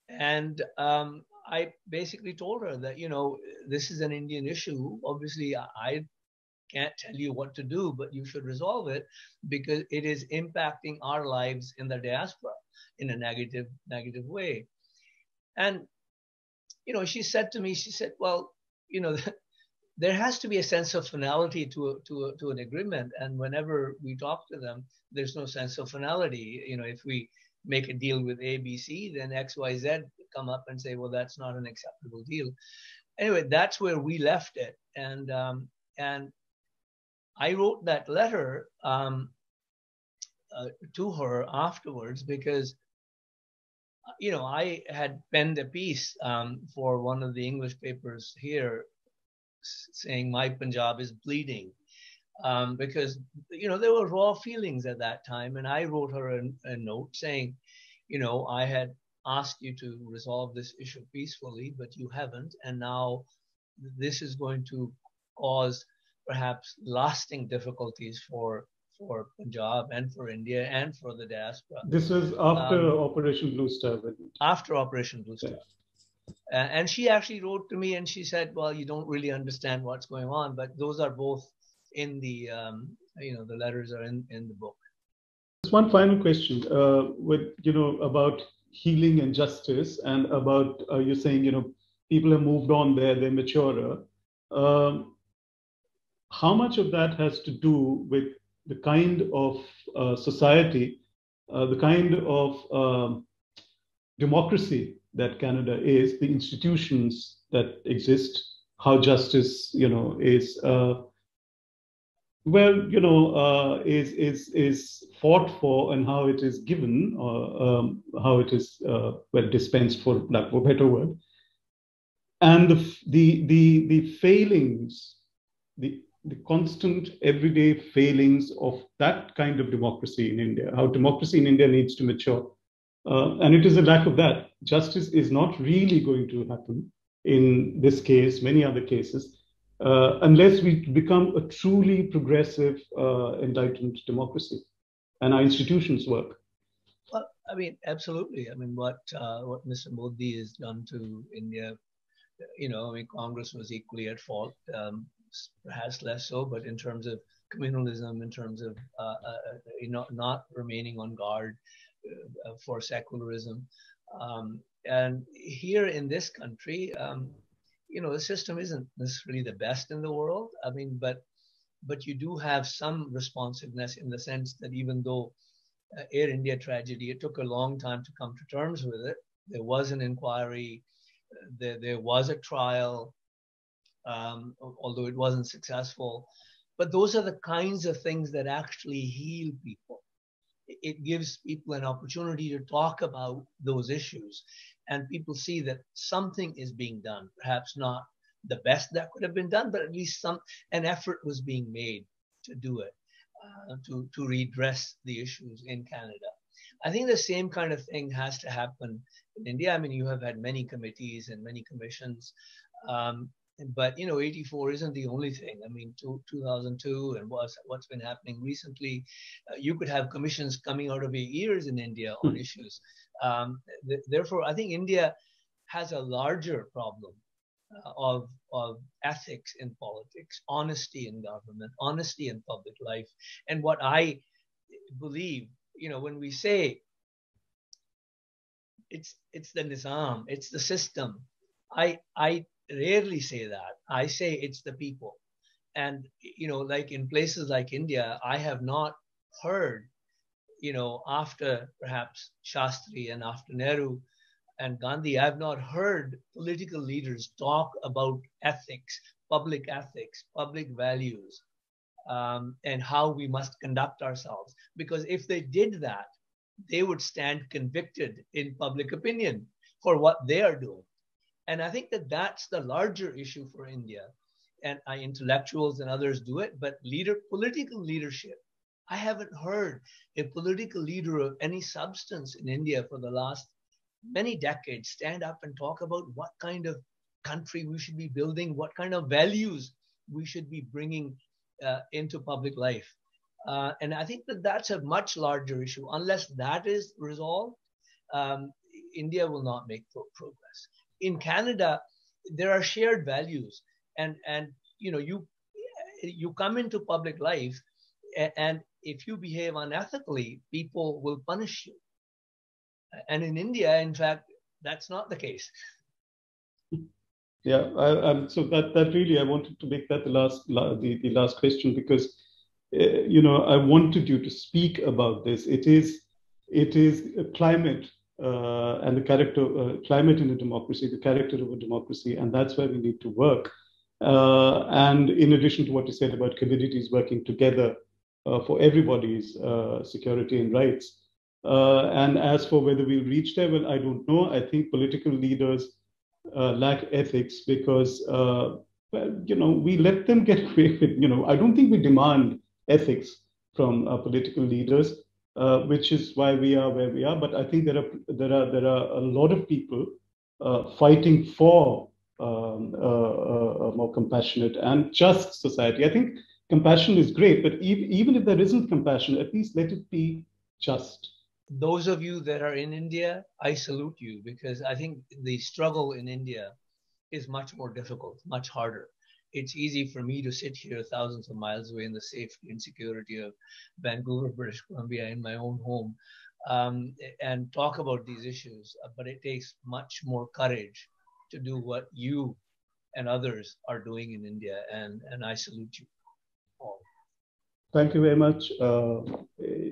And I basically told her that, this is an Indian issue. Obviously, I can't tell you what to do, but you should resolve it because it is impacting our lives in the diaspora in a negative way. And, she said to me, she said, well, there has to be a sense of finality to an agreement. And whenever we talk to them, there's no sense of finality. If we make a deal with ABC, then XYZ come up and say, well, that's not an acceptable deal. Anyway, that's where we left it. And I wrote that letter to her afterwards because, I had penned a piece for one of the English papers here saying my Punjab is bleeding because, there were raw feelings at that time. And I wrote her a note saying, I had asked you to resolve this issue peacefully, but you haven't. And now this is going to cause perhaps lasting difficulties for Punjab and for India and for the diaspora. This was after Operation Blue Star. After Operation Blue Star. Yeah. And she actually wrote to me and she said, well, you don't really understand what's going on, but those are both in the, the letters are in the book. Just one final question, about healing and justice and about, you're saying, people have moved on there, they're maturer. How much of that has to do with the kind of society, the kind of democracy that Canada is, the institutions that exist, how justice, is is fought for and how it is given, or how it is dispensed, for lack of a better word, and the failings, the constant everyday failings of that kind of democracy in India, how democracy in India needs to mature. And it is a lack of that. Justice is not really going to happen in this case, many other cases, unless we become a truly progressive, enlightened democracy and our institutions work. Well, I mean, absolutely. I mean, what Mr. Modi has done to India, Congress was equally at fault, perhaps less so, but in terms of communalism, in terms of not remaining on guard for secularism. And here in this country, the system isn't necessarily the best in the world. I mean, but you do have some responsiveness in the sense that even though Air India tragedy, it took a long time to come to terms with it. There was an inquiry, there was a trial, although it wasn't successful. But those are the kinds of things that actually heal people. it gives people an opportunity to talk about those issues, and people see that something is being done, perhaps not the best that could have been done, but at least an effort was being made to do it, to redress the issues in Canada. I think the same kind of thing has to happen in India. I mean, you have had many committees and many commissions, but 84 isn't the only thing. I mean, 2002 and what's been happening recently, you could have commissions coming out of your ears in India on issues. Therefore, I think India has a larger problem of ethics in politics, honesty in government, honesty in public life. And what I believe, when we say it's the Nizam, it's the system, I rarely say that. I say it's the people. And, like in places like India, I have not heard, after perhaps Shastri and after Nehru and Gandhi, I've not heard political leaders talk about ethics, public values, and how we must conduct ourselves. Because if they did that, they would stand convicted in public opinion for what they are doing. And I think that that's the larger issue for India. And intellectuals and others do it, but political leadership, I haven't heard a political leader of any substance in India for the last many decades stand up and talk about what kind of country we should be building, what kind of values we should be bringing into public life. And I think that that's a much larger issue. Unless that is resolved, India will not make progress. In Canada, there are shared values, and you come into public life, and if you behave unethically, people will punish you. And in India, in fact, that's not the case. Yeah, so that really, I wanted to make that the last question, because I wanted you to speak about this. It is climate and the character, climate in a democracy, the character of a democracy, and that's where we need to work. And in addition to what you said about communities working together for everybody's security and rights. And as for whether we'll reach there, well, I don't know. I think political leaders lack ethics because, we let them get away with, I don't think we demand ethics from political leaders, which is why we are where we are. But I think there are a lot of people fighting for a more compassionate and just society. I think compassion is great, but even if there isn't compassion, at least let it be just. Those of you that are in India, I salute you, because I think the struggle in India is much more difficult, much harder. It's easy for me to sit here thousands of miles away in the safety and security of Vancouver, British Columbia, in my own home, and talk about these issues. But it takes much more courage to do what you and others are doing in India, and I salute you all. Thank you very much.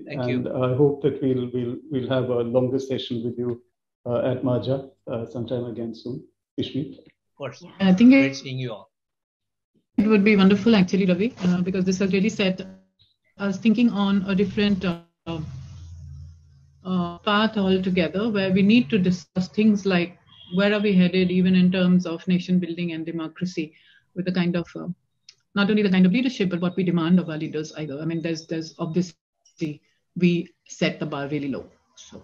Thank you. I hope that we'll have a longer session with you at Maja sometime again soon. Ishmeet? Of course. I think great seeing you all. It would be wonderful, actually, Ravi, because this has really set us thinking on a different path altogether, where we need to discuss things like where are we headed, even in terms of nation building and democracy, with the kind of not only the kind of leadership, but what we demand of our leaders either. I mean, there's obviously, we set the bar really low. So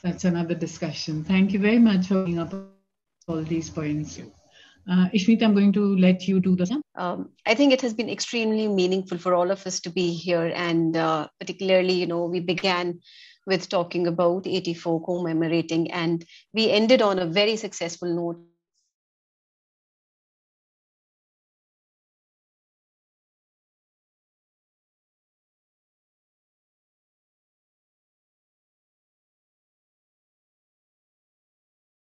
that's another discussion. Thank you very much for bringing up all these points. Ishmeet, I'm going to let you do the same. I think it has been extremely meaningful for all of us to be here. And particularly, we began with talking about 84, commemorating, and we ended on a very successful note